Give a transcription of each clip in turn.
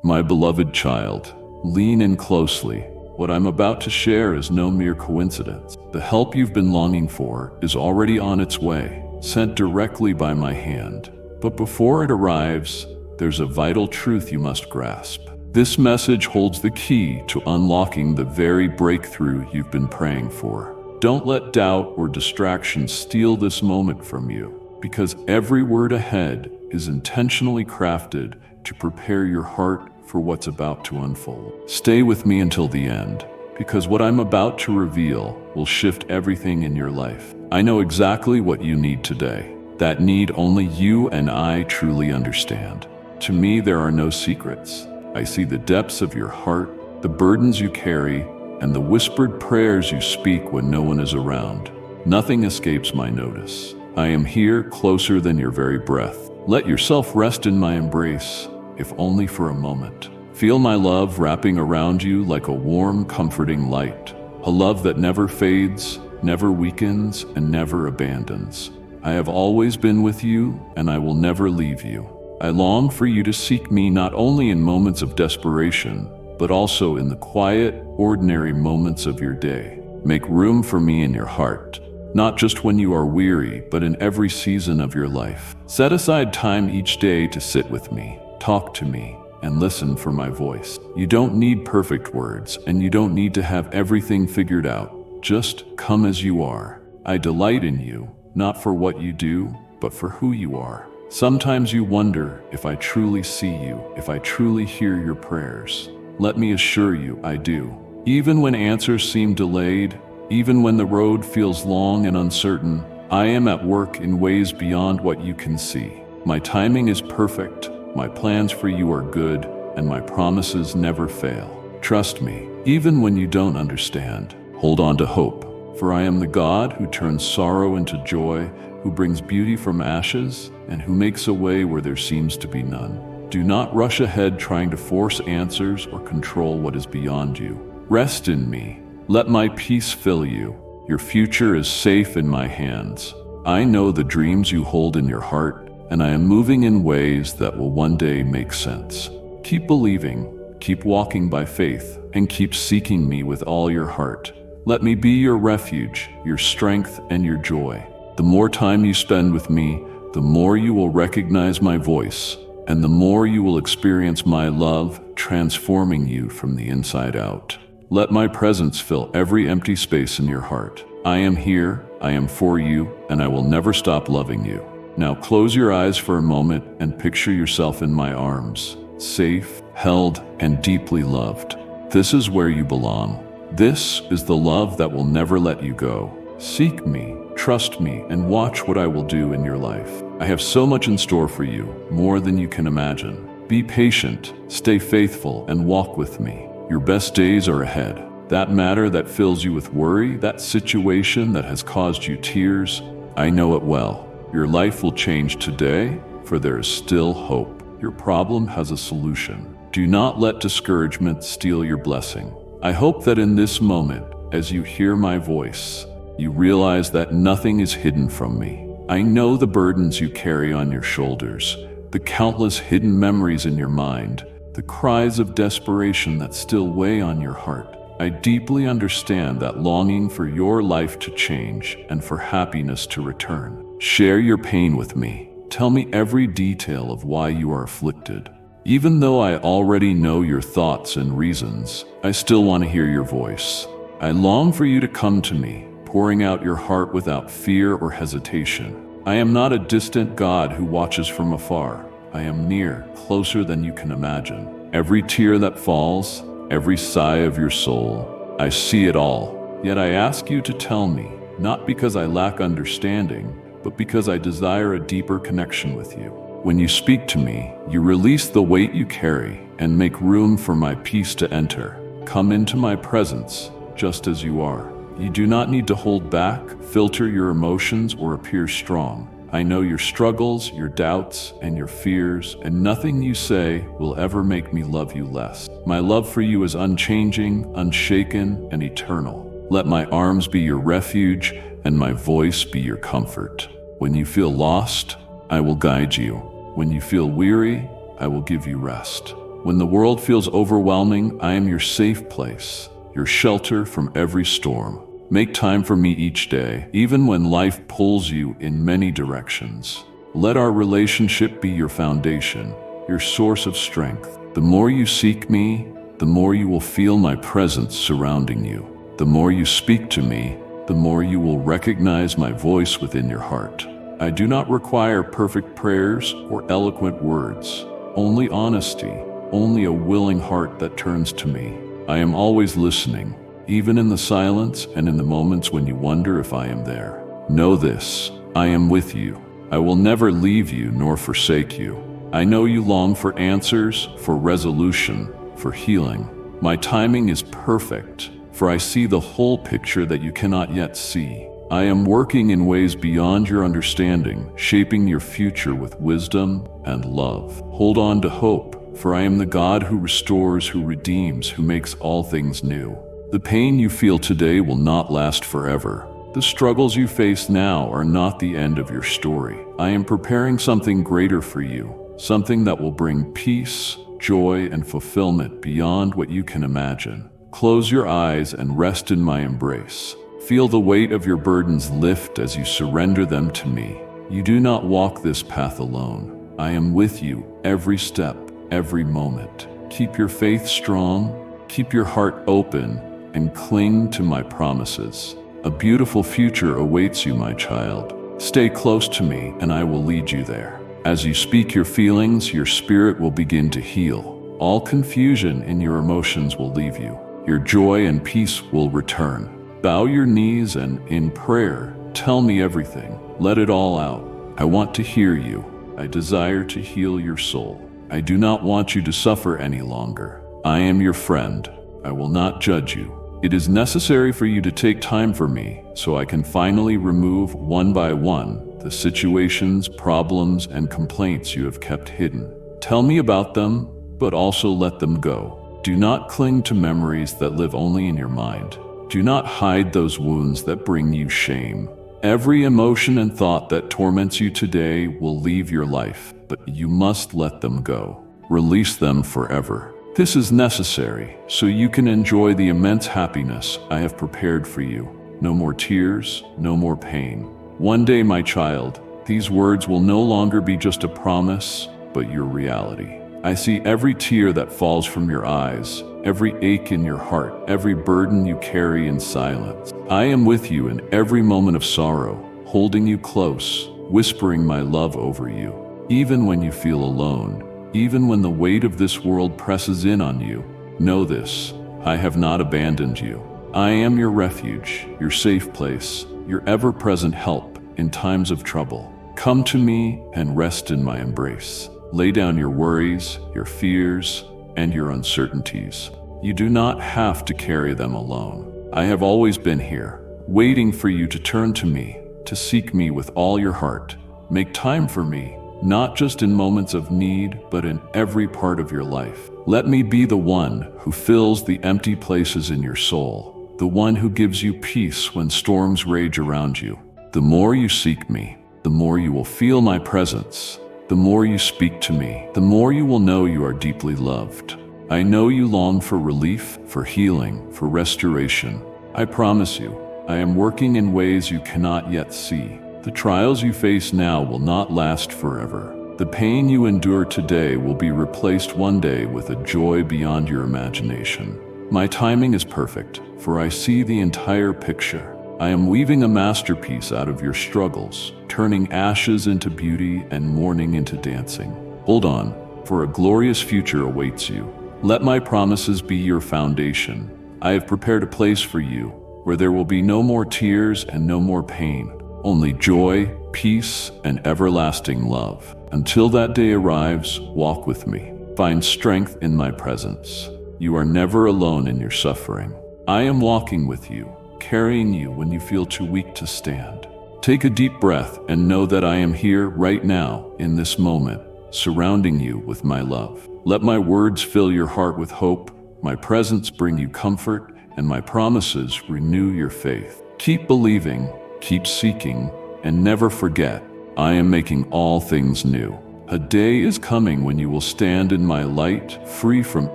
My beloved child, lean in closely. What I'm about to share is no mere coincidence. The help you've been longing for is already on its way, sent directly by my hand. But before it arrives, there's a vital truth you must grasp. This message holds the key to unlocking the very breakthrough you've been praying for. Don't let doubt or distraction steal this moment from you, because every word ahead is intentionally crafted to prepare your heart for what's about to unfold. Stay with me until the end, because what I'm about to reveal will shift everything in your life. I know exactly what you need today, that need only you and I truly understand. To me, there are no secrets. I see the depths of your heart, the burdens you carry, and the whispered prayers you speak when no one is around. Nothing escapes my notice. I am here, closer than your very breath. Let yourself rest in my embrace, if only for a moment. Feel my love wrapping around you like a warm, comforting light. A love that never fades, never weakens, and never abandons. I have always been with you, and I will never leave you. I long for you to seek me not only in moments of desperation, but also in the quiet, ordinary moments of your day. Make room for me in your heart, not just when you are weary, but in every season of your life. Set aside time each day to sit with me, talk to me, and listen for my voice. You don't need perfect words, and you don't need to have everything figured out. Just come as you are. I delight in you, not for what you do, but for who you are. Sometimes you wonder if I truly see you, if I truly hear your prayers. Let me assure you, I do. Even when answers seem delayed, even when the road feels long and uncertain, I am at work in ways beyond what you can see. My timing is perfect, my plans for you are good, and my promises never fail. Trust me, even when you don't understand. Hold on to hope, for I am the God who turns sorrow into joy, who brings beauty from ashes, and who makes a way where there seems to be none. Do not rush ahead trying to force answers or control what is beyond you. Rest in me. Let my peace fill you. Your future is safe in my hands. I know the dreams you hold in your heart, and I am moving in ways that will one day make sense. Keep believing, keep walking by faith, and keep seeking me with all your heart. Let me be your refuge, your strength, and your joy. The more time you spend with me, the more you will recognize my voice, and the more you will experience my love, transforming you from the inside out. Let my presence fill every empty space in your heart. I am here, I am for you, and I will never stop loving you. Now close your eyes for a moment and picture yourself in my arms, safe, held, and deeply loved. This is where you belong. This is the love that will never let you go. Seek me, trust me, and watch what I will do in your life. I have so much in store for you, more than you can imagine. Be patient, stay faithful, and walk with me. Your best days are ahead. That matter that fills you with worry, that situation that has caused you tears, I know it well. Your life will change today, for there is still hope. Your problem has a solution. Do not let discouragement steal your blessing. I hope that in this moment, as you hear my voice, you realize that nothing is hidden from me. I know the burdens you carry on your shoulders, the countless hidden memories in your mind, the cries of desperation that still weigh on your heart. I deeply understand that longing for your life to change and for happiness to return. Share your pain with me. Tell me every detail of why you are afflicted. Even though I already know your thoughts and reasons, I still want to hear your voice. I long for you to come to me, pouring out your heart without fear or hesitation. I am not a distant God who watches from afar. I am near, closer than you can imagine. Every tear that falls, every sigh of your soul, I see it all. Yet I ask you to tell me, not because I lack understanding, but because I desire a deeper connection with you. When you speak to me, you release the weight you carry and make room for my peace to enter. Come into my presence, just as you are. You do not need to hold back, filter your emotions, or appear strong. I know your struggles, your doubts, and your fears, and nothing you say will ever make me love you less. My love for you is unchanging, unshaken, and eternal. Let my arms be your refuge, and my voice be your comfort. When you feel lost, I will guide you. When you feel weary, I will give you rest. When the world feels overwhelming, I am your safe place, your shelter from every storm. Make time for me each day, even when life pulls you in many directions. Let our relationship be your foundation, your source of strength. The more you seek me, the more you will feel my presence surrounding you. The more you speak to me, the more you will recognize my voice within your heart. I do not require perfect prayers or eloquent words, only honesty, only a willing heart that turns to me. I am always listening, even in the silence and in the moments when you wonder if I am there. Know this, I am with you. I will never leave you nor forsake you. I know you long for answers, for resolution, for healing. My timing is perfect, for I see the whole picture that you cannot yet see. I am working in ways beyond your understanding, shaping your future with wisdom and love. Hold on to hope, for I am the God who restores, who redeems, who makes all things new. The pain you feel today will not last forever. The struggles you face now are not the end of your story. I am preparing something greater for you, something that will bring peace, joy, and fulfillment beyond what you can imagine. Close your eyes and rest in my embrace. Feel the weight of your burdens lift as you surrender them to me. You do not walk this path alone. I am with you every step, every moment. Keep your faith strong, keep your heart open, and cling to my promises. A beautiful future awaits you, my child. Stay close to me, and I will lead you there. As you speak your feelings, your spirit will begin to heal. All confusion in your emotions will leave you. Your joy and peace will return. Bow your knees and, in prayer, tell me everything. Let it all out. I want to hear you. I desire to heal your soul. I do not want you to suffer any longer. I am your friend. I will not judge you. It is necessary for you to take time for me so I can finally remove one by one the situations, problems, and complaints you have kept hidden. Tell me about them, but also let them go. Do not cling to memories that live only in your mind. Do not hide those wounds that bring you shame. Every emotion and thought that torments you today will leave your life, but you must let them go. Release them forever. This is necessary so you can enjoy the immense happiness I have prepared for you. No more tears, no more pain. One day, my child, these words will no longer be just a promise, but your reality. I see every tear that falls from your eyes, every ache in your heart, every burden you carry in silence. I am with you in every moment of sorrow, holding you close, whispering my love over you. Even when you feel alone, even when the weight of this world presses in on you, know this, I have not abandoned you. I am your refuge, your safe place, your ever-present help in times of trouble. Come to me and rest in my embrace. Lay down your worries, your fears, and your uncertainties. You do not have to carry them alone. I have always been here, waiting for you to turn to me, to seek me with all your heart. Make time for me, not just in moments of need, but in every part of your life. Let me be the one who fills the empty places in your soul, the one who gives you peace when storms rage around you. The more you seek me, the more you will feel my presence. The more you speak to me, the more you will know you are deeply loved. I know you long for relief, for healing, for restoration. I promise you, I am working in ways you cannot yet see. The trials you face now will not last forever. The pain you endure today will be replaced one day with a joy beyond your imagination. My timing is perfect, for I see the entire picture. I am weaving a masterpiece out of your struggles, turning ashes into beauty and mourning into dancing. Hold on, for a glorious future awaits you. Let my promises be your foundation. I have prepared a place for you, where there will be no more tears and no more pain, only joy, peace, and everlasting love. Until that day arrives, walk with me. Find strength in my presence. You are never alone in your suffering. I am walking with you, carrying you when you feel too weak to stand. Take a deep breath and know that I am here right now, in this moment, surrounding you with my love. Let my words fill your heart with hope, my presence bring you comfort, and my promises renew your faith. Keep believing, keep seeking, and never forget, I am making all things new. A day is coming when you will stand in my light, free from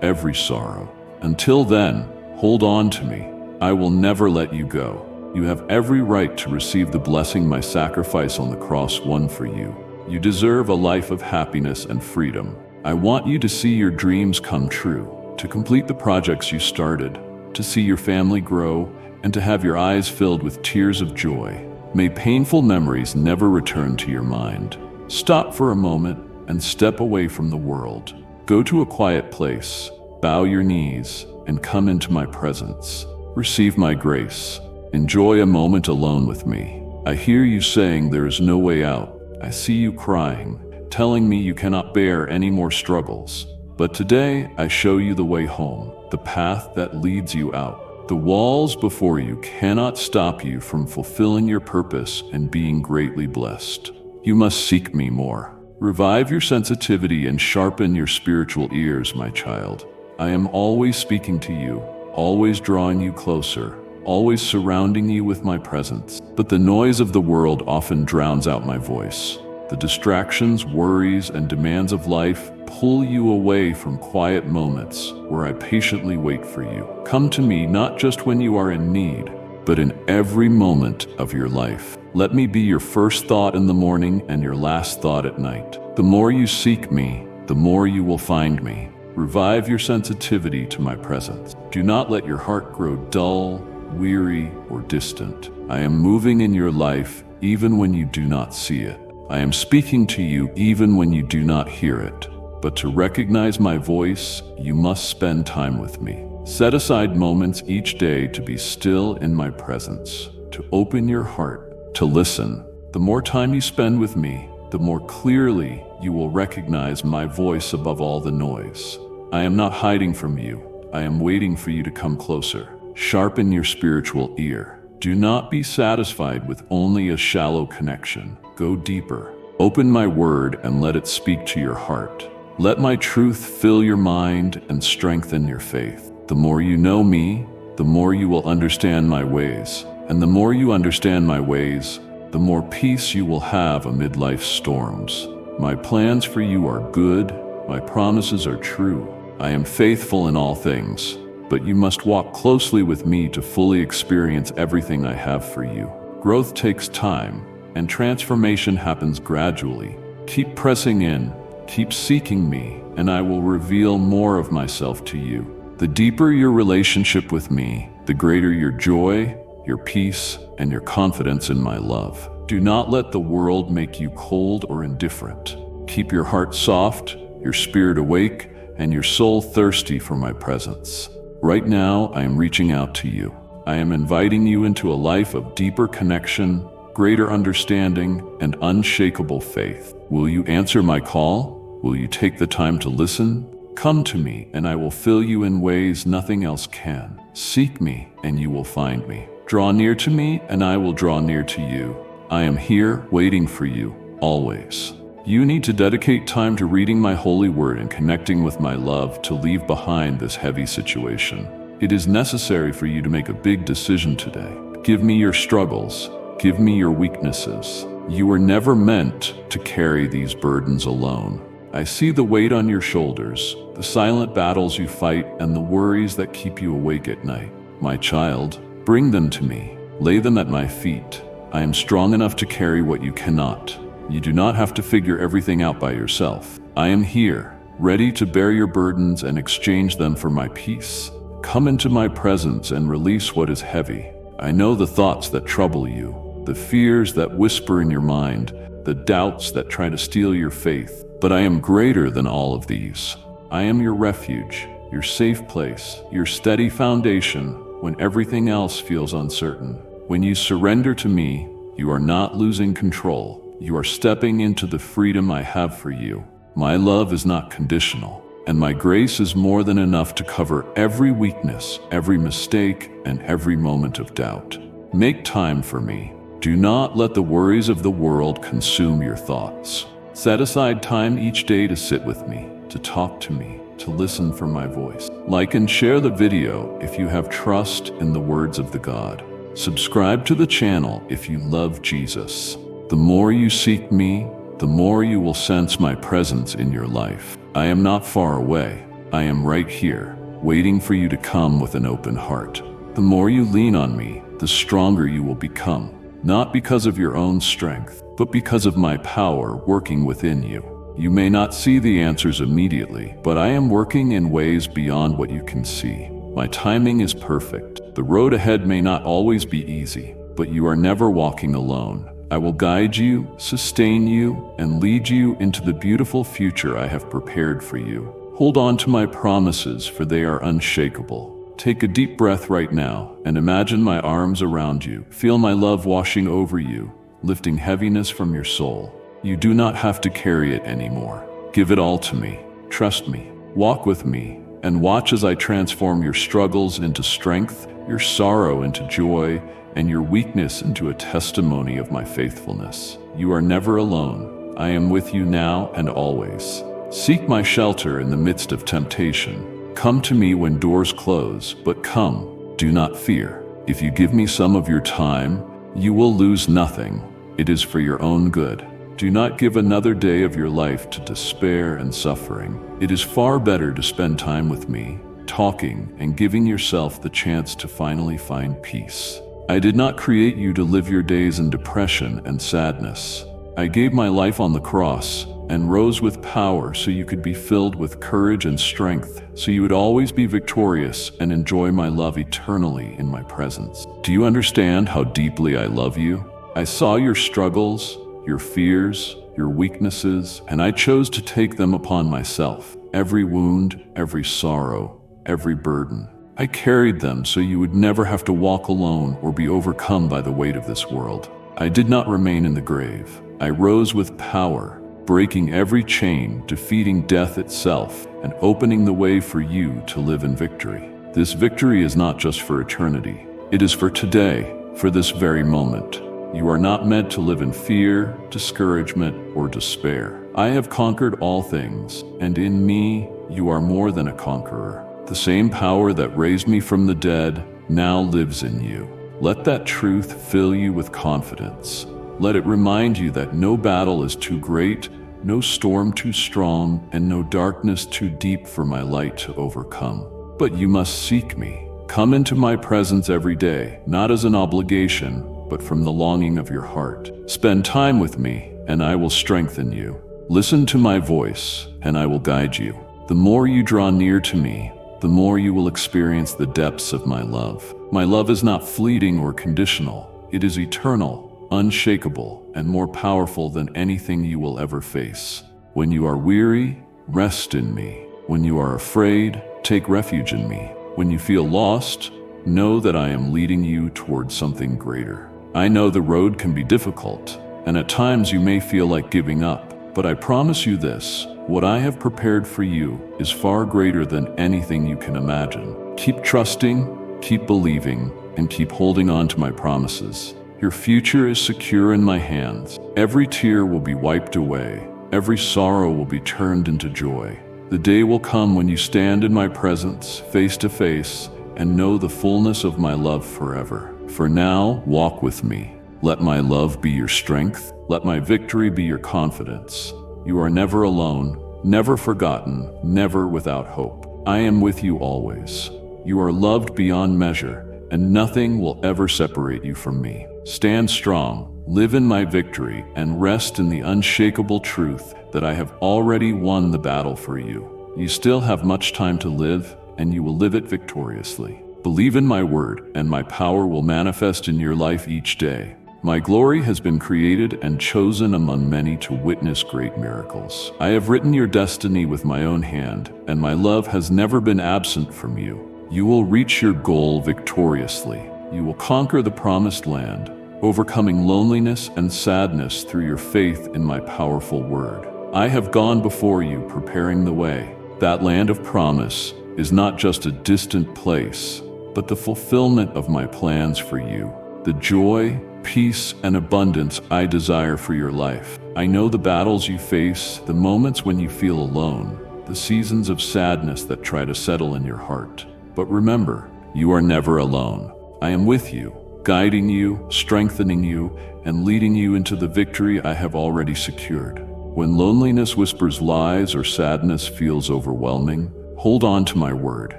every sorrow. Until then, hold on to me. I will never let you go. You have every right to receive the blessing my sacrifice on the cross won for you. You deserve a life of happiness and freedom. I want you to see your dreams come true, to complete the projects you started, to see your family grow, and to have your eyes filled with tears of joy. May painful memories never return to your mind. Stop for a moment and step away from the world. Go to a quiet place, bow your knees, and come into my presence. Receive my grace. Enjoy a moment alone with me. I hear you saying there is no way out. I see you crying, telling me you cannot bear any more struggles. But today, I show you the way home, the path that leads you out. The walls before you cannot stop you from fulfilling your purpose and being greatly blessed. You must seek me more. Revive your sensitivity and sharpen your spiritual ears, my child. I am always speaking to you, always drawing you closer, always surrounding you with my presence. But the noise of the world often drowns out my voice. The distractions, worries, and demands of life pull you away from quiet moments where I patiently wait for you. Come to me not just when you are in need, but in every moment of your life. Let me be your first thought in the morning and your last thought at night. The more you seek me, the more you will find me. Revive your sensitivity to my presence. Do not let your heart grow dull, weary, or distant. I am moving in your life even when you do not see it. I am speaking to you even when you do not hear it. But to recognize my voice, you must spend time with me. Set aside moments each day to be still in my presence, to open your heart, to listen. The more time you spend with me, the more clearly you will recognize my voice above all the noise. I am not hiding from you. I am waiting for you to come closer. Sharpen your spiritual ear. Do not be satisfied with only a shallow connection. Go deeper. Open my word and let it speak to your heart. Let my truth fill your mind and strengthen your faith. The more you know me, the more you will understand my ways. And the more you understand my ways, the more peace you will have amid life's storms. My plans for you are good. My promises are true. I am faithful in all things. But you must walk closely with me to fully experience everything I have for you. Growth takes time, and transformation happens gradually. Keep pressing in, keep seeking me, and I will reveal more of myself to you. The deeper your relationship with me, the greater your joy, your peace, and your confidence in my love. Do not let the world make you cold or indifferent. Keep your heart soft, your spirit awake, and your soul thirsty for my presence. Right now, I am reaching out to you. I am inviting you into a life of deeper connection, greater understanding, and unshakable faith. Will you answer my call? Will you take the time to listen? Come to me, and I will fill you in ways nothing else can. Seek me, and you will find me. Draw near to me, and I will draw near to you. I am here, waiting for you, always. You need to dedicate time to reading my holy word and connecting with my love to leave behind this heavy situation. It is necessary for you to make a big decision today. Give me your struggles. Give me your weaknesses. You were never meant to carry these burdens alone. I see the weight on your shoulders, the silent battles you fight, and the worries that keep you awake at night. My child, bring them to me. Lay them at my feet. I am strong enough to carry what you cannot. You do not have to figure everything out by yourself. I am here, ready to bear your burdens and exchange them for my peace. Come into my presence and release what is heavy. I know the thoughts that trouble you, the fears that whisper in your mind, the doubts that try to steal your faith. But I am greater than all of these. I am your refuge, your safe place, your steady foundation when everything else feels uncertain. When you surrender to me, you are not losing control. You are stepping into the freedom I have for you. My love is not conditional, and my grace is more than enough to cover every weakness, every mistake, and every moment of doubt. Make time for me. Do not let the worries of the world consume your thoughts. Set aside time each day to sit with me, to talk to me, to listen for my voice. Like and share the video if you have trust in the words of the God. Subscribe to the channel if you love Jesus. The more you seek me, the more you will sense my presence in your life. I am not far away. I am right here, waiting for you to come with an open heart. The more you lean on me, the stronger you will become, not because of your own strength, but because of my power working within you. You may not see the answers immediately, but I am working in ways beyond what you can see. My timing is perfect. The road ahead may not always be easy, but you are never walking alone. I will guide you, sustain you, and lead you into the beautiful future I have prepared for you. Hold on to my promises, for they are unshakable. Take a deep breath right now and imagine my arms around you. Feel my love washing over you, lifting heaviness from your soul. You do not have to carry it anymore. Give it all to me. Trust me. Walk with me and watch as I transform your struggles into strength, your sorrow into joy, and your weakness into a testimony of my faithfulness. You are never alone. I am with you now and always. Seek my shelter in the midst of temptation. Come to me when doors close, but come, do not fear. If you give me some of your time, you will lose nothing. It is for your own good. Do not give another day of your life to despair and suffering. It is far better to spend time with me, talking and giving yourself the chance to finally find peace. I did not create you to live your days in depression and sadness. I gave my life on the cross and rose with power so you could be filled with courage and strength, so you would always be victorious and enjoy my love eternally in my presence. Do you understand how deeply I love you? I saw your struggles, your fears, your weaknesses, and I chose to take them upon myself. Every wound, every sorrow, every burden. I carried them so you would never have to walk alone or be overcome by the weight of this world. I did not remain in the grave. I rose with power, breaking every chain, defeating death itself, and opening the way for you to live in victory. This victory is not just for eternity. It is for today, for this very moment. You are not meant to live in fear, discouragement, or despair. I have conquered all things, and in me, you are more than a conqueror. The same power that raised me from the dead now lives in you. Let that truth fill you with confidence. Let it remind you that no battle is too great, no storm too strong, and no darkness too deep for my light to overcome. But you must seek me. Come into my presence every day, not as an obligation, but from the longing of your heart. Spend time with me, and I will strengthen you. Listen to my voice, and I will guide you. The more you draw near to me, the more you will experience the depths of my love. My love is not fleeting or conditional. It is eternal, unshakable, and more powerful than anything you will ever face. When you are weary, rest in me. When you are afraid, take refuge in me. When you feel lost, know that I am leading you towards something greater. I know the road can be difficult, and at times you may feel like giving up, but I promise you this: what I have prepared for you is far greater than anything you can imagine. Keep trusting, keep believing, and keep holding on to my promises. Your future is secure in my hands. Every tear will be wiped away. Every sorrow will be turned into joy. The day will come when you stand in my presence, face to face, and know the fullness of my love forever. For now, walk with me. Let my love be your strength. Let my victory be your confidence. You are never alone, never forgotten, never without hope. I am with you always. You are loved beyond measure, and nothing will ever separate you from me. Stand strong, live in my victory, and rest in the unshakable truth that I have already won the battle for you. You still have much time to live, and you will live it victoriously. Believe in my word, and my power will manifest in your life each day. My glory has been created and chosen among many to witness great miracles. I have written your destiny with my own hand, and my love has never been absent from you. You will reach your goal victoriously. You will conquer the promised land, overcoming loneliness and sadness through your faith in my powerful word. I have gone before you, preparing the way. That land of promise is not just a distant place, but the fulfillment of my plans for you. The joy, peace, and abundance I desire for your life. I know the battles you face, the moments when you feel alone, the seasons of sadness that try to settle in your heart. But remember, you are never alone. I am with you, guiding you, strengthening you, and leading you into the victory I have already secured. When loneliness whispers lies or sadness feels overwhelming, hold on to my word.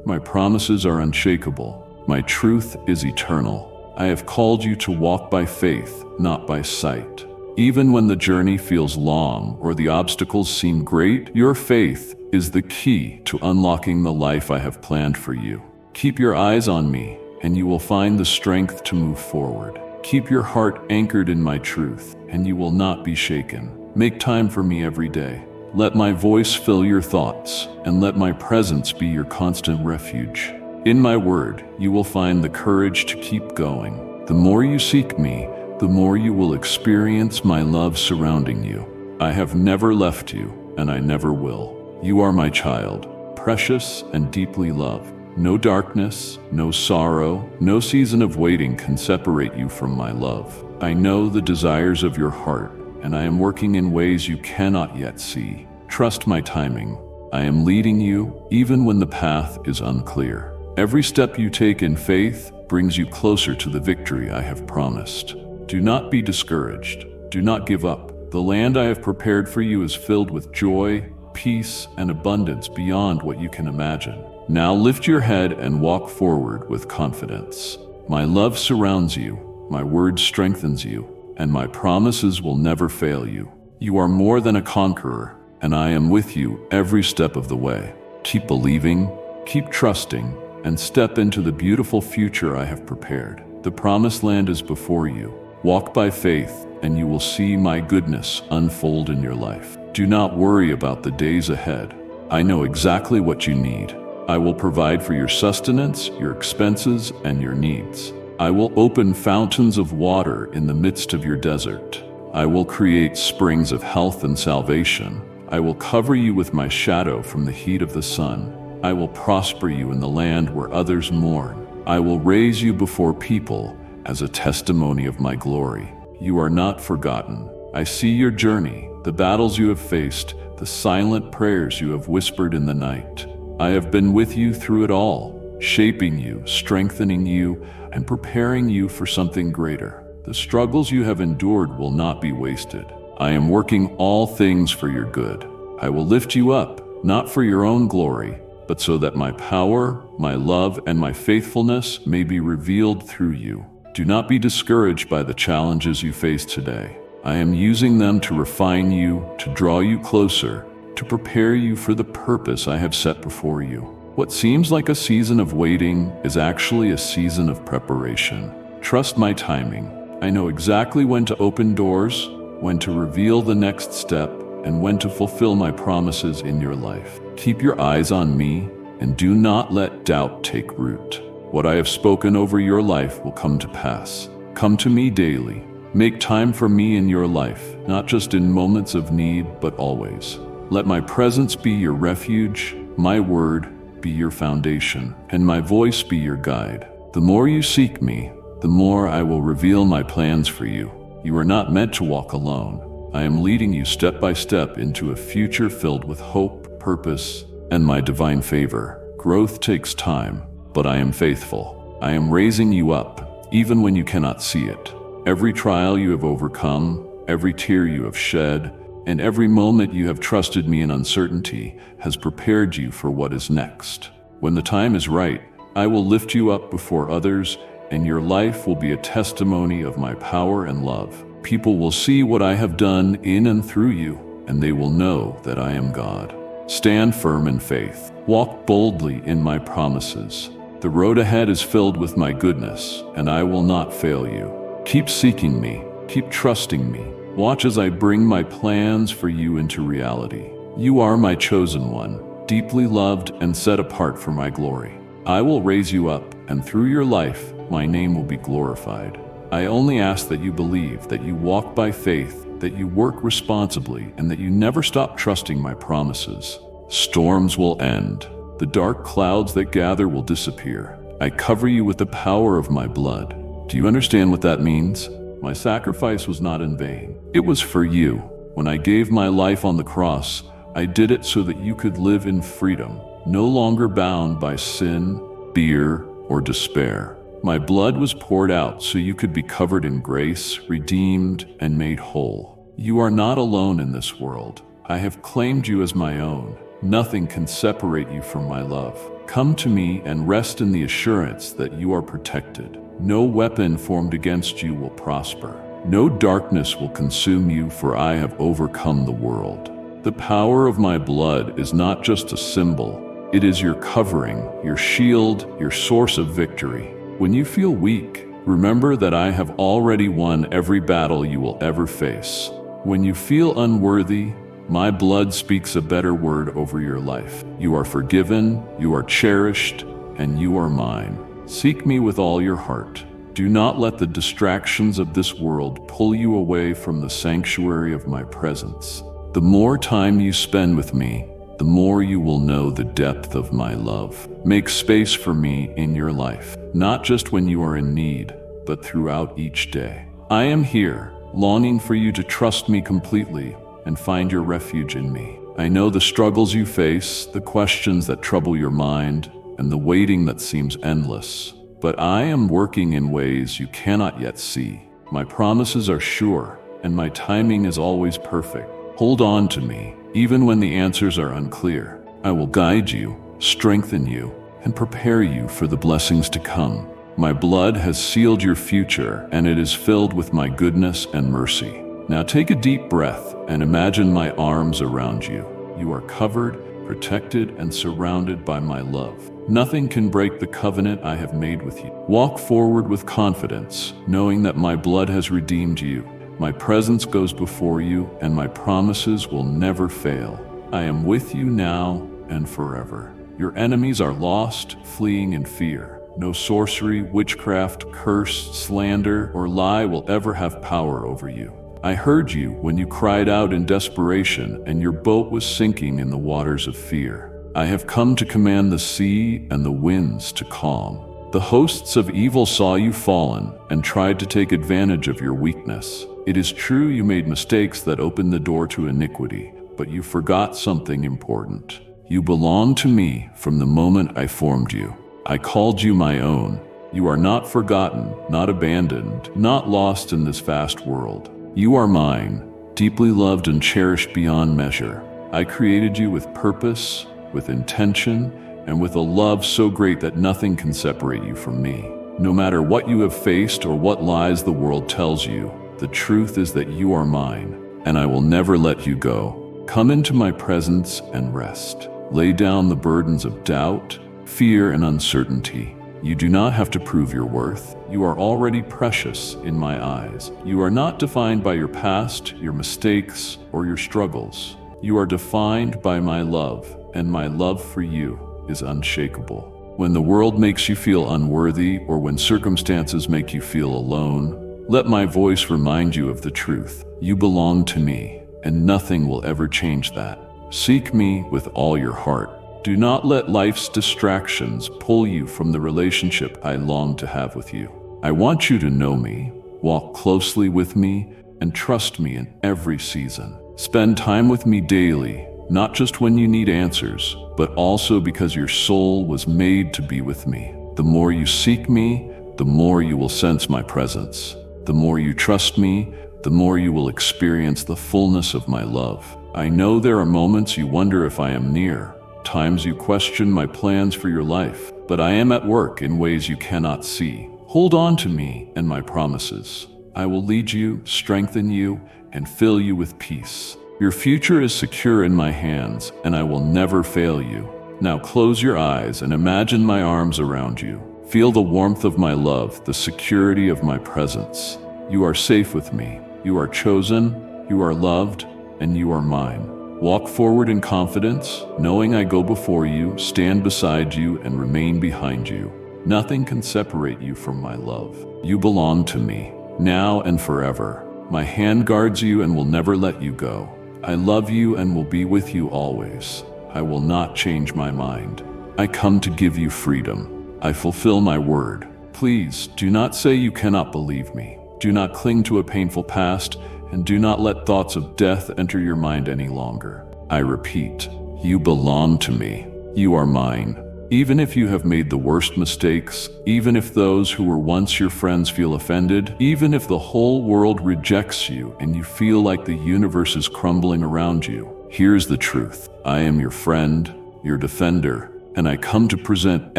My promises are unshakable. My truth is eternal. I have called you to walk by faith, not by sight. Even when the journey feels long or the obstacles seem great, your faith is the key to unlocking the life I have planned for you. Keep your eyes on me, and you will find the strength to move forward. Keep your heart anchored in my truth, and you will not be shaken. Make time for me every day. Let my voice fill your thoughts, and let my presence be your constant refuge. In my word, you will find the courage to keep going. The more you seek me, the more you will experience my love surrounding you. I have never left you, and I never will. You are my child, precious and deeply loved. No darkness, no sorrow, no season of waiting can separate you from my love. I know the desires of your heart, and I am working in ways you cannot yet see. Trust my timing. I am leading you, even when the path is unclear. Every step you take in faith brings you closer to the victory I have promised. Do not be discouraged. Do not give up. The land I have prepared for you is filled with joy, peace, and abundance beyond what you can imagine. Now lift your head and walk forward with confidence. My love surrounds you, my word strengthens you, and my promises will never fail you. You are more than a conqueror, and I am with you every step of the way. Keep believing, keep trusting, and step into the beautiful future I have prepared. The promised land is before you. Walk by faith, and you will see my goodness unfold in your life. Do not worry about the days ahead. I know exactly what you need. I will provide for your sustenance, your expenses, and your needs. I will open fountains of water in the midst of your desert. I will create springs of health and salvation. I will cover you with my shadow from the heat of the sun. I will prosper you in the land where others mourn. I will raise you before people as a testimony of my glory. You are not forgotten. I see your journey, the battles you have faced, the silent prayers you have whispered in the night. I have been with you through it all, shaping you, strengthening you, and preparing you for something greater. The struggles you have endured will not be wasted. I am working all things for your good. I will lift you up, not for your own glory, but so that my power, my love, and my faithfulness may be revealed through you. Do not be discouraged by the challenges you face today. I am using them to refine you, to draw you closer, to prepare you for the purpose I have set before you. What seems like a season of waiting is actually a season of preparation. Trust my timing. I know exactly when to open doors, when to reveal the next step, and when to fulfill my promises in your life. Keep your eyes on me, and do not let doubt take root. What I have spoken over your life will come to pass. Come to me daily. Make time for me in your life, not just in moments of need, but always. Let my presence be your refuge, my word be your foundation, and my voice be your guide. The more you seek me, the more I will reveal my plans for you. You are not meant to walk alone. I am leading you step by step into a future filled with hope, purpose, and my divine favor. Growth takes time, but I am faithful. I am raising you up, even when you cannot see it. Every trial you have overcome, every tear you have shed, and every moment you have trusted me in uncertainty has prepared you for what is next. When the time is right, I will lift you up before others, and your life will be a testimony of my power and love. People will see what I have done in and through you, and they will know that I am God. Stand firm in faith. Walk boldly in my promises. The road ahead is filled with my goodness, and I will not fail you. Keep seeking me. Keep trusting me. Watch as I bring my plans for you into reality. You are my chosen one, deeply loved and set apart for my glory. I will raise you up, and through your life, my name will be glorified. I only ask that you believe, that you walk by faith, that you work responsibly, and that you never stop trusting my promises. Storms will end. The dark clouds that gather will disappear. I cover you with the power of my blood. Do you understand what that means? My sacrifice was not in vain. It was for you. When I gave my life on the cross, I did it so that you could live in freedom, no longer bound by sin, fear, or despair. My blood was poured out so you could be covered in grace, redeemed, and made whole. You are not alone in this world. I have claimed you as my own. Nothing can separate you from my love. Come to me and rest in the assurance that you are protected. No weapon formed against you will prosper. No darkness will consume you, for I have overcome the world. The power of my blood is not just a symbol. It is your covering, your shield, your source of victory. When you feel weak, remember that I have already won every battle you will ever face. When you feel unworthy, my blood speaks a better word over your life. You are forgiven, you are cherished, and you are mine. Seek me with all your heart. Do not let the distractions of this world pull you away from the sanctuary of my presence. The more time you spend with me, the more you will know the depth of my love. Make space for me in your life, not just when you are in need, but throughout each day. I am here, longing for you to trust me completely and find your refuge in me. I know the struggles you face, the questions that trouble your mind, and the waiting that seems endless. But I am working in ways you cannot yet see. My promises are sure, and my timing is always perfect. Hold on to me, even when the answers are unclear. I will guide you, strengthen you, and prepare you for the blessings to come. My blood has sealed your future, and it is filled with my goodness and mercy. Now take a deep breath and imagine my arms around you. You are covered, protected, and surrounded by my love. Nothing can break the covenant I have made with you. Walk forward with confidence, knowing that my blood has redeemed you. My presence goes before you, and my promises will never fail. I am with you now and forever. Your enemies are lost, fleeing in fear. No sorcery, witchcraft, curse, slander, or lie will ever have power over you. I heard you when you cried out in desperation, and your boat was sinking in the waters of fear. I have come to command the sea and the winds to calm. The hosts of evil saw you fallen and tried to take advantage of your weakness. It is true you made mistakes that opened the door to iniquity, but you forgot something important. You belong to me from the moment I formed you. I called you my own. You are not forgotten, not abandoned, not lost in this vast world. You are mine, deeply loved and cherished beyond measure. I created you with purpose, with intention, and with a love so great that nothing can separate you from me. No matter what you have faced or what lies the world tells you, the truth is that you are mine, and I will never let you go. Come into my presence and rest. Lay down the burdens of doubt, fear, and uncertainty. You do not have to prove your worth. You are already precious in my eyes. You are not defined by your past, your mistakes, or your struggles. You are defined by my love, and my love for you is unshakable. When the world makes you feel unworthy, or when circumstances make you feel alone, let my voice remind you of the truth. You belong to me, and nothing will ever change that. Seek me with all your heart. Do not let life's distractions pull you from the relationship I long to have with you. I want you to know me, walk closely with me, and trust me in every season. Spend time with me daily, not just when you need answers, but also because your soul was made to be with me. The more you seek me, the more you will sense my presence. The more you trust me, the more you will experience the fullness of my love. I know there are moments you wonder if I am near, times you question my plans for your life, but I am at work in ways you cannot see. Hold on to me and my promises. I will lead you, strengthen you, and fill you with peace. Your future is secure in my hands, and I will never fail you. Now close your eyes and imagine my arms around you. Feel the warmth of my love, the security of my presence. You are safe with me. You are chosen, you are loved, and you are mine. Walk forward in confidence, knowing I go before you, stand beside you, and remain behind you. Nothing can separate you from my love. You belong to me, now and forever. My hand guards you and will never let you go. I love you and will be with you always. I will not change my mind. I come to give you freedom. I fulfill my word. Please do not say you cannot believe me. Do not cling to a painful past, and do not let thoughts of death enter your mind any longer. I repeat, you belong to me. You are mine. Even if you have made the worst mistakes, even if those who were once your friends feel offended, even if the whole world rejects you and you feel like the universe is crumbling around you, here's the truth. I am your friend, your defender, and I come to present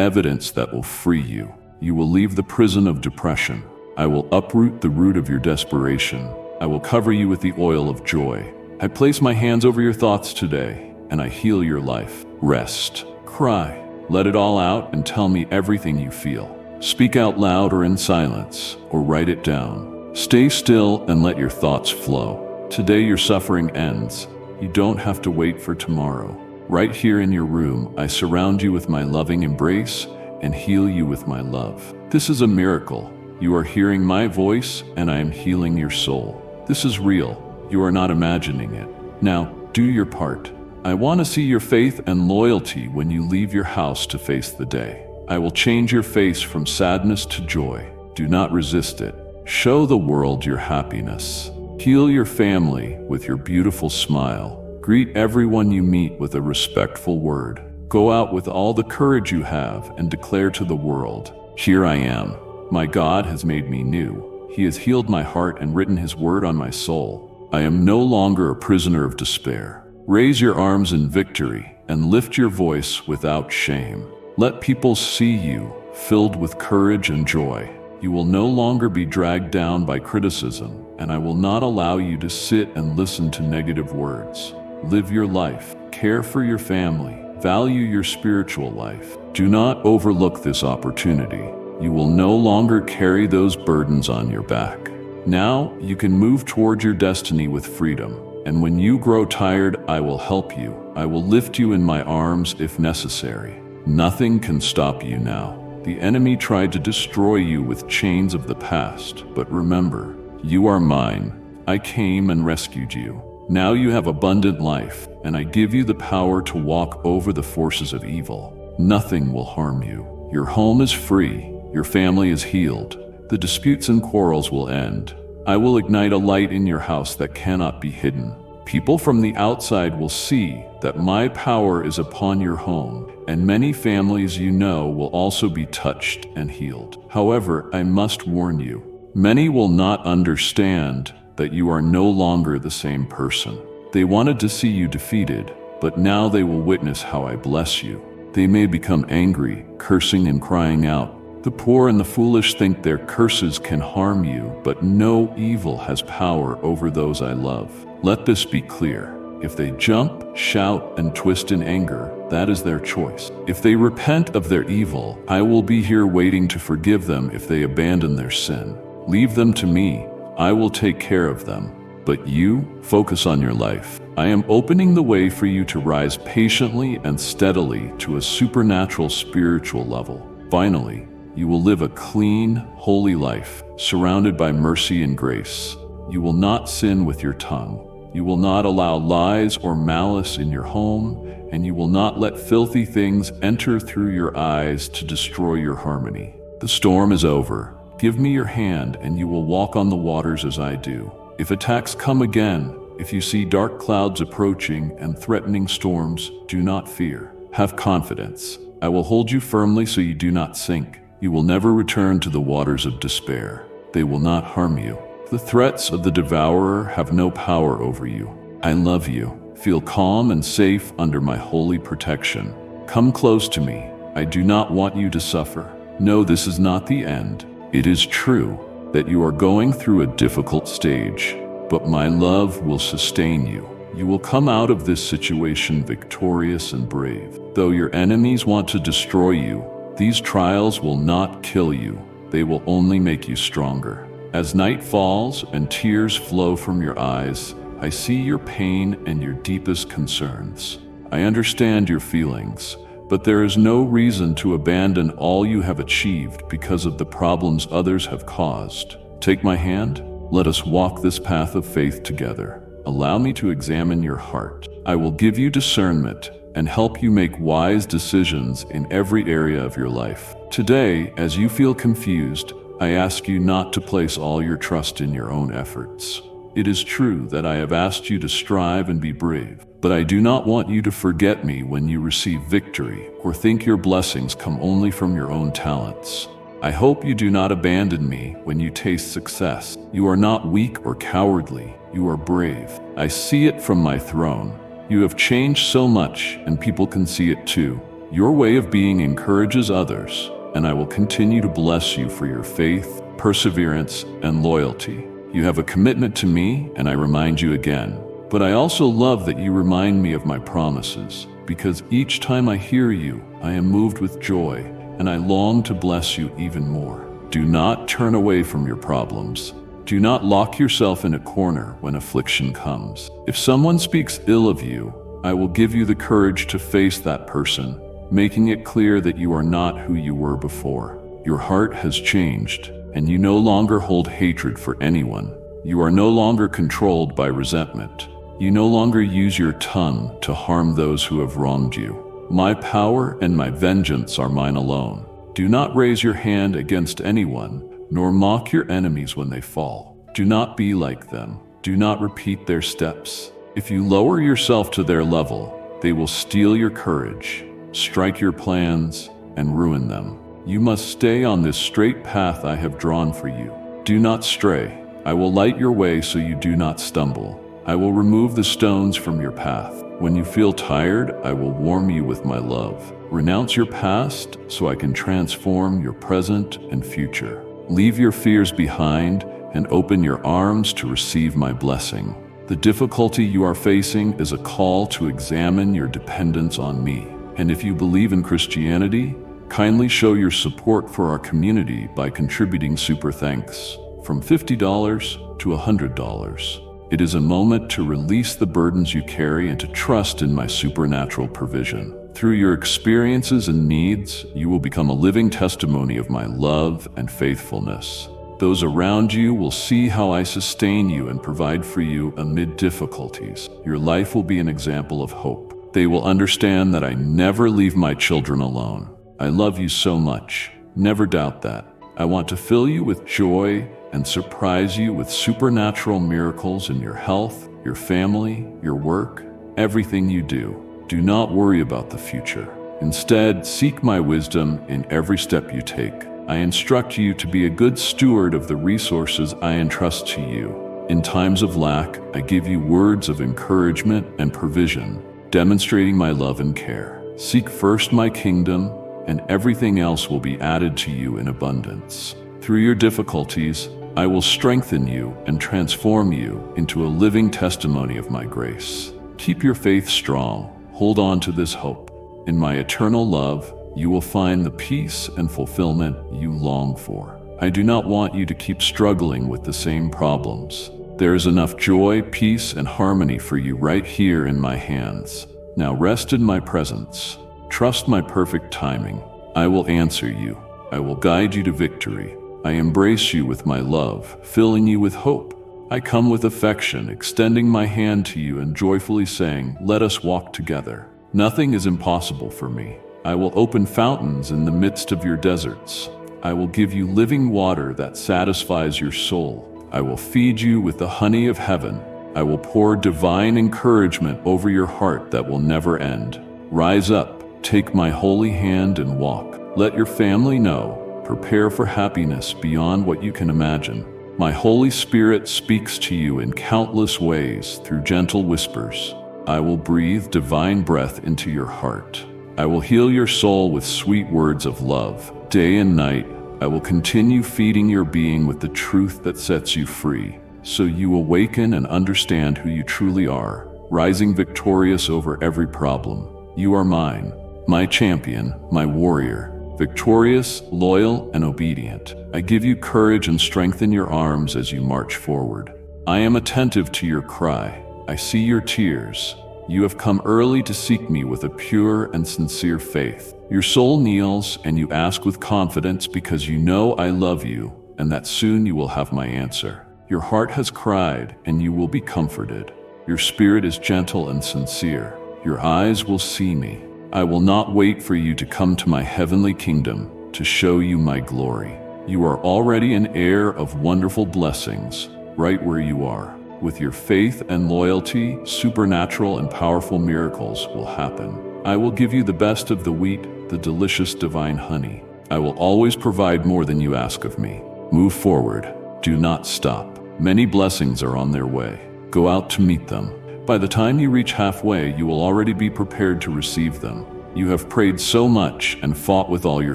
evidence that will free you. You will leave the prison of depression. I will uproot the root of your desperation. I will cover you with the oil of joy. I place my hands over your thoughts today, and I heal your life. Rest. Cry. Let it all out and tell me everything you feel. Speak out loud or in silence, or write it down. Stay still and let your thoughts flow. Today your suffering ends. You don't have to wait for tomorrow. Right here in your room, I surround you with my loving embrace and heal you with my love. This is a miracle. You are hearing my voice and I am healing your soul. This is real. You are not imagining it. Now, do your part. I want to see your faith and loyalty when you leave your house to face the day. I will change your face from sadness to joy. Do not resist it. Show the world your happiness. Heal your family with your beautiful smile. Greet everyone you meet with a respectful word. Go out with all the courage you have and declare to the world, "Here I am. My God has made me new. He has healed my heart and written His word on my soul. I am no longer a prisoner of despair." Raise your arms in victory and lift your voice without shame. Let people see you filled with courage and joy. You will no longer be dragged down by criticism, and I will not allow you to sit and listen to negative words. Live your life, care for your family, value your spiritual life. Do not overlook this opportunity. You will no longer carry those burdens on your back. Now you can move toward your destiny with freedom. And when you grow tired, I will help you. I will lift you in my arms if necessary. Nothing can stop you now. The enemy tried to destroy you with chains of the past, but remember, you are mine. I came and rescued you. Now you have abundant life, and I give you the power to walk over the forces of evil. Nothing will harm you. Your home is free. Your family is healed. The disputes and quarrels will end. I will ignite a light in your house that cannot be hidden. People from the outside will see that my power is upon your home, and many families you know will also be touched and healed. However, I must warn you, many will not understand that you are no longer the same person. They wanted to see you defeated, but now they will witness how I bless you. They may become angry, cursing and crying out. The poor and the foolish think their curses can harm you, but no evil has power over those I love. Let this be clear. If they jump, shout, and twist in anger, that is their choice. If they repent of their evil, I will be here waiting to forgive them if they abandon their sin. Leave them to me. I will take care of them. But you, focus on your life. I am opening the way for you to rise patiently and steadily to a supernatural spiritual level. Finally, you will live a clean, holy life, surrounded by mercy and grace. You will not sin with your tongue. You will not allow lies or malice in your home, and you will not let filthy things enter through your eyes to destroy your harmony. The storm is over. Give me your hand, and you will walk on the waters as I do. If attacks come again, if you see dark clouds approaching and threatening storms, do not fear. Have confidence. I will hold you firmly so you do not sink. You will never return to the waters of despair. They will not harm you. The threats of the devourer have no power over you. I love you. Feel calm and safe under my holy protection. Come close to me. I do not want you to suffer. No, this is not the end. It is true that you are going through a difficult stage, but my love will sustain you. You will come out of this situation victorious and brave. Though your enemies want to destroy you, these trials will not kill you. They will only make you stronger. As night falls and tears flow from your eyes, I see your pain and your deepest concerns. I understand your feelings, but there is no reason to abandon all you have achieved because of the problems others have caused. Take my hand. Let us walk this path of faith together. Allow me to examine your heart. I will give you discernment and help you make wise decisions in every area of your life. Today, as you feel confused, I ask you not to place all your trust in your own efforts. It is true that I have asked you to strive and be brave, But I do not want you to forget me when you receive victory, or think your blessings come only from your own talents. I hope you do not abandon me when you taste success. You are not weak or cowardly. You are brave. I see it from my throne. You have changed so much, and people can see it too. Your way of being encourages others, and I will continue to bless you for your faith, perseverance, and loyalty. You have a commitment to me, and I remind you again. But I also love that you remind me of my promises, because each time I hear you, I am moved with joy, and I long to bless you even more. Do not turn away from your problems. Do not lock yourself in a corner when affliction comes. If someone speaks ill of you, I will give you the courage to face that person, making it clear that you are not who you were before. Your heart has changed, and you no longer hold hatred for anyone. You are no longer controlled by resentment. You no longer use your tongue to harm those who have wronged you. My power and my vengeance are mine alone. Do not raise your hand against anyone, nor mock your enemies when they fall. Do not be like them. Do not repeat their steps. If you lower yourself to their level, they will steal your courage, strike your plans, and ruin them. You must stay on this straight path I have drawn for you. Do not stray. I will light your way so you do not stumble. I will remove the stones from your path. When you feel tired, I will warm you with my love. Renounce your past so I can transform your present and future. Leave your fears behind and open your arms to receive my blessing. The difficulty you are facing is a call to examine your dependence on me. And if you believe in Christianity, kindly show your support for our community by contributing super thanks from $50 to $100. It is a moment to release the burdens you carry and to trust in my supernatural provision. Through your experiences and needs, you will become a living testimony of my love and faithfulness. Those around you will see how I sustain you and provide for you amid difficulties. Your life will be an example of hope. They will understand that I never leave my children alone. I love you so much. Never doubt that. I want to fill you with joy and surprise you with supernatural miracles in your health, your family, your work, everything you do. Do not worry about the future. Instead, seek my wisdom in every step you take. I instruct you to be a good steward of the resources I entrust to you. In times of lack, I give you words of encouragement and provision, demonstrating my love and care. Seek first my kingdom, and everything else will be added to you in abundance. Through your difficulties, I will strengthen you and transform you into a living testimony of my grace. Keep your faith strong. Hold on to this hope. In my eternal love, you will find the peace and fulfillment you long for. I do not want you to keep struggling with the same problems. There is enough joy, peace, and harmony for you right here in my hands. Now rest in my presence. Trust my perfect timing. I will answer you. I will guide you to victory. I embrace you with my love, filling you with hope. I come with affection, extending my hand to you and joyfully saying, "Let us walk together." Nothing is impossible for me. I will open fountains in the midst of your deserts. I will give you living water that satisfies your soul. I will feed you with the honey of heaven. I will pour divine encouragement over your heart that will never end. Rise up, take my holy hand and walk. Let your family know. Prepare for happiness beyond what you can imagine. My Holy Spirit speaks to you in countless ways through gentle whispers. I will breathe divine breath into your heart. I will heal your soul with sweet words of love. Day and night, I will continue feeding your being with the truth that sets you free, so you awaken and understand who you truly are, rising victorious over every problem. You are mine, my champion, my warrior. Victorious, loyal, and obedient. I give you courage and strength in your arms as you march forward. I am attentive to your cry. I see your tears. You have come early to seek me with a pure and sincere faith. Your soul kneels and you ask with confidence because you know I love you and that soon you will have my answer. Your heart has cried and you will be comforted. Your spirit is gentle and sincere. Your eyes will see me. I will not wait for you to come to my heavenly kingdom to show you my glory. You are already an heir of wonderful blessings, right where you are. With your faith and loyalty, supernatural and powerful miracles will happen. I will give you the best of the wheat, the delicious divine honey. I will always provide more than you ask of me. Move forward. Do not stop. Many blessings are on their way. Go out to meet them. By the time you reach halfway, you will already be prepared to receive them. You have prayed so much and fought with all your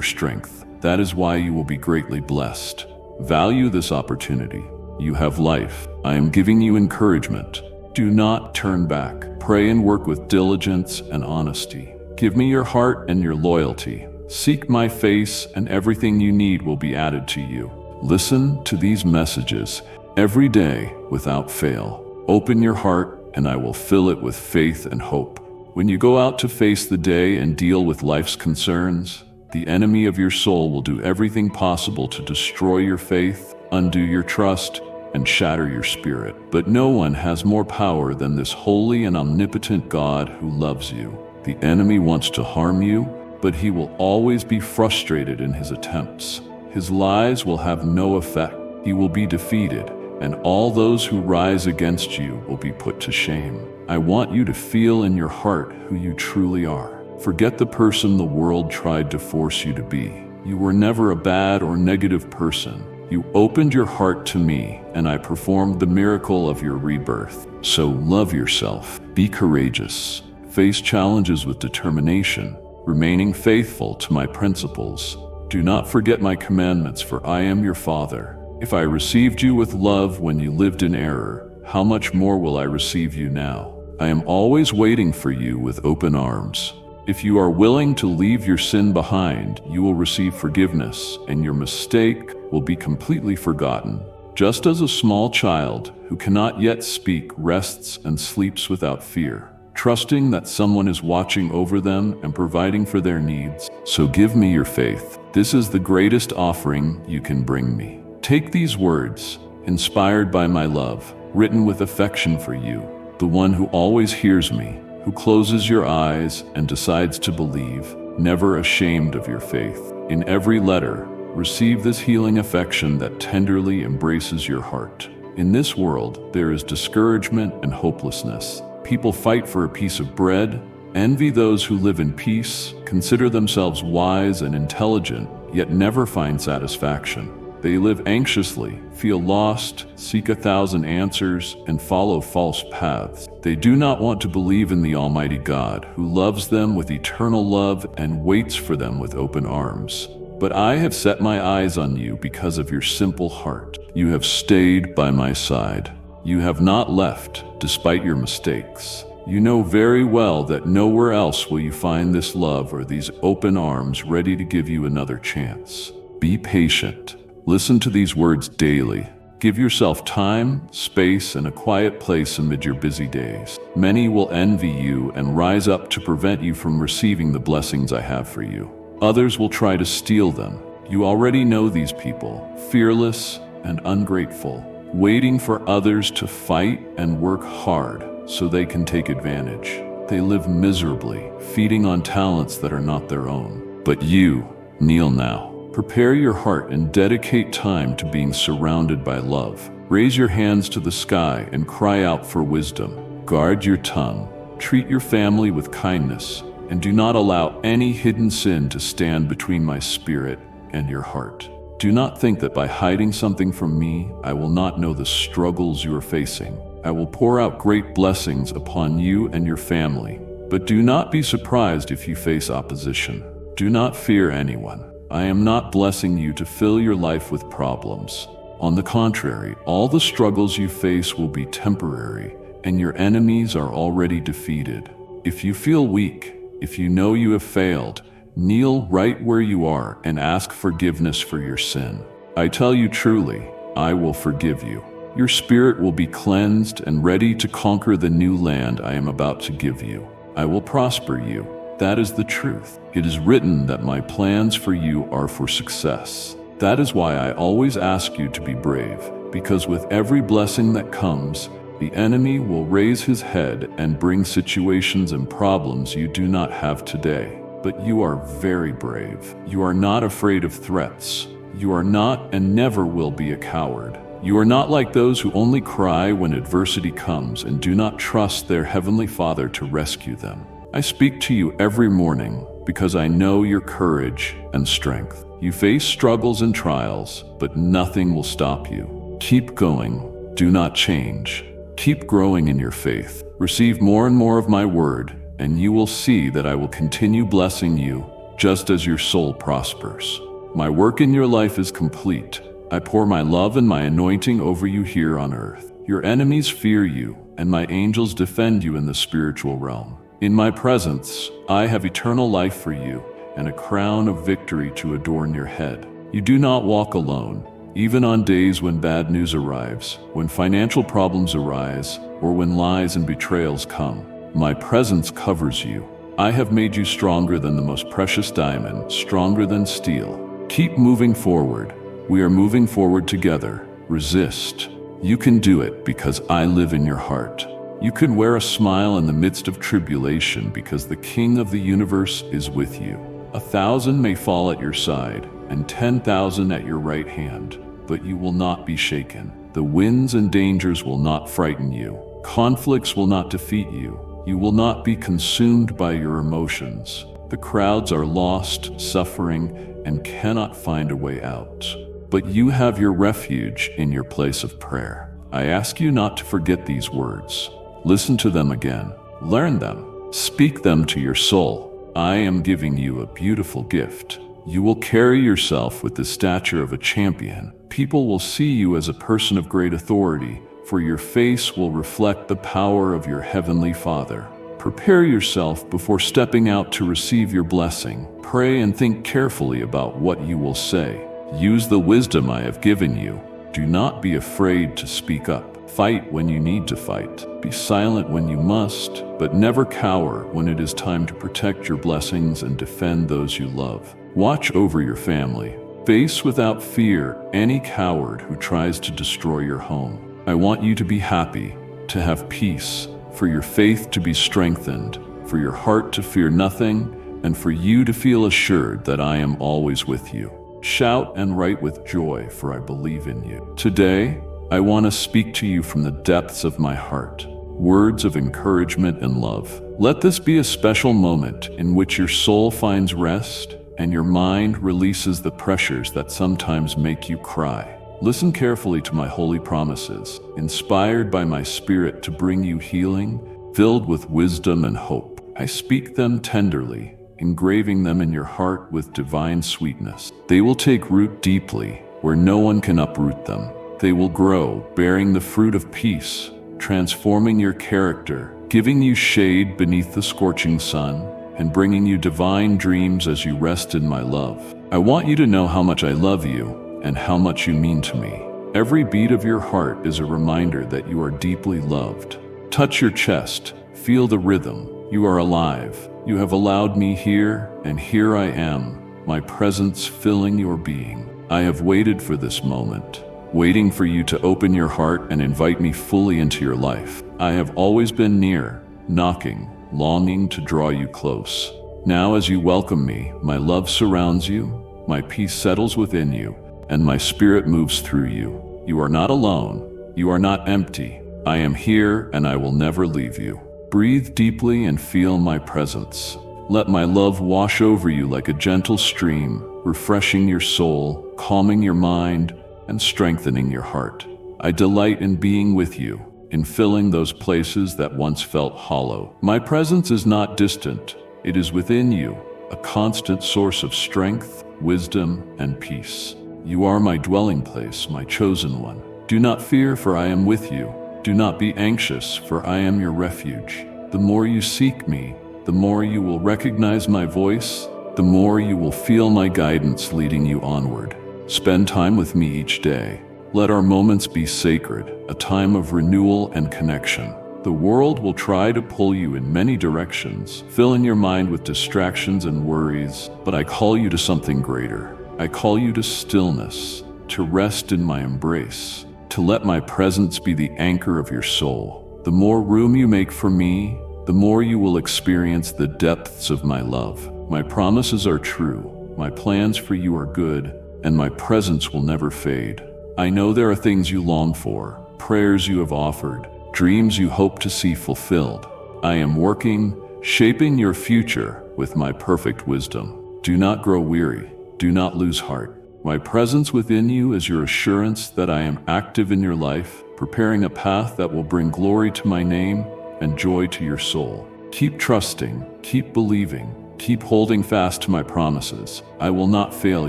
strength. That is why you will be greatly blessed. Value this opportunity. You have life. I am giving you encouragement. Do not turn back. Pray and work with diligence and honesty. Give me your heart and your loyalty. Seek my face, and everything you need will be added to you. Listen to these messages every day without fail. Open your heart, and I will fill it with faith and hope. When you go out to face the day and deal with life's concerns, the enemy of your soul will do everything possible to destroy your faith, undo your trust, and shatter your spirit. But no one has more power than this holy and omnipotent God who loves you. The enemy wants to harm you, but he will always be frustrated in his attempts. His lies will have no effect. He will be defeated, and all those who rise against you will be put to shame. I want you to feel in your heart who you truly are. Forget the person the world tried to force you to be. You were never a bad or negative person. You opened your heart to me, and I performed the miracle of your rebirth. So love yourself. Be courageous. Face challenges with determination, remaining faithful to my principles. Do not forget my commandments, for I am your Father. If I received you with love when you lived in error, how much more will I receive you now? I am always waiting for you with open arms. If you are willing to leave your sin behind, you will receive forgiveness, and your mistake will be completely forgotten. Just as a small child who cannot yet speak rests and sleeps without fear, trusting that someone is watching over them and providing for their needs. So give me your faith. This is the greatest offering you can bring me. Take these words, inspired by my love, written with affection for you, the one who always hears me, who closes your eyes and decides to believe, never ashamed of your faith. In every letter, receive this healing affection that tenderly embraces your heart. In this world, there is discouragement and hopelessness. People fight for a piece of bread, envy those who live in peace, consider themselves wise and intelligent, yet never find satisfaction. They live anxiously, feel lost, seek 1,000 answers, and follow false paths. They do not want to believe in the Almighty God, who loves them with eternal love and waits for them with open arms. But I have set my eyes on you because of your simple heart. You have stayed by my side. You have not left, despite your mistakes. You know very well that nowhere else will you find this love or these open arms ready to give you another chance. Be patient. Listen to these words daily. Give yourself time, space, and a quiet place amid your busy days. Many will envy you and rise up to prevent you from receiving the blessings I have for you. Others will try to steal them. You already know these people, fearless and ungrateful, waiting for others to fight and work hard so they can take advantage. They live miserably, feeding on talents that are not their own. But you, kneel now. Prepare your heart and dedicate time to being surrounded by love. Raise your hands to the sky and cry out for wisdom. Guard your tongue. Treat your family with kindness, and do not allow any hidden sin to stand between my spirit and your heart. Do not think that by hiding something from me, I will not know the struggles you are facing. I will pour out great blessings upon you and your family. But do not be surprised if you face opposition. Do not fear anyone. I am not blessing you to fill your life with problems. On the contrary, all the struggles you face will be temporary, and your enemies are already defeated. If you feel weak, if you know you have failed, kneel right where you are and ask forgiveness for your sin. I tell you truly, I will forgive you. Your spirit will be cleansed and ready to conquer the new land I am about to give you. I will prosper you. That is the truth. It is written that my plans for you are for success. That is why I always ask you to be brave, because with every blessing that comes, the enemy will raise his head and bring situations and problems you do not have today. But you are very brave. You are not afraid of threats. You are not and never will be a coward. You are not like those who only cry when adversity comes and do not trust their Heavenly Father to rescue them. I speak to you every morning because I know your courage and strength. You face struggles and trials, but nothing will stop you. Keep going. Do not change. Keep growing in your faith. Receive more and more of my word, and you will see that I will continue blessing you just as your soul prospers. My work in your life is complete. I pour my love and my anointing over you here on earth. Your enemies fear you, and my angels defend you in the spiritual realm. In my presence, I have eternal life for you and a crown of victory to adorn your head. You do not walk alone, even on days when bad news arrives, when financial problems arise, or when lies and betrayals come. My presence covers you. I have made you stronger than the most precious diamond, stronger than steel. Keep moving forward. We are moving forward together. Resist. You can do it because I live in your heart. You can wear a smile in the midst of tribulation because the King of the universe is with you. 1,000 may fall at your side and 10,000 at your right hand, but you will not be shaken. The winds and dangers will not frighten you. Conflicts will not defeat you. You will not be consumed by your emotions. The crowds are lost, suffering, and cannot find a way out. But you have your refuge in your place of prayer. I ask you not to forget these words. Listen to them again. Learn them. Speak them to your soul. I am giving you a beautiful gift. You will carry yourself with the stature of a champion. People will see you as a person of great authority, for your face will reflect the power of your Heavenly Father. Prepare yourself before stepping out to receive your blessing. Pray and think carefully about what you will say. Use the wisdom I have given you. Do not be afraid to speak up. Fight when you need to fight. Be silent when you must, but never cower when it is time to protect your blessings and defend those you love. Watch over your family. Face without fear any coward who tries to destroy your home. I want you to be happy, to have peace, for your faith to be strengthened, for your heart to fear nothing, and for you to feel assured that I am always with you. Shout and write with joy, for I believe in you. Today, I want to speak to you from the depths of my heart, words of encouragement and love. Let this be a special moment in which your soul finds rest and your mind releases the pressures that sometimes make you cry. Listen carefully to my holy promises, inspired by my spirit to bring you healing, filled with wisdom and hope. I speak them tenderly, engraving them in your heart with divine sweetness. They will take root deeply, where no one can uproot them. They will grow, bearing the fruit of peace, transforming your character, giving you shade beneath the scorching sun, and bringing you divine dreams as you rest in my love. I want you to know how much I love you and how much you mean to me. Every beat of your heart is a reminder that you are deeply loved. Touch your chest, feel the rhythm. You are alive. You have allowed me here, and here I am, my presence filling your being. I have waited for this moment, waiting for you to open your heart and invite me fully into your life. I have always been near, knocking, longing to draw you close. Now as you welcome me, my love surrounds you, my peace settles within you, and my spirit moves through you. You are not alone. You are not empty. I am here, and I will never leave you. Breathe deeply and feel my presence. Let my love wash over you like a gentle stream, refreshing your soul, calming your mind, and strengthening your heart. I delight in being with you, in filling those places that once felt hollow. My presence is not distant. It is within you, a constant source of strength, wisdom, and peace. You are my dwelling place, my chosen one. Do not fear, for I am with you. Do not be anxious, for I am your refuge. The more you seek me, the more you will recognize my voice, the more you will feel my guidance leading you onward. Spend time with me each day. Let our moments be sacred, a time of renewal and connection. The world will try to pull you in many directions, filling your mind with distractions and worries, but I call you to something greater. I call you to stillness, to rest in my embrace, to let my presence be the anchor of your soul. The more room you make for me, the more you will experience the depths of my love. My promises are true, my plans for you are good, and my presence will never fade. I know there are things you long for, prayers you have offered, dreams you hope to see fulfilled. I am working, shaping your future with my perfect wisdom. Do not grow weary. Do not lose heart. My presence within you is your assurance that I am active in your life, preparing a path that will bring glory to my name and joy to your soul. Keep trusting, keep believing, keep holding fast to my promises. I will not fail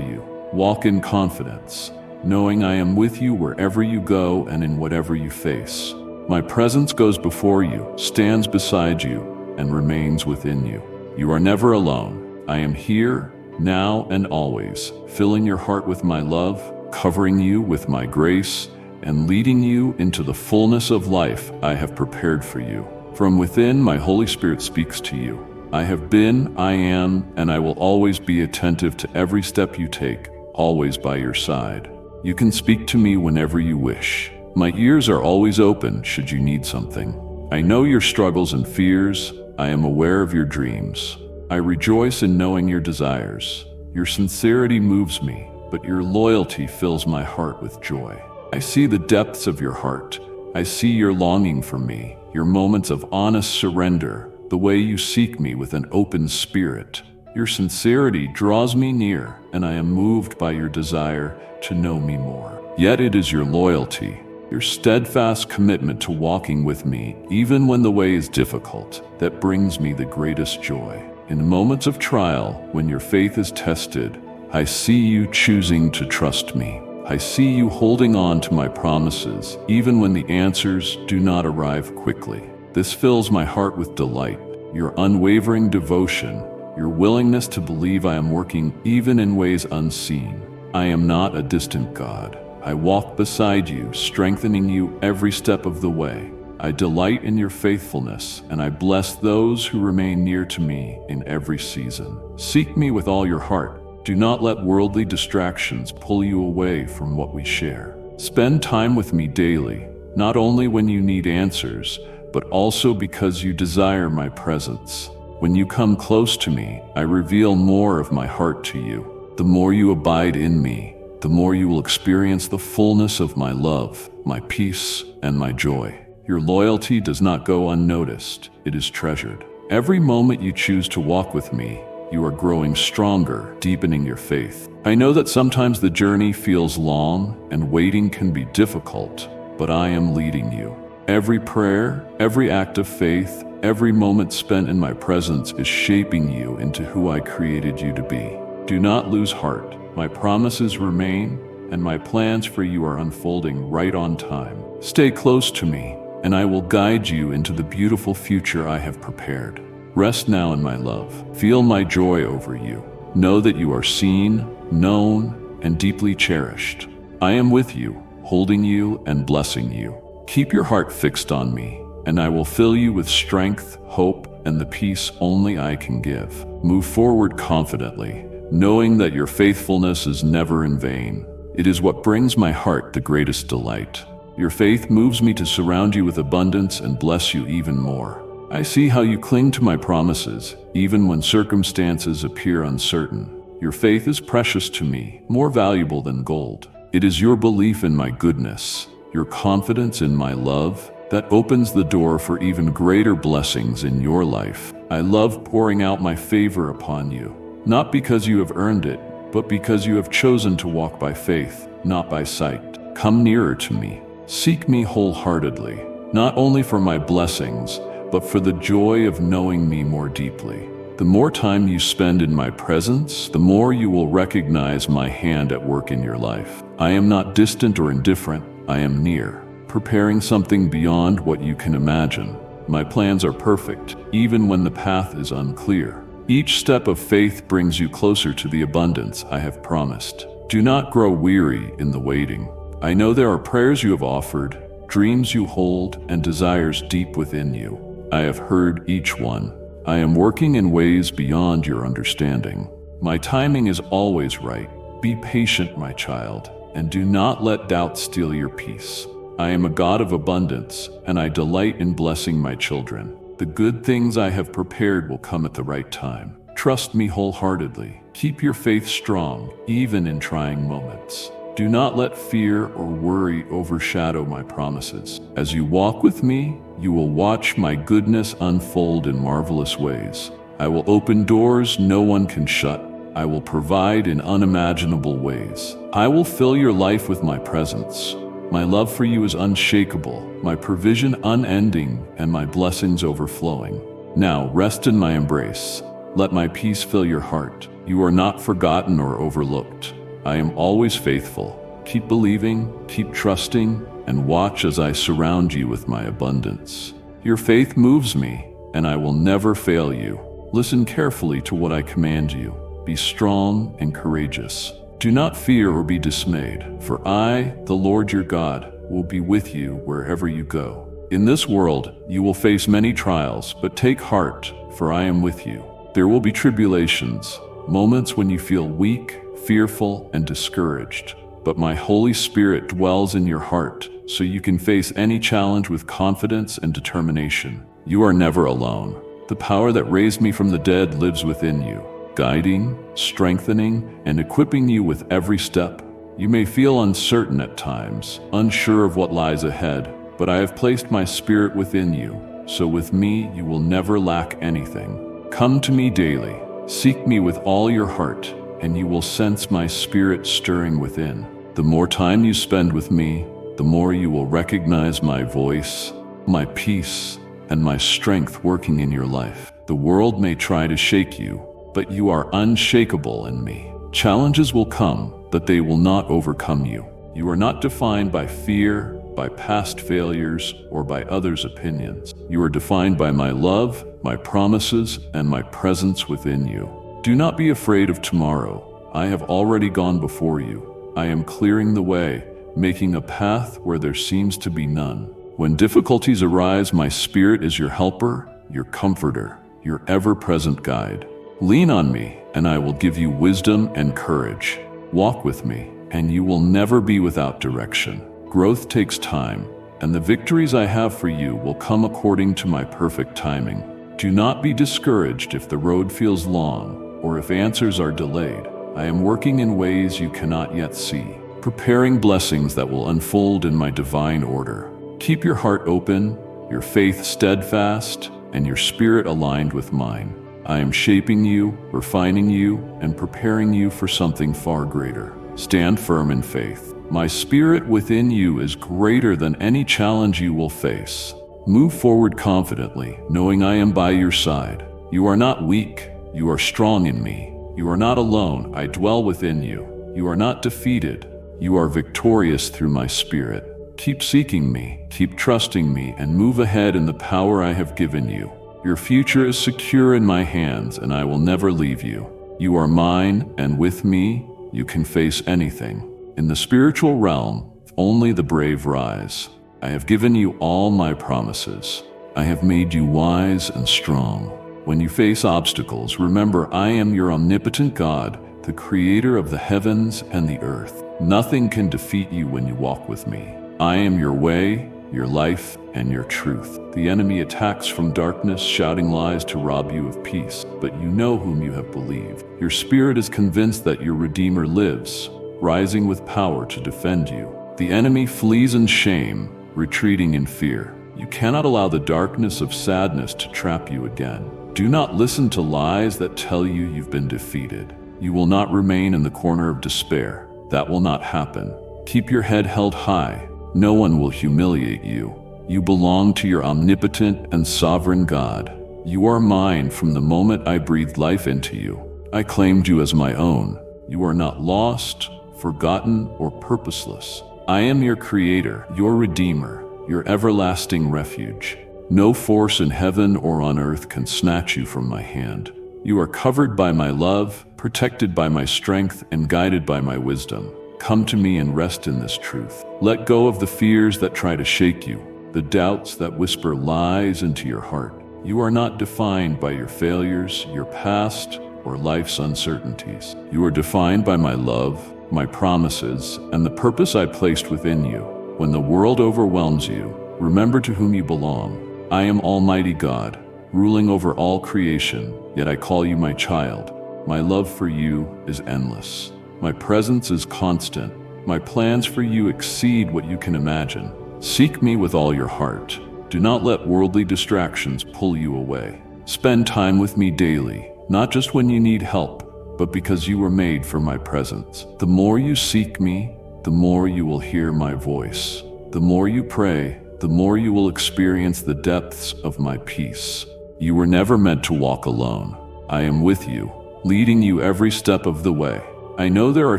you. Walk in confidence, knowing I am with you wherever you go and in whatever you face. My presence goes before you, stands beside you, and remains within you. You are never alone. I am here, now and always, filling your heart with my love, covering you with my grace, and leading you into the fullness of life I have prepared for you. From within, my Holy Spirit speaks to you. I have been, I am, and I will always be attentive to every step you take, always by your side. You can speak to me whenever you wish. My ears are always open should you need something. I know your struggles and fears. I am aware of your dreams. I rejoice in knowing your desires. Your sincerity moves me, but your loyalty fills my heart with joy. I see the depths of your heart. I see your longing for me, your moments of honest surrender, the way you seek me with an open spirit. Your sincerity draws me near, and I am moved by your desire to know me more. Yet it is your loyalty, your steadfast commitment to walking with me, even when the way is difficult, that brings me the greatest joy. In moments of trial, when your faith is tested, I see you choosing to trust me. I see you holding on to my promises, even when the answers do not arrive quickly. This fills my heart with delight, your unwavering devotion, your willingness to believe I am working even in ways unseen. I am not a distant God. I walk beside you, strengthening you every step of the way. I delight in your faithfulness, and I bless those who remain near to me in every season. Seek me with all your heart. Do not let worldly distractions pull you away from what we share. Spend time with me daily, not only when you need answers, but also because you desire my presence. When you come close to me, I reveal more of my heart to you. The more you abide in me, the more you will experience the fullness of my love, my peace, and my joy. Your loyalty does not go unnoticed. It is treasured. Every moment you choose to walk with me, you are growing stronger, deepening your faith. I know that sometimes the journey feels long and waiting can be difficult, but I am leading you. Every prayer, every act of faith, every moment spent in my presence is shaping you into who I created you to be. Do not lose heart. My promises remain, and my plans for you are unfolding right on time. Stay close to me, and I will guide you into the beautiful future I have prepared. Rest now in my love. Feel my joy over you. Know that you are seen, known, and deeply cherished. I am with you, holding you and blessing you. Keep your heart fixed on me, and I will fill you with strength, hope, and the peace only I can give. Move forward confidently, knowing that your faithfulness is never in vain. It is what brings my heart the greatest delight. Your faith moves me to surround you with abundance and bless you even more. I see how you cling to my promises, even when circumstances appear uncertain. Your faith is precious to me, more valuable than gold. It is your belief in my goodness, your confidence in my love, that opens the door for even greater blessings in your life. I love pouring out my favor upon you, not because you have earned it, but because you have chosen to walk by faith, not by sight. Come nearer to me. Seek me wholeheartedly, not only for my blessings, but for the joy of knowing me more deeply. The more time you spend in my presence, the more you will recognize my hand at work in your life. I am not distant or indifferent. I am near, preparing something beyond what you can imagine. My plans are perfect, even when the path is unclear. Each step of faith brings you closer to the abundance I have promised. Do not grow weary in the waiting. I know there are prayers you have offered, dreams you hold, and desires deep within you. I have heard each one. I am working in ways beyond your understanding. My timing is always right. Be patient, my child, and do not let doubt steal your peace. I am a God of abundance, and I delight in blessing my children. The good things I have prepared will come at the right time. Trust me wholeheartedly. Keep your faith strong, even in trying moments. Do not let fear or worry overshadow my promises. As you walk with me, you will watch my goodness unfold in marvelous ways. I will open doors no one can shut. I will provide in unimaginable ways. I will fill your life with my presence. My love for you is unshakable, my provision unending, and my blessings overflowing. Now rest in my embrace. Let my peace fill your heart. You are not forgotten or overlooked. I am always faithful. Keep believing, keep trusting, and watch as I surround you with my abundance. Your faith moves me, and I will never fail you. Listen carefully to what I command you. Be strong and courageous. Do not fear or be dismayed, for I, the Lord your God, will be with you wherever you go. In this world, you will face many trials, but take heart, for I am with you. There will be tribulations, moments when you feel weak, fearful, and discouraged. But my Holy Spirit dwells in your heart, so you can face any challenge with confidence and determination. You are never alone. The power that raised me from the dead lives within you, guiding, strengthening, and equipping you with every step. You may feel uncertain at times, unsure of what lies ahead, but I have placed my Spirit within you, so with me you will never lack anything. Come to me daily, seek me with all your heart, and you will sense my Spirit stirring within. The more time you spend with me, the more you will recognize my voice, my peace, and my strength working in your life. The world may try to shake you, but you are unshakable in me. Challenges will come, but they will not overcome you. You are not defined by fear, by past failures, or by others' opinions. You are defined by my love, my promises, and my presence within you. Do not be afraid of tomorrow. I have already gone before you. I am clearing the way, making a path where there seems to be none. When difficulties arise, my Spirit is your helper, your comforter, your ever-present guide. Lean on me, and I will give you wisdom and courage. Walk with me, and you will never be without direction. Growth takes time, and the victories I have for you will come according to my perfect timing. Do not be discouraged if the road feels long, or if answers are delayed. I am working in ways you cannot yet see, preparing blessings that will unfold in my divine order. Keep your heart open, your faith steadfast, and your spirit aligned with mine. I am shaping you, refining you, and preparing you for something far greater. Stand firm in faith. My Spirit within you is greater than any challenge you will face. Move forward confidently, knowing I am by your side. You are not weak. You are strong in me. You are not alone. I dwell within you. You are not defeated. You are victorious through my Spirit. Keep seeking me, keep trusting me, and move ahead in the power I have given you. Your future is secure in my hands, and I will never leave you. You are mine, and with me, you can face anything. In the spiritual realm, only the brave rise. I have given you all my promises. I have made you wise and strong. When you face obstacles, remember I am your omnipotent God, the creator of the heavens and the earth. Nothing can defeat you when you walk with me. I am your way, your life, and your truth. The enemy attacks from darkness, shouting lies to rob you of peace, but you know whom you have believed. Your spirit is convinced that your Redeemer lives, rising with power to defend you. The enemy flees in shame, retreating in fear. You cannot allow the darkness of sadness to trap you again. Do not listen to lies that tell you you've been defeated. You will not remain in the corner of despair. That will not happen. Keep your head held high. No one will humiliate you. You belong to your omnipotent and sovereign God. You are mine from the moment I breathed life into you. I claimed you as my own. You are not lost, forgotten, or purposeless. I am your creator, your redeemer, your everlasting refuge. No force in heaven or on earth can snatch you from my hand. You are covered by my love, protected by my strength, and guided by my wisdom. Come to me and rest in this truth. Let go of the fears that try to shake you, the doubts that whisper lies into your heart. You are not defined by your failures, your past, or life's uncertainties. You are defined by my love, my promises, and the purpose I placed within you. When the world overwhelms you, remember to whom you belong. I am Almighty God, ruling over all creation, yet I call you my child. My love for you is endless. My presence is constant, My plans for you exceed what you can imagine. Seek me with all your heart. Do not let worldly distractions pull you away. Spend time with me daily, not just when you need help, but because you were made for my presence. The more you seek me, the more you will hear my voice. The more you pray, the more you will experience the depths of my peace. You were never meant to walk alone. I am with you, leading you every step of the way. I know there are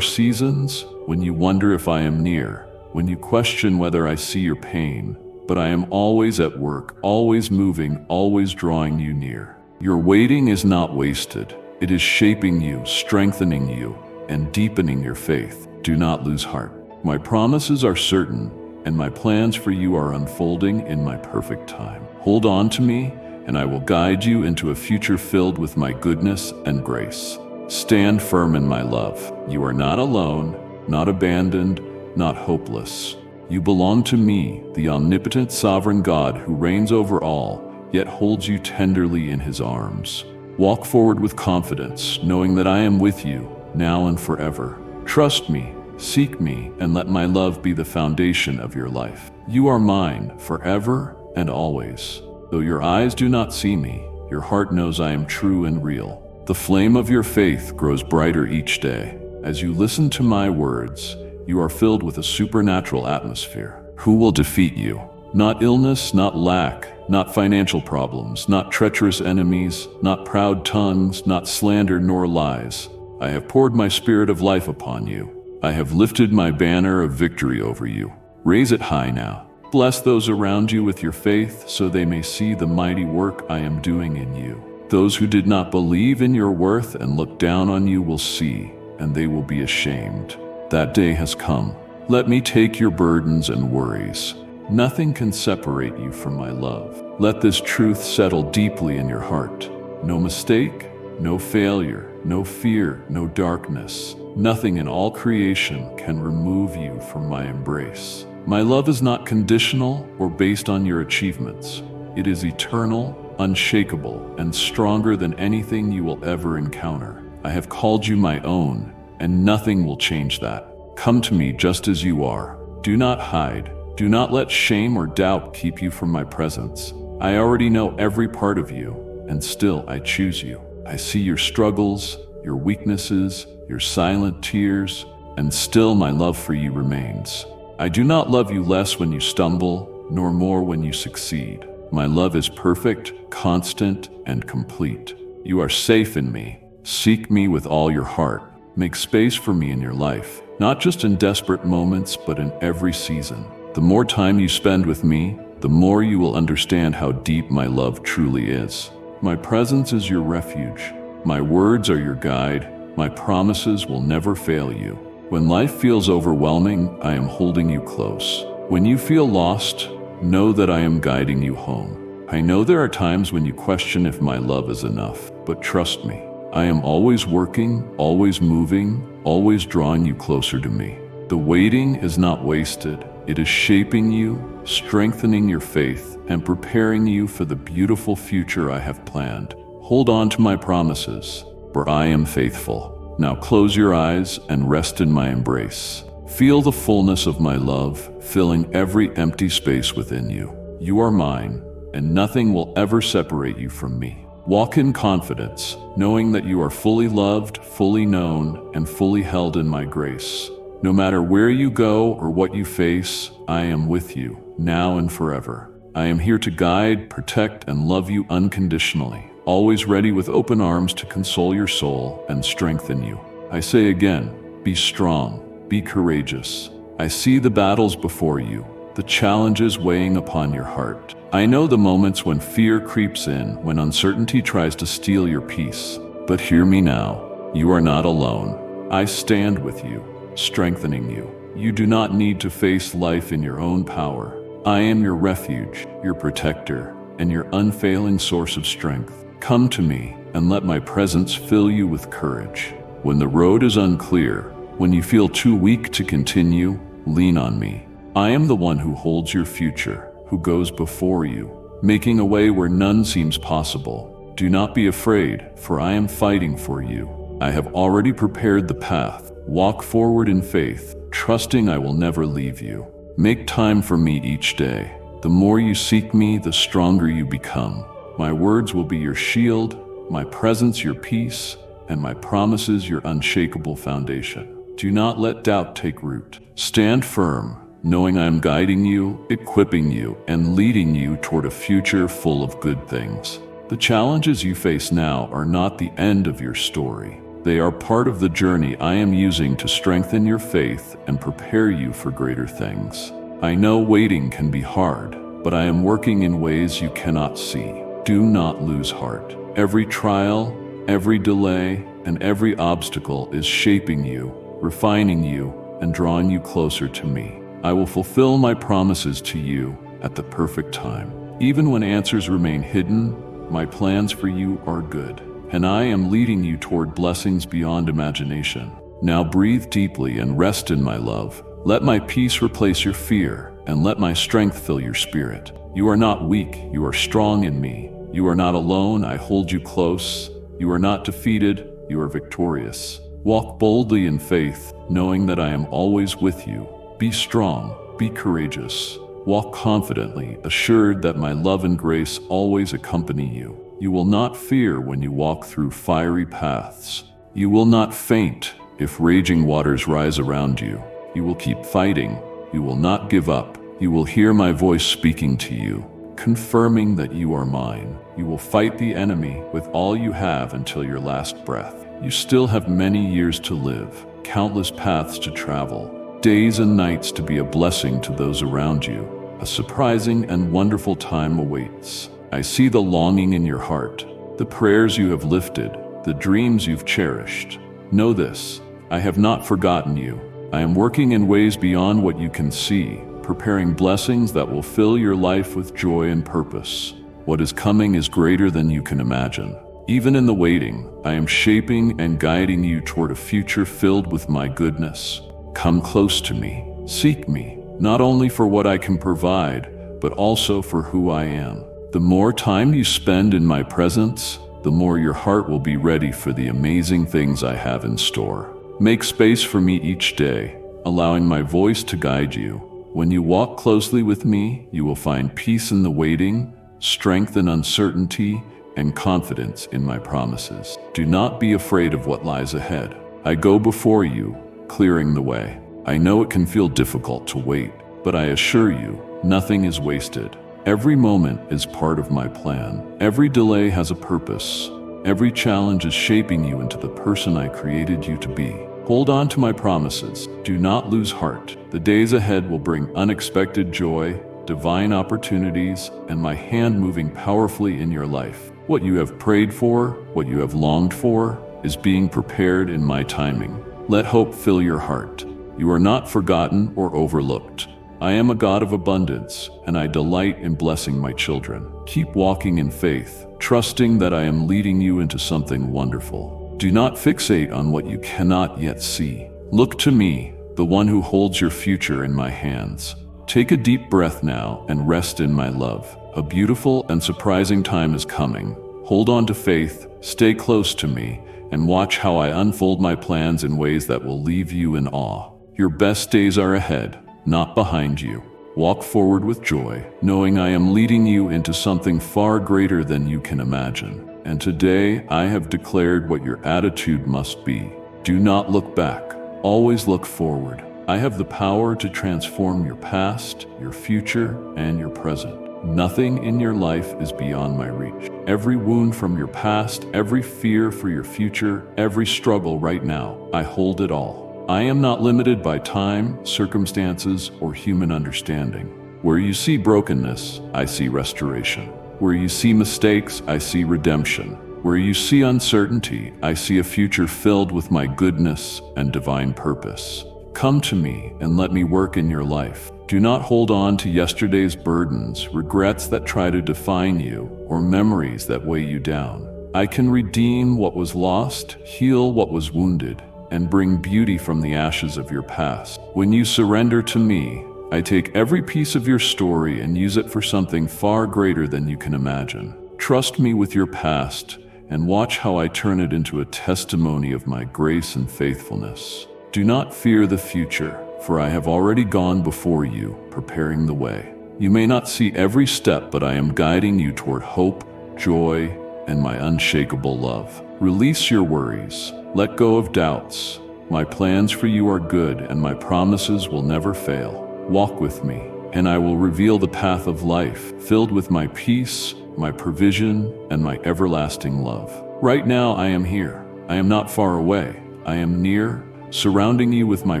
seasons when you wonder if I am near, when you question whether I see your pain, but I am always at work, always moving, always drawing you near. Your waiting is not wasted. It is shaping you, strengthening you, and deepening your faith. Do not lose heart. My promises are certain, and my plans for you are unfolding in my perfect time. Hold on to me, and I will guide you into a future filled with my goodness and grace. Stand firm in my love. You are not alone, not abandoned, not hopeless. You belong to me, the omnipotent sovereign God who reigns over all, yet holds you tenderly in his arms. Walk forward with confidence, knowing that I am with you, now and forever. Trust me, seek me, and let my love be the foundation of your life. You are mine, forever and always. Though your eyes do not see me, your heart knows I am true and real. The flame of your faith grows brighter each day. As you listen to my words, you are filled with a supernatural atmosphere. Who will defeat you? Not illness, not lack, not financial problems, not treacherous enemies, not proud tongues, not slander nor lies. I have poured my spirit of life upon you. I have lifted my banner of victory over you. Raise it high now. Bless those around you with your faith so they may see the mighty work I am doing in you. Those who did not believe in your worth and look down on you will see, and they will be ashamed. That day has come. Let me take your burdens and worries. Nothing can separate you from my love. Let this truth settle deeply in your heart. No mistake, no failure, no fear, no darkness. Nothing in all creation can remove you from my embrace. My love is not conditional or based on your achievements. It is eternal, unshakable, and stronger than anything you will ever encounter. I have called you my own, and nothing will change that. Come to me just as you are. Do not hide. Do not let shame or doubt keep you from my presence. I already know every part of you, and still I choose you. I see your struggles, your weaknesses, your silent tears, and still my love for you remains. I do not love you less when you stumble, nor more when you succeed. My love is perfect, constant, and complete. You are safe in me. Seek me with all your heart. Make space for me in your life, not just in desperate moments, but in every season. The more time you spend with me, the more you will understand how deep my love truly is. My presence is your refuge. My words are your guide. My promises will never fail you. When life feels overwhelming, I am holding you close. When you feel lost, know that I am guiding you home. I know there are times when you question if my love is enough, but trust me, I am always working, always moving, always drawing you closer to me. The waiting is not wasted. It is shaping you, strengthening your faith, and preparing you for the beautiful future I have planned. Hold on to my promises, for I am faithful. Now close your eyes and rest in my embrace. Feel the fullness of my love, filling every empty space within you. You are mine, and nothing will ever separate you from me. Walk in confidence, knowing that you are fully loved, fully known, and fully held in my grace. No matter where you go or what you face, I am with you, now and forever. I am here to guide, protect, and love you unconditionally, always ready with open arms to console your soul and strengthen you. I say again, be strong, be courageous. I see the battles before you, the challenges weighing upon your heart. I know the moments when fear creeps in, when uncertainty tries to steal your peace. But hear me now, you are not alone. I stand with you, strengthening you. You do not need to face life in your own power. I am your refuge, your protector, and your unfailing source of strength. Come to me and let my presence fill you with courage. When the road is unclear, when you feel too weak to continue, lean on me. I am the one who holds your future, who goes before you, making a way where none seems possible. Do not be afraid, for I am fighting for you. I have already prepared the path. Walk forward in faith, trusting I will never leave you. Make time for me each day. The more you seek me, the stronger you become. My words will be your shield, my presence your peace, and my promises your unshakable foundation. Do not let doubt take root. Stand firm, knowing I am guiding you, equipping you, and leading you toward a future full of good things. The challenges you face now are not the end of your story. They are part of the journey I am using to strengthen your faith and prepare you for greater things. I know waiting can be hard, but I am working in ways you cannot see. Do not lose heart. Every trial, every delay, and every obstacle is shaping you, refining you, and drawing you closer to me. I will fulfill my promises to you at the perfect time. Even when answers remain hidden, my plans for you are good, and I am leading you toward blessings beyond imagination. Now breathe deeply and rest in my love. Let my peace replace your fear, and let my strength fill your spirit. You are not weak, you are strong in me. You are not alone, I hold you close. You are not defeated, you are victorious. Walk boldly in faith, knowing that I am always with you. Be strong, be courageous. Walk confidently, assured that my love and grace always accompany you. You will not fear when you walk through fiery paths. You will not faint if raging waters rise around you. You will keep fighting. You will not give up. You will hear my voice speaking to you, confirming that you are mine. You will fight the enemy with all you have until your last breath. You still have many years to live, countless paths to travel, days and nights to be a blessing to those around you. A surprising and wonderful time awaits. I see the longing in your heart, the prayers you have lifted, the dreams you've cherished. Know this, I have not forgotten you. I am working in ways beyond what you can see, preparing blessings that will fill your life with joy and purpose. What is coming is greater than you can imagine. Even in the waiting, I am shaping and guiding you toward a future filled with my goodness. Come close to me, seek me, not only for what I can provide, but also for who I am. The more time you spend in my presence, the more your heart will be ready for the amazing things I have in store. Make space for me each day, allowing my voice to guide you. When you walk closely with me, you will find peace in the waiting, strength in uncertainty, and confidence in my promises. Do not be afraid of what lies ahead. I go before you, clearing the way. I know it can feel difficult to wait, but I assure you, nothing is wasted. Every moment is part of my plan. Every delay has a purpose. Every challenge is shaping you into the person I created you to be. Hold on to my promises. Do not lose heart. The days ahead will bring unexpected joy, divine opportunities, and my hand moving powerfully in your life. What you have prayed for, what you have longed for, is being prepared in my timing. Let hope fill your heart. You are not forgotten or overlooked. I am a God of abundance, and I delight in blessing my children. Keep walking in faith, trusting that I am leading you into something wonderful. Do not fixate on what you cannot yet see. Look to me, the one who holds your future in my hands. Take a deep breath now and rest in my love. A beautiful and surprising time is coming. Hold on to faith, stay close to me, and watch how I unfold my plans in ways that will leave you in awe. Your best days are ahead, not behind you. Walk forward with joy, knowing I am leading you into something far greater than you can imagine. And today, I have declared what your attitude must be. Do not look back, always look forward. I have the power to transform your past, your future, and your present. Nothing in your life is beyond my reach. Every wound from your past, every fear for your future, every struggle right now, I hold it all. I am not limited by time, circumstances, or human understanding. Where you see brokenness, I see restoration. Where you see mistakes, I see redemption. Where you see uncertainty, I see a future filled with my goodness and divine purpose. Come to me and let me work in your life. Do not hold on to yesterday's burdens, regrets that try to define you, or memories that weigh you down. I can redeem what was lost, heal what was wounded, and bring beauty from the ashes of your past. When you surrender to me, I take every piece of your story and use it for something far greater than you can imagine. Trust me with your past, and watch how I turn it into a testimony of my grace and faithfulness. Do not fear the future, for I have already gone before you, preparing the way. You may not see every step, but I am guiding you toward hope, joy, and my unshakable love. Release your worries. Let go of doubts. My plans for you are good, and my promises will never fail. Walk with me, and I will reveal the path of life, filled with my peace, my provision, and my everlasting love. Right now I am here. I am not far away. I am near, surrounding you with my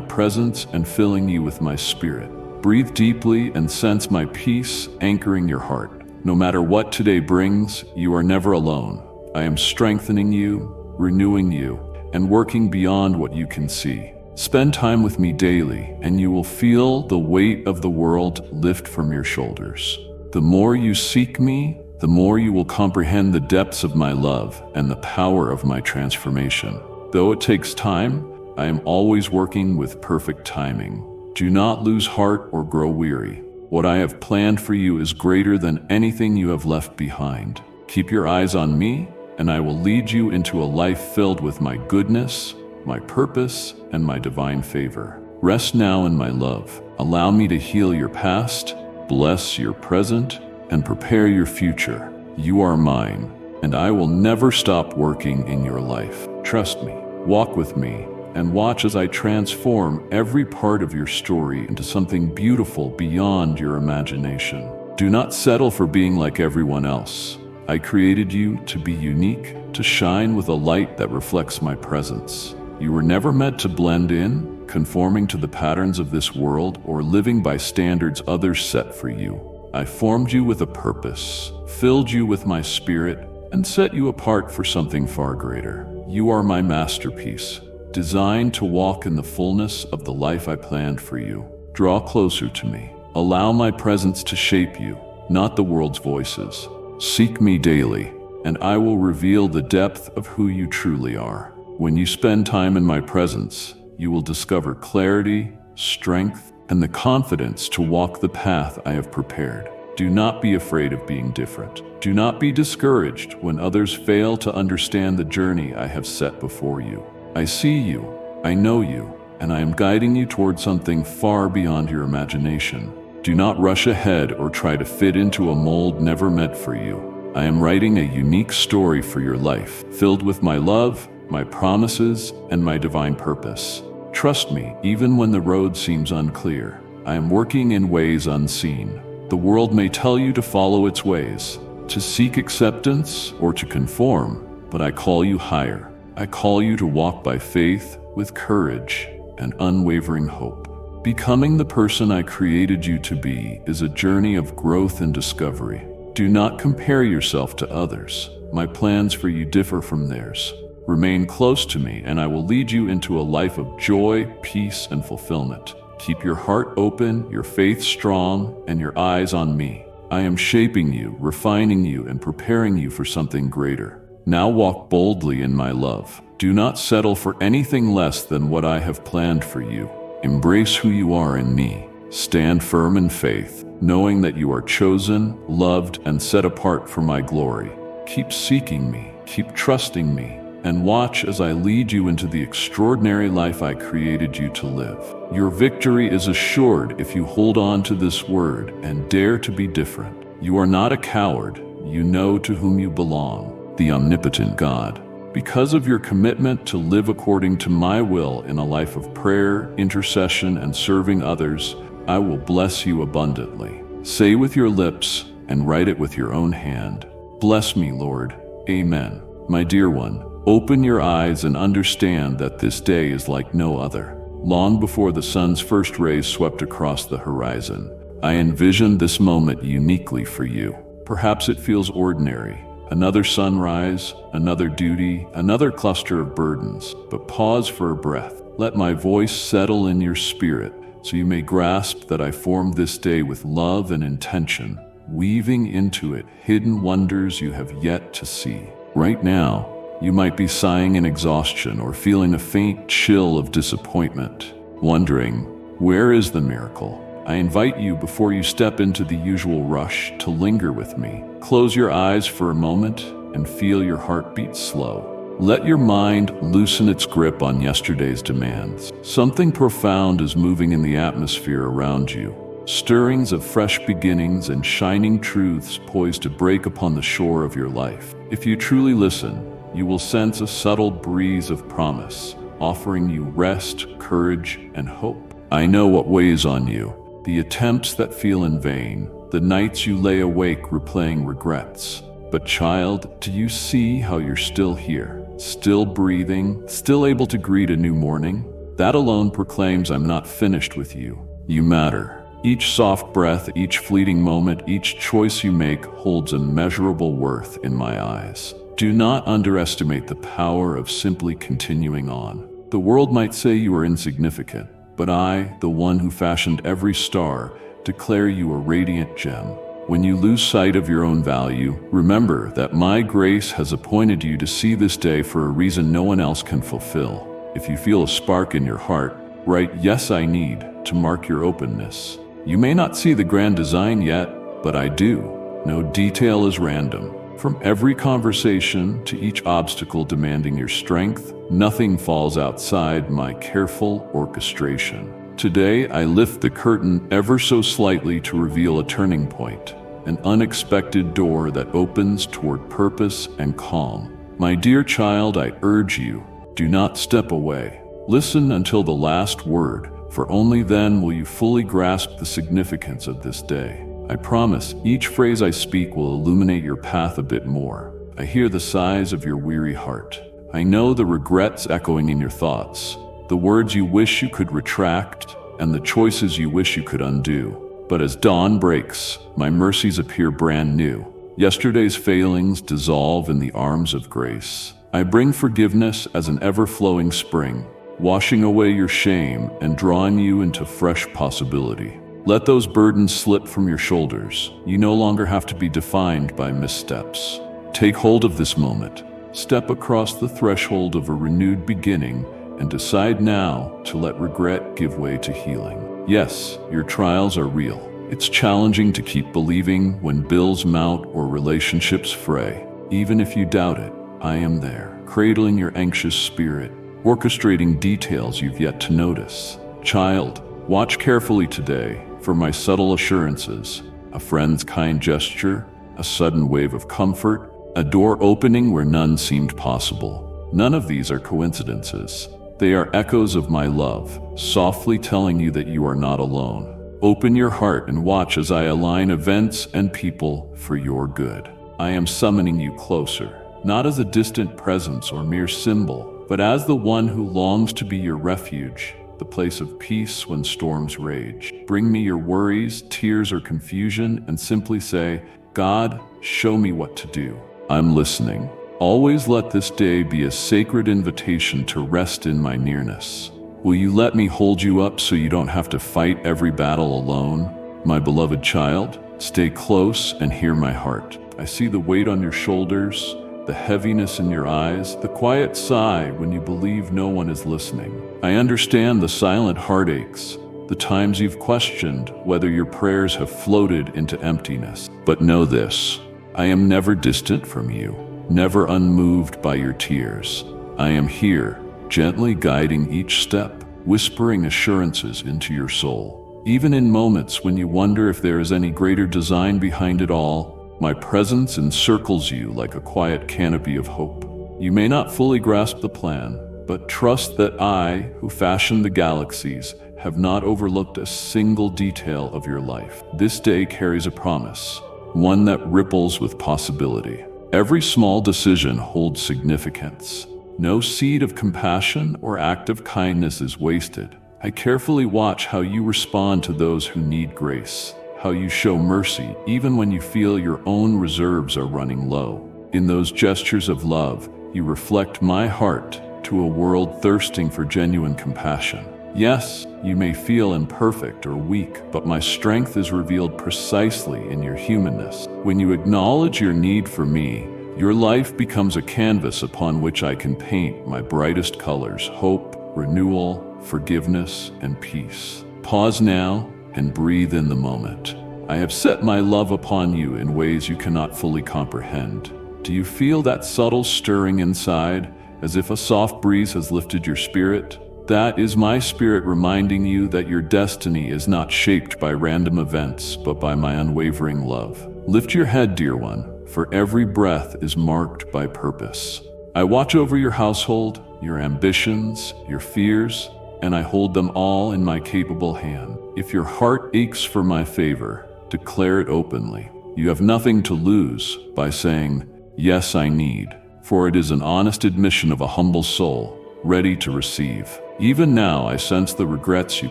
presence and filling you with my spirit. Breathe deeply and sense my peace anchoring your heart. No matter what today brings, you are never alone. I am strengthening you, renewing you, and working beyond what you can see. Spend time with me daily, and you will feel the weight of the world lift from your shoulders. The more you seek me, the more you will comprehend the depths of my love and the power of my transformation. Though it takes time, I am always working with perfect timing. Do not lose heart or grow weary. What I have planned for you is greater than anything you have left behind. Keep your eyes on me, and I will lead you into a life filled with my goodness, my purpose, and my divine favor. Rest now in my love. Allow me to heal your past, bless your present, and prepare your future. You are mine, and I will never stop working in your life. Trust me, walk with me, and watch as I transform every part of your story into something beautiful beyond your imagination. Do not settle for being like everyone else. I created you to be unique, to shine with a light that reflects my presence. You were never meant to blend in, conforming to the patterns of this world or living by standards others set for you. I formed you with a purpose, filled you with my spirit, and set you apart for something far greater. You are my masterpiece, designed to walk in the fullness of the life I planned for you. Draw closer to me. Allow my presence to shape you, not the world's voices. Seek me daily, and I will reveal the depth of who you truly are. When you spend time in my presence, you will discover clarity, strength, and the confidence to walk the path I have prepared. Do not be afraid of being different. Do not be discouraged when others fail to understand the journey I have set before you. I see you, I know you, and I am guiding you toward something far beyond your imagination. Do not rush ahead or try to fit into a mold never meant for you. I am writing a unique story for your life, filled with my love, my promises, and my divine purpose. Trust me, even when the road seems unclear. I am working in ways unseen. The world may tell you to follow its ways, to seek acceptance or to conform, but I call you higher. I call you to walk by faith, with courage, and unwavering hope. Becoming the person I created you to be is a journey of growth and discovery. Do not compare yourself to others. My plans for you differ from theirs. Remain close to me, and I will lead you into a life of joy, peace, and fulfillment. Keep your heart open, your faith strong, and your eyes on me. I am shaping you, refining you, and preparing you for something greater. Now walk boldly in my love. Do not settle for anything less than what I have planned for you. Embrace who you are in me. Stand firm in faith, knowing that you are chosen, loved, and set apart for my glory. Keep seeking me, keep trusting me, and watch as I lead you into the extraordinary life I created you to live. Your victory is assured if you hold on to this word and dare to be different. You are not a coward. You know to whom you belong. The omnipotent God. Because of your commitment to live according to my will in a life of prayer, intercession, and serving others, I will bless you abundantly. Say with your lips and write it with your own hand. Bless me, Lord. Amen. My dear one, open your eyes and understand that this day is like no other. Long before the sun's first rays swept across the horizon, I envisioned this moment uniquely for you. Perhaps it feels ordinary. Another sunrise, another duty, another cluster of burdens. But pause for a breath. Let my voice settle in your spirit so you may grasp that I formed this day with love and intention, weaving into it hidden wonders you have yet to see. Right now, you might be sighing in exhaustion or feeling a faint chill of disappointment, wondering, where is the miracle? I invite you, before you step into the usual rush, to linger with me. Close your eyes for a moment and feel your heartbeat slow. Let your mind loosen its grip on yesterday's demands. Something profound is moving in the atmosphere around you. Stirrings of fresh beginnings and shining truths poised to break upon the shore of your life. If you truly listen, you will sense a subtle breeze of promise, offering you rest, courage, and hope. I know what weighs on you, the attempts that feel in vain, the nights you lay awake replaying regrets. But child, do you see how you're still here, still breathing, still able to greet a new morning? That alone proclaims I'm not finished with you. You matter. Each soft breath, each fleeting moment, each choice you make holds immeasurable worth in my eyes. Do not underestimate the power of simply continuing on. The world might say you are insignificant, but I, the one who fashioned every star, declare you a radiant gem. When you lose sight of your own value, remember that my grace has appointed you to see this day for a reason no one else can fulfill. If you feel a spark in your heart, write "Yes, I need" to mark your openness. You may not see the grand design yet, but I do. No detail is random. From every conversation to each obstacle demanding your strength, nothing falls outside my careful orchestration. Today, I lift the curtain ever so slightly to reveal a turning point, an unexpected door that opens toward purpose and calm. My dear child, I urge you, do not step away. Listen until the last word, for only then will you fully grasp the significance of this day. I promise each phrase I speak will illuminate your path a bit more. I hear the sighs of your weary heart. I know the regrets echoing in your thoughts, the words you wish you could retract, and the choices you wish you could undo. But as dawn breaks, my mercies appear brand new. Yesterday's failings dissolve in the arms of grace. I bring forgiveness as an ever-flowing spring, washing away your shame and drawing you into fresh possibility. Let those burdens slip from your shoulders. You no longer have to be defined by missteps. Take hold of this moment. Step across the threshold of a renewed beginning and decide now to let regret give way to healing. Yes, your trials are real. It's challenging to keep believing when bills mount or relationships fray. Even if you doubt it, I am there, cradling your anxious spirit, orchestrating details you've yet to notice. Child, watch carefully today for my subtle assurances, a friend's kind gesture, a sudden wave of comfort, a door opening where none seemed possible. None of these are coincidences. They are echoes of my love, softly telling you that you are not alone. Open your heart and watch as I align events and people for your good. I am summoning you closer, not as a distant presence or mere symbol, but as the one who longs to be your refuge, the place of peace when storms rage. Bring me your worries, tears, or confusion, and simply say, God, show me what to do. I'm listening. Always let this day be a sacred invitation to rest in my nearness. Will you let me hold you up so you don't have to fight every battle alone? My beloved child, stay close and hear my heart. I see the weight on your shoulders, the heaviness in your eyes, the quiet sigh when you believe no one is listening. I understand the silent heartaches, the times you've questioned whether your prayers have floated into emptiness. But know this, I am never distant from you, never unmoved by your tears. I am here, gently guiding each step, whispering assurances into your soul. Even in moments when you wonder if there is any greater design behind it all, my presence encircles you like a quiet canopy of hope. You may not fully grasp the plan, but trust that I, who fashioned the galaxies, have not overlooked a single detail of your life. This day carries a promise, one that ripples with possibility. Every small decision holds significance. No seed of compassion or act of kindness is wasted. I carefully watch how you respond to those who need grace, how you show mercy even when you feel your own reserves are running low. In those gestures of love, you reflect my heart to a world thirsting for genuine compassion. Yes, you may feel imperfect or weak, but my strength is revealed precisely in your humanness. When you acknowledge your need for me, your life becomes a canvas upon which I can paint my brightest colors: hope, renewal, forgiveness, and peace. Pause now and breathe in the moment. I have set my love upon you in ways you cannot fully comprehend. Do you feel that subtle stirring inside, as if a soft breeze has lifted your spirit. That is my spirit reminding you that your destiny is not shaped by random events, but by my unwavering love. Lift your head, dear one, for every breath is marked by purpose. I watch over your household, your ambitions, your fears, and I hold them all in my capable hand. If your heart aches for my favor, declare it openly. You have nothing to lose by saying, "Yes, I need," for it is an honest admission of a humble soul, ready to receive. Even now I sense the regrets you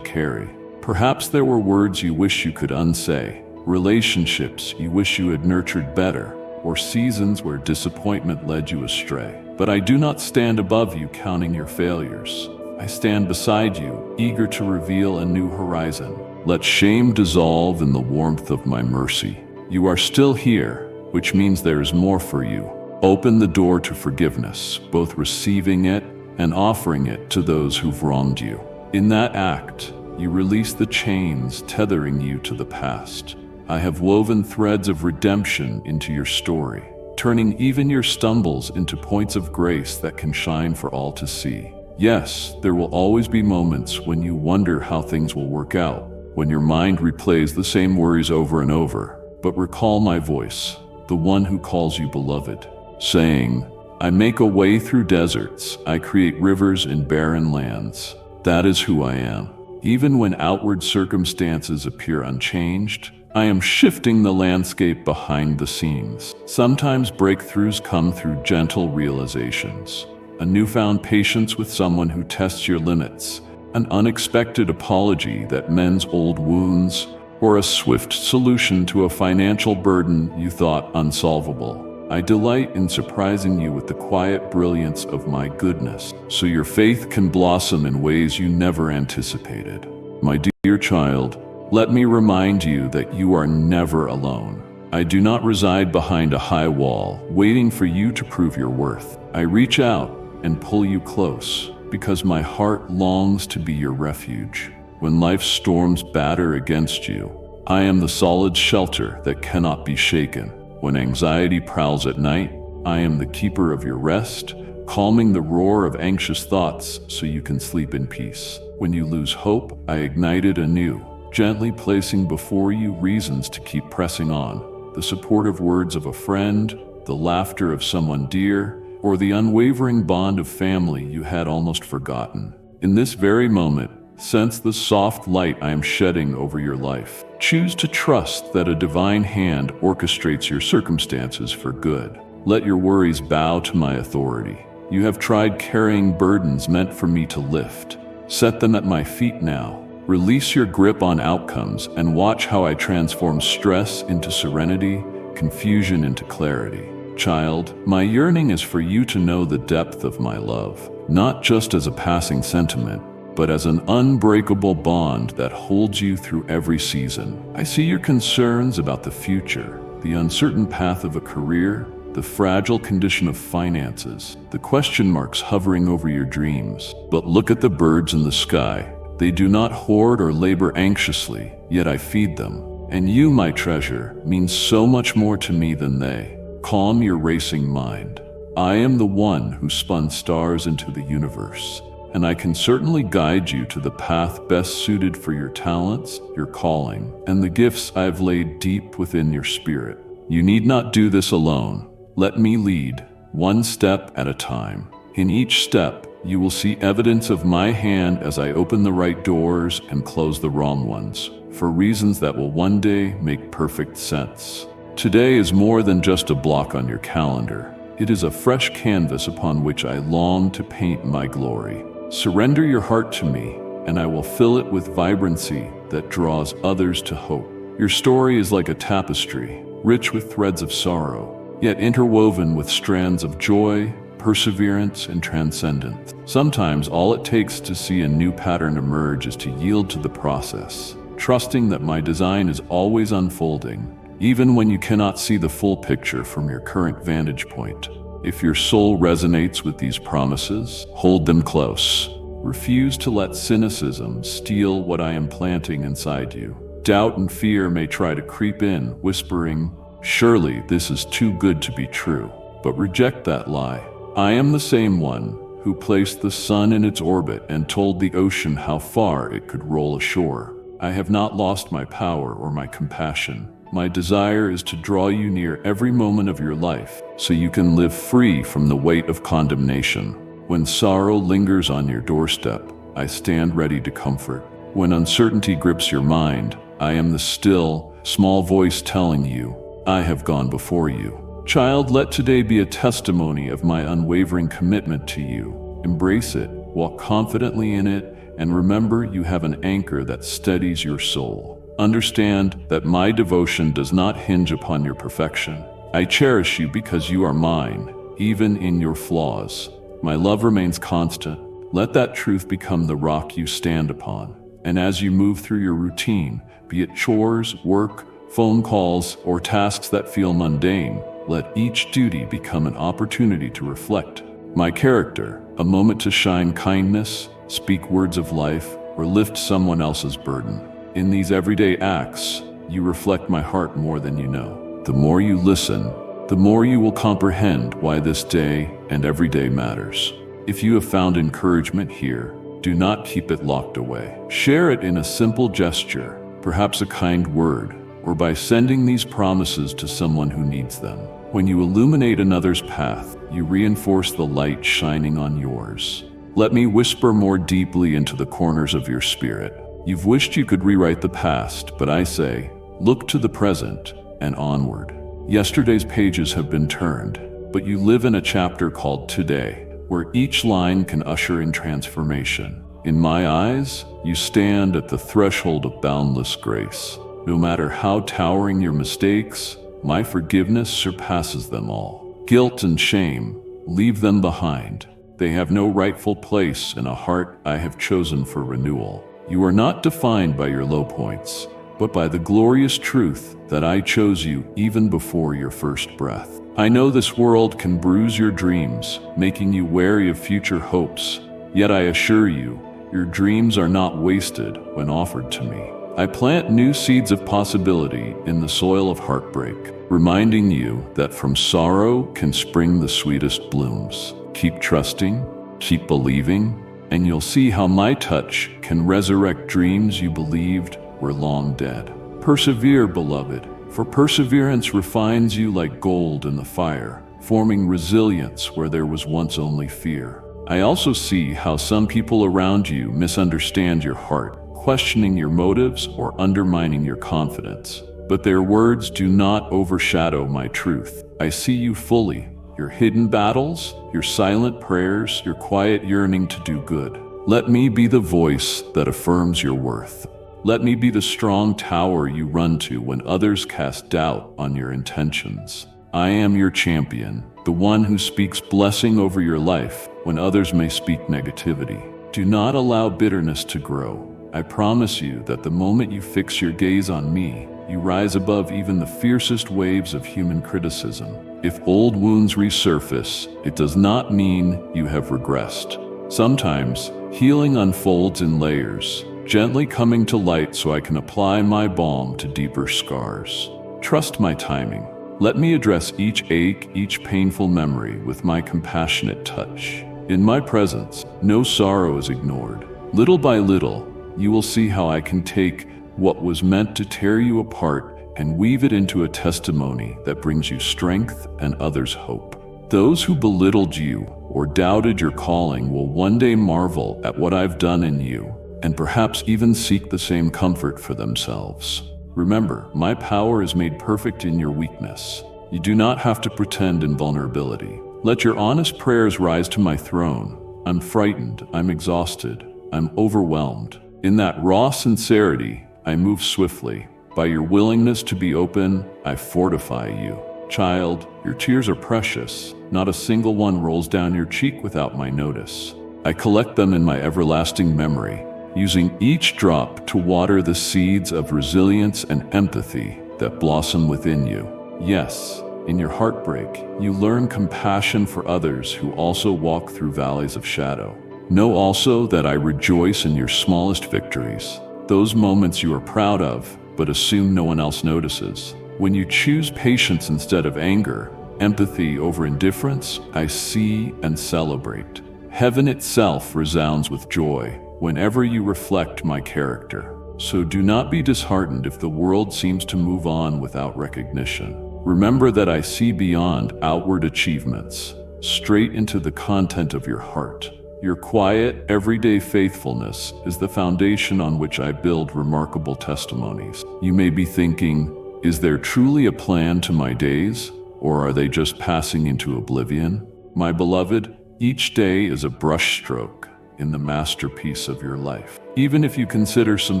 carry. Perhaps there were words you wish you could unsay, relationships you wish you had nurtured better, or seasons where disappointment led you astray. But I do not stand above you counting your failures. I stand beside you, eager to reveal a new horizon. Let shame dissolve in the warmth of my mercy. You are still here, which means there is more for you. Open the door to forgiveness, both receiving it and offering it to those who've wronged you. In that act, you release the chains tethering you to the past. I have woven threads of redemption into your story, turning even your stumbles into points of grace that can shine for all to see. Yes, there will always be moments when you wonder how things will work out, when your mind replays the same worries over and over. But recall my voice, the one who calls you beloved, saying, "I make a way through deserts, I create rivers in barren lands." That is who I am. Even when outward circumstances appear unchanged, I am shifting the landscape behind the scenes. Sometimes breakthroughs come through gentle realizations. A newfound patience with someone who tests your limits, an unexpected apology that mends old wounds, or a swift solution to a financial burden you thought unsolvable. I delight in surprising you with the quiet brilliance of my goodness, so your faith can blossom in ways you never anticipated. My dear child, let me remind you that you are never alone. I do not reside behind a high wall, waiting for you to prove your worth. I reach out and pull you close, because my heart longs to be your refuge. When life's storms batter against you, I am the solid shelter that cannot be shaken. When anxiety prowls at night, I am the keeper of your rest, calming the roar of anxious thoughts so you can sleep in peace. When you lose hope, I ignite it anew, gently placing before you reasons to keep pressing on. The supportive words of a friend, the laughter of someone dear, or the unwavering bond of family you had almost forgotten. In this very moment, sense the soft light I am shedding over your life. Choose to trust that a divine hand orchestrates your circumstances for good. Let your worries bow to my authority. You have tried carrying burdens meant for me to lift. Set them at my feet now. Release your grip on outcomes and watch how I transform stress into serenity, confusion into clarity. Child, my yearning is for you to know the depth of my love, not just as a passing sentiment, but as an unbreakable bond that holds you through every season. I see your concerns about the future, the uncertain path of a career, the fragile condition of finances, the question marks hovering over your dreams. But look at the birds in the sky. They do not hoard or labor anxiously, yet I feed them. And you, my treasure, mean so much more to me than they. Calm your racing mind. I am the one who spun stars into the universe, and I can certainly guide you to the path best suited for your talents, your calling, and the gifts I have laid deep within your spirit. You need not do this alone. Let me lead, one step at a time. In each step, you will see evidence of my hand as I open the right doors and close the wrong ones, for reasons that will one day make perfect sense. Today is more than just a block on your calendar. It is a fresh canvas upon which I long to paint my glory. Surrender your heart to me, and I will fill it with vibrancy that draws others to hope. Your story is like a tapestry, rich with threads of sorrow, yet interwoven with strands of joy, perseverance, and transcendence. Sometimes all it takes to see a new pattern emerge is to yield to the process, trusting that my design is always unfolding, even when you cannot see the full picture from your current vantage point. If your soul resonates with these promises, hold them close. Refuse to let cynicism steal what I am planting inside you. Doubt and fear may try to creep in, whispering, "Surely this is too good to be true." But reject that lie. I am the same one, who placed the sun in its orbit and told the ocean how far it could roll ashore. I have not lost my power or my compassion. My desire is to draw you near every moment of your life so you can live free from the weight of condemnation. When sorrow lingers on your doorstep, I stand ready to comfort. When uncertainty grips your mind, I am the still, small voice telling you, I have gone before you. Child, let today be a testimony of my unwavering commitment to you. Embrace it, walk confidently in it, and remember you have an anchor that steadies your soul. Understand that my devotion does not hinge upon your perfection. I cherish you because you are mine, even in your flaws. My love remains constant. Let that truth become the rock you stand upon. And as you move through your routine, be it chores, work, phone calls, or tasks that feel mundane, let each duty become an opportunity to reflect my character, a moment to shine kindness, speak words of life, or lift someone else's burden. In these everyday acts, you reflect my heart more than you know. The more you listen, the more you will comprehend why this day and every day matters. If you have found encouragement here, do not keep it locked away. Share it in a simple gesture, perhaps a kind word, or by sending these promises to someone who needs them. When you illuminate another's path, you reinforce the light shining on yours. Let me whisper more deeply into the corners of your spirit. You've wished you could rewrite the past, but I say, look to the present and onward. Yesterday's pages have been turned, but you live in a chapter called Today, where each line can usher in transformation. In my eyes, you stand at the threshold of boundless grace. No matter how towering your mistakes, my forgiveness surpasses them all. Guilt and shame, leave them behind. They have no rightful place in a heart I have chosen for renewal. You are not defined by your low points, but by the glorious truth that I chose you even before your first breath. I know this world can bruise your dreams, making you wary of future hopes. Yet I assure you, your dreams are not wasted when offered to me. I plant new seeds of possibility in the soil of heartbreak, reminding you that from sorrow can spring the sweetest blooms. Keep trusting, keep believing, and you'll see how my touch can resurrect dreams you believed were long dead. Persevere, beloved, for perseverance refines you like gold in the fire, forming resilience where there was once only fear. I also see how some people around you misunderstand your heart, questioning your motives or undermining your confidence. But their words do not overshadow my truth. I see you fully, your hidden battles, your silent prayers, your quiet yearning to do good. Let me be the voice that affirms your worth. Let me be the strong tower you run to when others cast doubt on your intentions. I am your champion, the one who speaks blessing over your life when others may speak negativity. Do not allow bitterness to grow. I promise you that the moment you fix your gaze on me, you rise above even the fiercest waves of human criticism. If old wounds resurface, it does not mean you have regressed. Sometimes, healing unfolds in layers, gently coming to light so I can apply my balm to deeper scars. Trust my timing. Let me address each ache, each painful memory with my compassionate touch. In my presence, no sorrow is ignored. Little by little, you will see how I can take what was meant to tear you apart and weave it into a testimony that brings you strength and others hope. Those who belittled you or doubted your calling will one day marvel at what I've done in you, and perhaps even seek the same comfort for themselves. Remember, my power is made perfect in your weakness. You do not have to pretend in vulnerability. Let your honest prayers rise to my throne. I'm frightened, I'm exhausted, I'm overwhelmed. In that raw sincerity, I move swiftly. By your willingness to be open, I fortify you. Child, your tears are precious. Not a single one rolls down your cheek without my notice. I collect them in my everlasting memory, using each drop to water the seeds of resilience and empathy that blossom within you. Yes, in your heartbreak, you learn compassion for others who also walk through valleys of shadow. Know also that I rejoice in your smallest victories, those moments you are proud of, but assume no one else notices. When you choose patience instead of anger, empathy over indifference, I see and celebrate. Heaven itself resounds with joy whenever you reflect my character. So do not be disheartened if the world seems to move on without recognition. Remember that I see beyond outward achievements, straight into the content of your heart. Your quiet, everyday faithfulness is the foundation on which I build remarkable testimonies. You may be thinking, is there truly a plan to my days, or are they just passing into oblivion? My beloved, each day is a brushstroke in the masterpiece of your life. Even if you consider some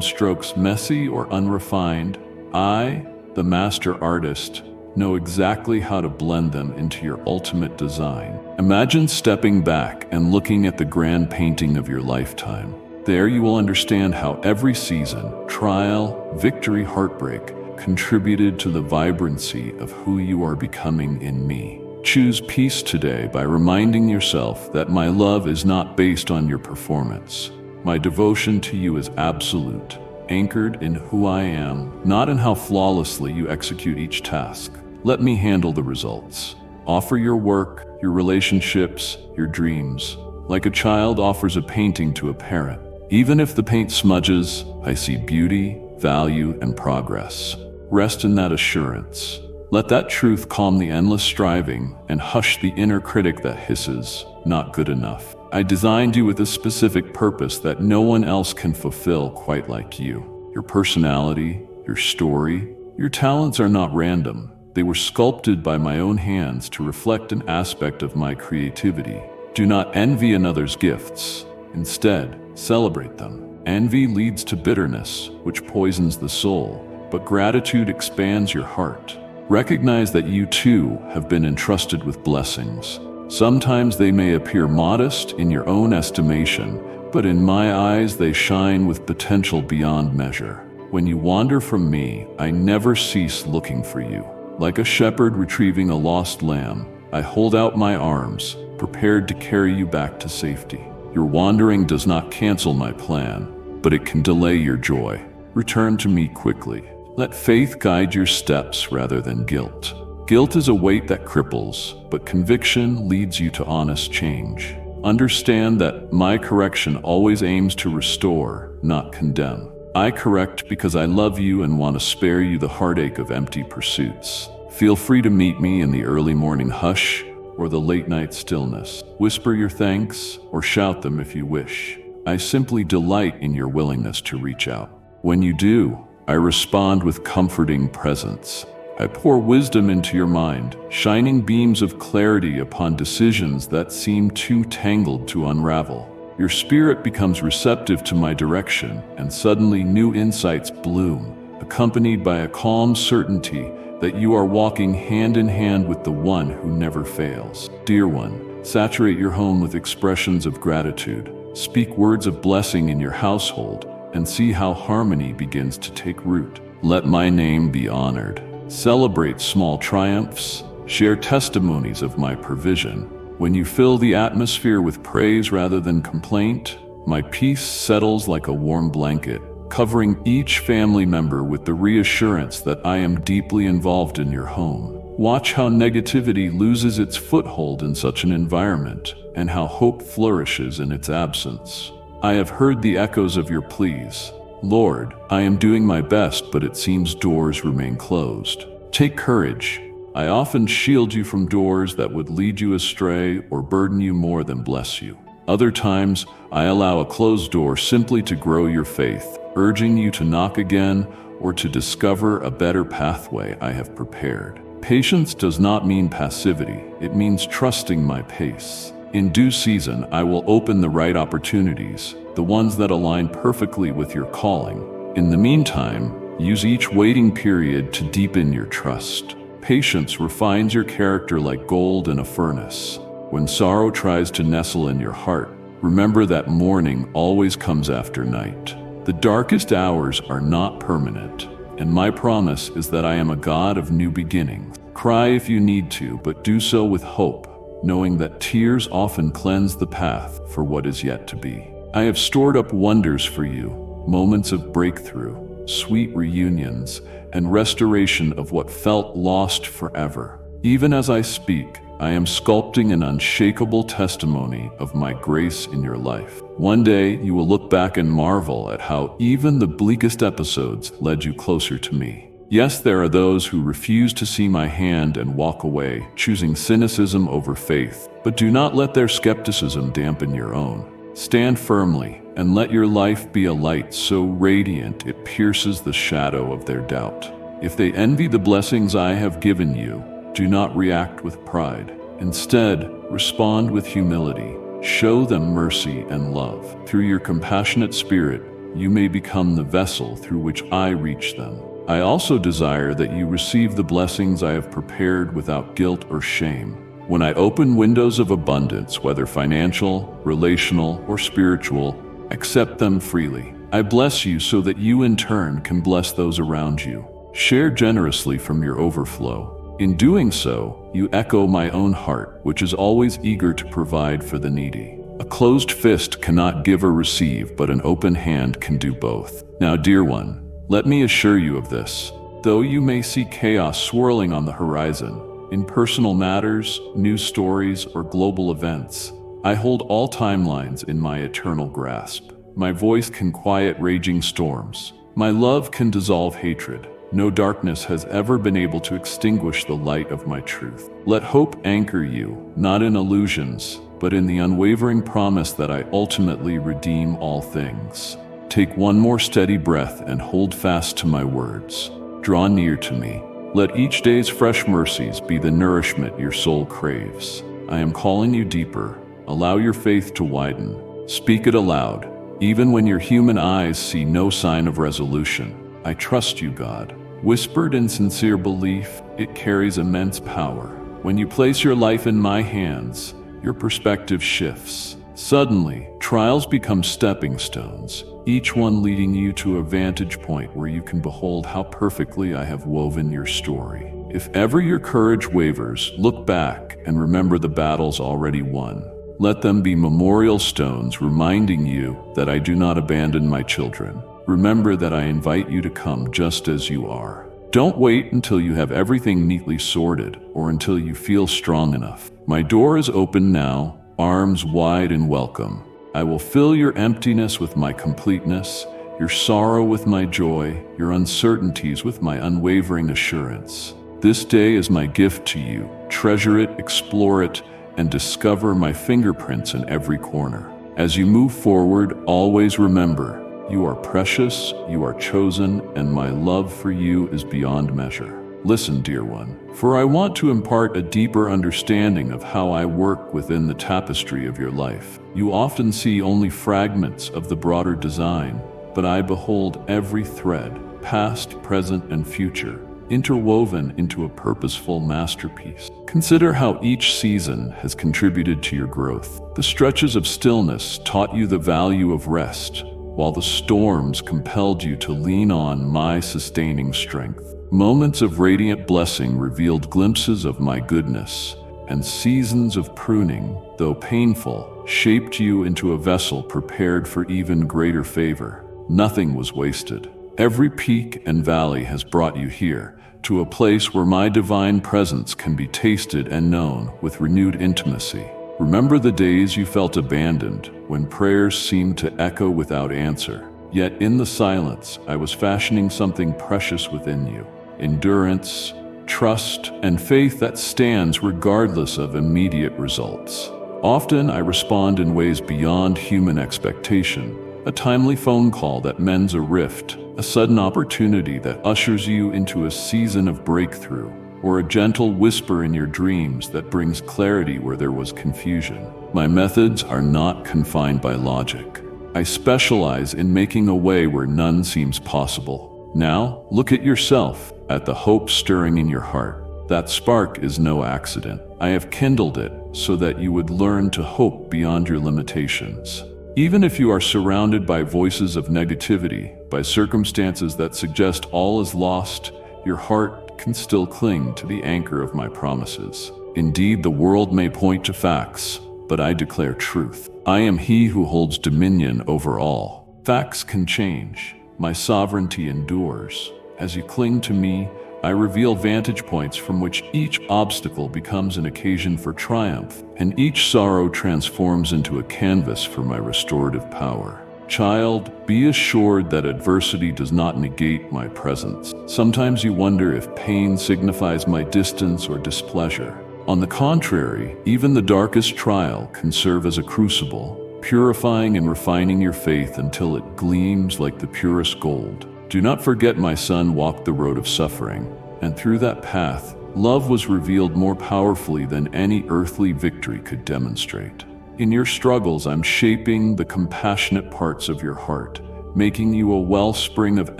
strokes messy or unrefined, I, the master artist, know exactly how to blend them into your ultimate design. Imagine stepping back and looking at the grand painting of your lifetime. There you will understand how every season, trial, victory, heartbreak, contributed to the vibrancy of who you are becoming in me. Choose peace today by reminding yourself that my love is not based on your performance. My devotion to you is absolute, anchored in who I am, not in how flawlessly you execute each task. Let me handle the results. Offer your work, your relationships, your dreams, like a child offers a painting to a parent. Even if the paint smudges, I see beauty, value, and progress. Rest in that assurance. Let that truth calm the endless striving and hush the inner critic that hisses, not good enough. I designed you with a specific purpose that no one else can fulfill quite like you. Your personality, your story, your talents are not random. They were sculpted by my own hands to reflect an aspect of my creativity. Do not envy another's gifts. Instead, celebrate them. Envy leads to bitterness, which poisons the soul, but gratitude expands your heart. Recognize that you too have been entrusted with blessings. Sometimes they may appear modest in your own estimation, but in my eyes they shine with potential beyond measure. When you wander from me, I never cease looking for you. Like a shepherd retrieving a lost lamb, I hold out my arms, prepared to carry you back to safety. Your wandering does not cancel my plan, but it can delay your joy. Return to me quickly. Let faith guide your steps rather than guilt. Guilt is a weight that cripples, but conviction leads you to honest change. Understand that my correction always aims to restore, not condemn. I correct because I love you and want to spare you the heartache of empty pursuits. Feel free to meet me in the early morning hush or the late night stillness. Whisper your thanks or shout them if you wish. I simply delight in your willingness to reach out. When you do, I respond with comforting presence. I pour wisdom into your mind, shining beams of clarity upon decisions that seem too tangled to unravel. Your spirit becomes receptive to my direction, and suddenly new insights bloom, accompanied by a calm certainty that you are walking hand in hand with the one who never fails. Dear one, saturate your home with expressions of gratitude. Speak words of blessing in your household, and see how harmony begins to take root. Let my name be honored. Celebrate small triumphs. Share testimonies of my provision. When you fill the atmosphere with praise rather than complaint, my peace settles like a warm blanket, covering each family member with the reassurance that I am deeply involved in your home. Watch how negativity loses its foothold in such an environment, and how hope flourishes in its absence. I have heard the echoes of your pleas. Lord, I am doing my best, but it seems doors remain closed. Take courage. I often shield you from doors that would lead you astray or burden you more than bless you. Other times, I allow a closed door simply to grow your faith, urging you to knock again or to discover a better pathway I have prepared. Patience does not mean passivity, it means trusting my pace. In due season, I will open the right opportunities, the ones that align perfectly with your calling. In the meantime, use each waiting period to deepen your trust. Patience refines your character like gold in a furnace. When sorrow tries to nestle in your heart, remember that morning always comes after night. The darkest hours are not permanent, and my promise is that I am a God of new beginnings. Cry if you need to, but do so with hope, knowing that tears often cleanse the path for what is yet to be. I have stored up wonders for you, moments of breakthrough, sweet reunions, and restoration of what felt lost forever. Even as I speak, I am sculpting an unshakable testimony of my grace in your life. One day, you will look back and marvel at how even the bleakest episodes led you closer to me. Yes, there are those who refuse to see my hand and walk away, choosing cynicism over faith. But do not let their skepticism dampen your own. Stand firmly and let your life be a light so radiant it pierces the shadow of their doubt. If they envy the blessings I have given you, do not react with pride. Instead, respond with humility. Show them mercy and love. Through your compassionate spirit, you may become the vessel through which I reach them. I also desire that you receive the blessings I have prepared without guilt or shame. When I open windows of abundance, whether financial, relational, or spiritual, accept them freely. I bless you so that you in turn can bless those around you. Share generously from your overflow. In doing so, you echo my own heart, which is always eager to provide for the needy. A closed fist cannot give or receive, but an open hand can do both. Now, dear one, let me assure you of this. Though you may see chaos swirling on the horizon, in personal matters, news stories, or global events, I hold all timelines in my eternal grasp. My voice can quiet raging storms. My love can dissolve hatred. No darkness has ever been able to extinguish the light of my truth. Let hope anchor you, not in illusions, but in the unwavering promise that I ultimately redeem all things. Take one more steady breath and hold fast to my words. Draw near to me. Let each day's fresh mercies be the nourishment your soul craves. I am calling you deeper. Allow your faith to widen. Speak it aloud, even when your human eyes see no sign of resolution. I trust you, God. Whispered in sincere belief, it carries immense power. When you place your life in my hands, your perspective shifts. Suddenly, trials become stepping stones, each one leading you to a vantage point where you can behold how perfectly I have woven your story. If ever your courage wavers, look back and remember the battles already won. Let them be memorial stones reminding you that I do not abandon my children. Remember that I invite you to come just as you are. Don't wait until you have everything neatly sorted or until you feel strong enough. My door is open now, arms wide in welcome. I will fill your emptiness with my completeness, your sorrow with my joy, your uncertainties with my unwavering assurance. This day is my gift to you. Treasure it, explore it, and discover my fingerprints in every corner. As you move forward, always remember, you are precious, you are chosen, and my love for you is beyond measure. Listen, dear one, for I want to impart a deeper understanding of how I work within the tapestry of your life. You often see only fragments of the broader design, but I behold every thread, past, present, and future, interwoven into a purposeful masterpiece. Consider how each season has contributed to your growth. The stretches of stillness taught you the value of rest, while the storms compelled you to lean on my sustaining strength. Moments of radiant blessing revealed glimpses of my goodness, and seasons of pruning, though painful, shaped you into a vessel prepared for even greater favor. Nothing was wasted. Every peak and valley has brought you here, to a place where my divine presence can be tasted and known with renewed intimacy. Remember the days you felt abandoned, when prayers seemed to echo without answer. Yet in the silence, I was fashioning something precious within you. Endurance, trust, and faith that stands regardless of immediate results. Often I respond in ways beyond human expectation. A timely phone call that mends a rift, a sudden opportunity that ushers you into a season of breakthrough, or a gentle whisper in your dreams that brings clarity where there was confusion. My methods are not confined by logic. I specialize in making a way where none seems possible. Now, look at yourself, at the hope stirring in your heart. That spark is no accident. I have kindled it so that you would learn to hope beyond your limitations. Even if you are surrounded by voices of negativity, by circumstances that suggest all is lost, your heart can still cling to the anchor of my promises. Indeed, the world may point to facts, but I declare truth. I am he who holds dominion over all. Facts can change. My sovereignty endures. As you cling to me, I reveal vantage points from which each obstacle becomes an occasion for triumph, and each sorrow transforms into a canvas for my restorative power. Child, be assured that adversity does not negate my presence. Sometimes you wonder if pain signifies my distance or displeasure. On the contrary, even the darkest trial can serve as a crucible, purifying and refining your faith until it gleams like the purest gold. Do not forget my son walked the road of suffering, and through that path, love was revealed more powerfully than any earthly victory could demonstrate. In your struggles, I'm shaping the compassionate parts of your heart, making you a wellspring of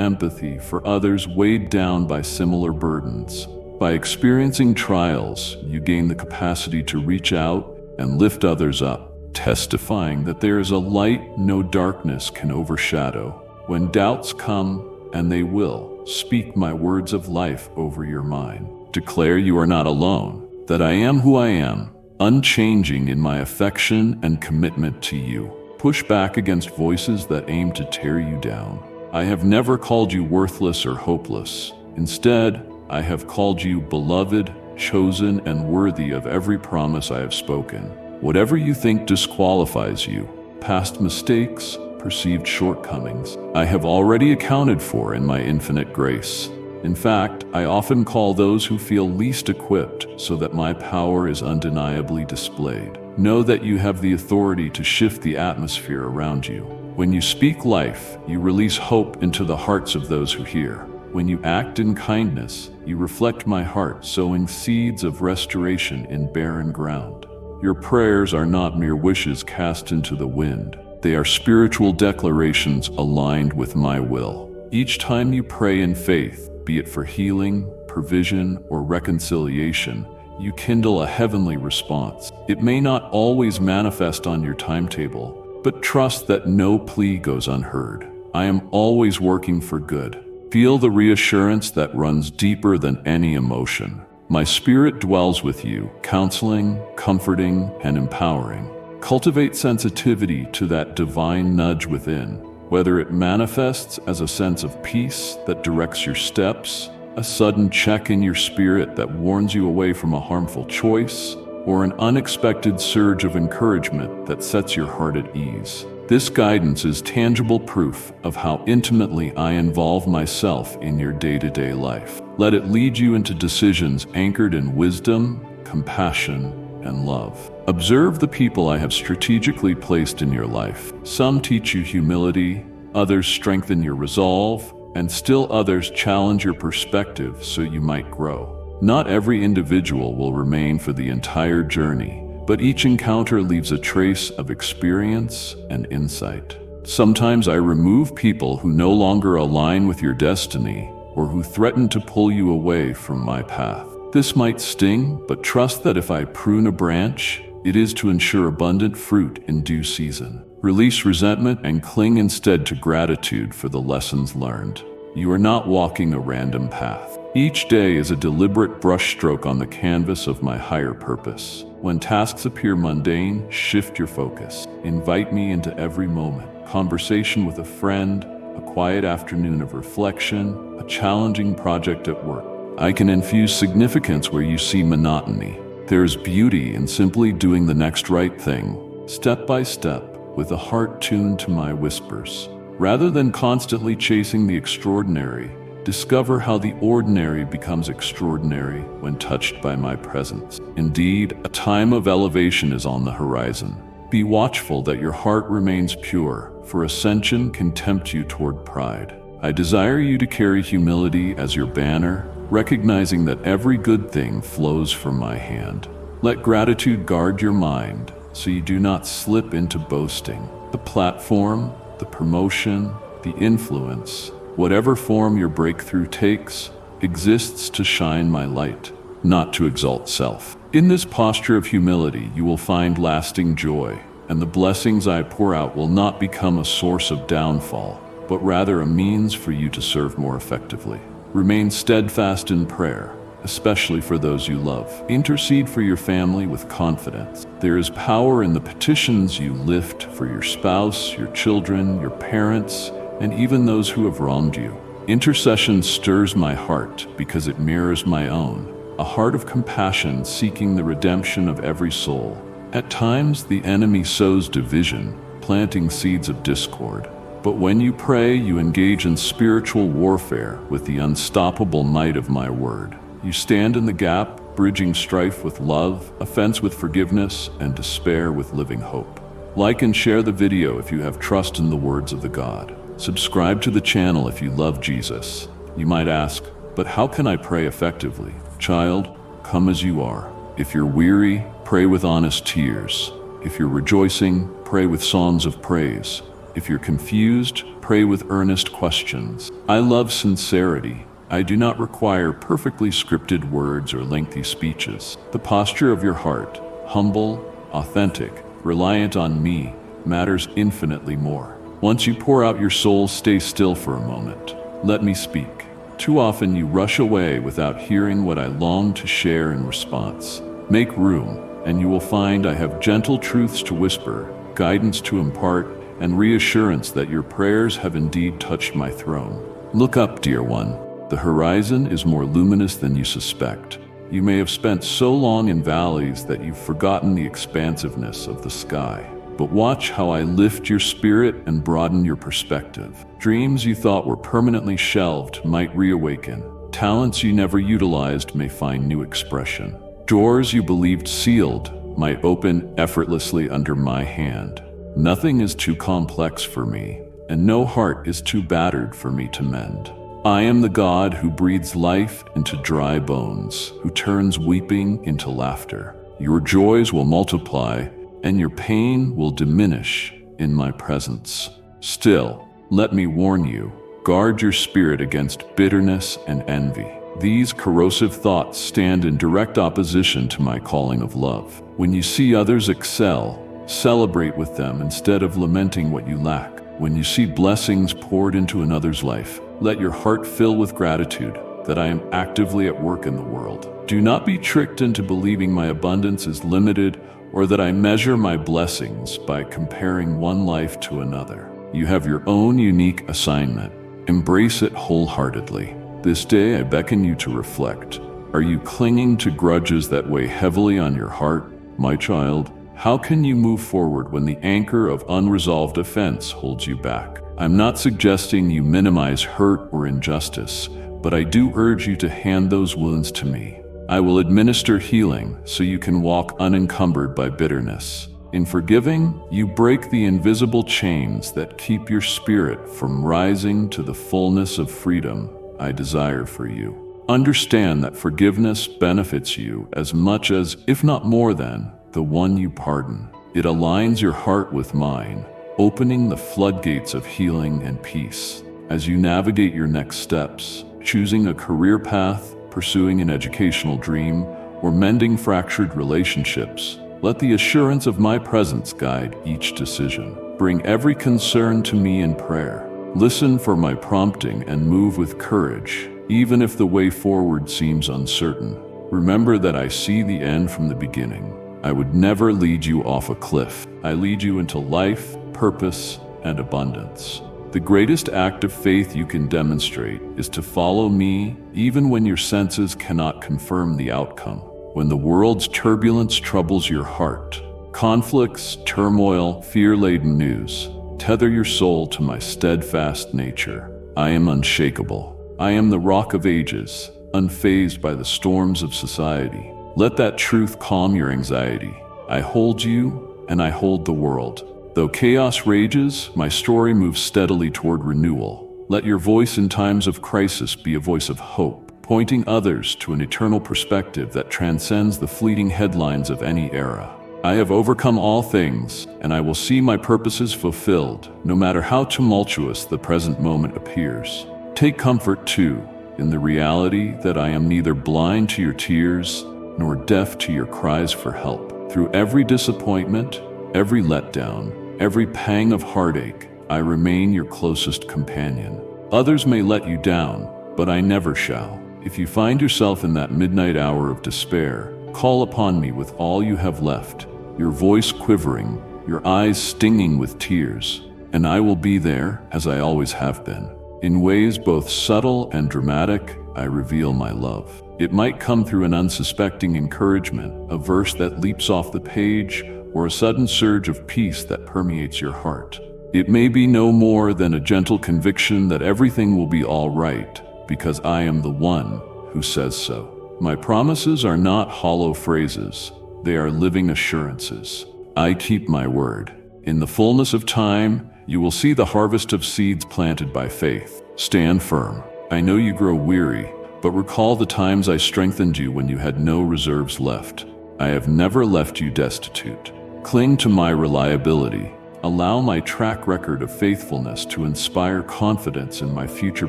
empathy for others weighed down by similar burdens. By experiencing trials, you gain the capacity to reach out and lift others up, testifying that there is a light no darkness can overshadow. When doubts come, and they will, speak my words of life over your mind. Declare you are not alone, that I am who I am, unchanging in my affection and commitment to you. Push back against voices that aim to tear you down. I have never called you worthless or hopeless. Instead, I have called you beloved, chosen, and worthy of every promise I have spoken. Whatever you think disqualifies you, past mistakes, perceived shortcomings, I have already accounted for in my infinite grace. In fact, I often call those who feel least equipped so that my power is undeniably displayed. Know that you have the authority to shift the atmosphere around you. When you speak life, you release hope into the hearts of those who hear. When you act in kindness, you reflect my heart, sowing seeds of restoration in barren ground. Your prayers are not mere wishes cast into the wind. They are spiritual declarations aligned with my will. Each time you pray in faith, be it for healing, provision, or reconciliation, you kindle a heavenly response. It may not always manifest on your timetable, but trust that no plea goes unheard. I am always working for good. Feel the reassurance that runs deeper than any emotion. My spirit dwells with you, counseling, comforting, and empowering. Cultivate sensitivity to that divine nudge within, whether it manifests as a sense of peace that directs your steps, a sudden check in your spirit that warns you away from a harmful choice, or an unexpected surge of encouragement that sets your heart at ease. This guidance is tangible proof of how intimately I involve myself in your day-to-day life. Let it lead you into decisions anchored in wisdom, compassion, and love. Observe the people I have strategically placed in your life. Some teach you humility, others strengthen your resolve, and still others challenge your perspective so you might grow. Not every individual will remain for the entire journey, but each encounter leaves a trace of experience and insight. Sometimes I remove people who no longer align with your destiny or who threaten to pull you away from my path. This might sting, but trust that if I prune a branch, it is to ensure abundant fruit in due season. Release resentment and cling instead to gratitude for the lessons learned. You are not walking a random path. Each day is a deliberate brushstroke on the canvas of my higher purpose. When tasks appear mundane, shift your focus. Invite me into every moment. Conversation with a friend, a quiet afternoon of reflection, a challenging project at work. I can infuse significance where you see monotony. There is beauty in simply doing the next right thing, step by step, with a heart tuned to my whispers. Rather than constantly chasing the extraordinary, discover how the ordinary becomes extraordinary when touched by my presence. Indeed, a time of elevation is on the horizon. Be watchful that your heart remains pure, for ascension can tempt you toward pride. I desire you to carry humility as your banner, recognizing that every good thing flows from my hand. Let gratitude guard your mind, so you do not slip into boasting. The platform, the promotion, the influence, whatever form your breakthrough takes, exists to shine my light, not to exalt self. In this posture of humility, you will find lasting joy, and the blessings I pour out will not become a source of downfall, but rather a means for you to serve more effectively. Remain steadfast in prayer, especially for those you love. Intercede for your family with confidence. There is power in the petitions you lift for your spouse, your children, your parents, and even those who have wronged you. Intercession stirs my heart because it mirrors my own, a heart of compassion seeking the redemption of every soul. At times, the enemy sows division, planting seeds of discord. But when you pray, you engage in spiritual warfare with the unstoppable might of my word. You stand in the gap, bridging strife with love, offense with forgiveness, and despair with living hope. Like and share the video if you have trust in the words of the God. Subscribe to the channel if you love Jesus. You might ask, but how can I pray effectively? Child, come as you are. If you're weary, pray with honest tears. If you're rejoicing, pray with songs of praise. If you're confused, pray with earnest questions. I love sincerity. I do not require perfectly scripted words or lengthy speeches. The posture of your heart, humble, authentic, reliant on me, matters infinitely more. Once you pour out your soul, stay still for a moment. Let me speak. Too often you rush away without hearing what I long to share in response. Make room, and you will find I have gentle truths to whisper, guidance to impart, and reassurance that your prayers have indeed touched my throne. Look up, dear one. The horizon is more luminous than you suspect. You may have spent so long in valleys that you've forgotten the expansiveness of the sky. But watch how I lift your spirit and broaden your perspective. Dreams you thought were permanently shelved might reawaken. Talents you never utilized may find new expression. Doors you believed sealed might open effortlessly under my hand. Nothing is too complex for me, and no heart is too battered for me to mend. I am the God who breathes life into dry bones, who turns weeping into laughter. Your joys will multiply, and your pain will diminish in my presence. Still, let me warn you, guard your spirit against bitterness and envy. These corrosive thoughts stand in direct opposition to my calling of love. When you see others excel, celebrate with them instead of lamenting what you lack. When you see blessings poured into another's life, let your heart fill with gratitude that I am actively at work in the world. Do not be tricked into believing my abundance is limited or that I measure my blessings by comparing one life to another. You have your own unique assignment. Embrace it wholeheartedly. This day I beckon you to reflect. Are you clinging to grudges that weigh heavily on your heart? My child, how can you move forward when the anchor of unresolved offense holds you back? I'm not suggesting you minimize hurt or injustice, but I do urge you to hand those wounds to me. I will administer healing so you can walk unencumbered by bitterness. In forgiving, you break the invisible chains that keep your spirit from rising to the fullness of freedom I desire for you. Understand that forgiveness benefits you as much as, if not more than, the one you pardon. It aligns your heart with mine, opening the floodgates of healing and peace. As you navigate your next steps, choosing a career path, pursuing an educational dream, or mending fractured relationships, let the assurance of my presence guide each decision. Bring every concern to me in prayer. Listen for my prompting and move with courage, even if the way forward seems uncertain. Remember that I see the end from the beginning. I would never lead you off a cliff. I lead you into life, purpose, and abundance. The greatest act of faith you can demonstrate is to follow me even when your senses cannot confirm the outcome. When the world's turbulence troubles your heart, conflicts, turmoil, fear-laden news, tether your soul to my steadfast nature. I am unshakable. I am the rock of ages, unfazed by the storms of society. Let that truth calm your anxiety. I hold you, and I hold the world. Though chaos rages, my story moves steadily toward renewal. Let your voice in times of crisis be a voice of hope, pointing others to an eternal perspective that transcends the fleeting headlines of any era. I have overcome all things, and I will see my purposes fulfilled, no matter how tumultuous the present moment appears. Take comfort, too, in the reality that I am neither blind to your tears nor deaf to your cries for help. Through every disappointment, every letdown, every pang of heartache, I remain your closest companion. Others may let you down, but I never shall. If you find yourself in that midnight hour of despair, call upon me with all you have left, your voice quivering, your eyes stinging with tears, and I will be there as I always have been. In ways both subtle and dramatic, I reveal my love. It might come through an unsuspecting encouragement, a verse that leaps off the page, or a sudden surge of peace that permeates your heart. It may be no more than a gentle conviction that everything will be all right, because I am the one who says so. My promises are not hollow phrases. They are living assurances. I keep my word. In the fullness of time, you will see the harvest of seeds planted by faith. Stand firm. I know you grow weary, but recall the times I strengthened you when you had no reserves left. I have never left you destitute. Cling to my reliability. Allow my track record of faithfulness to inspire confidence in my future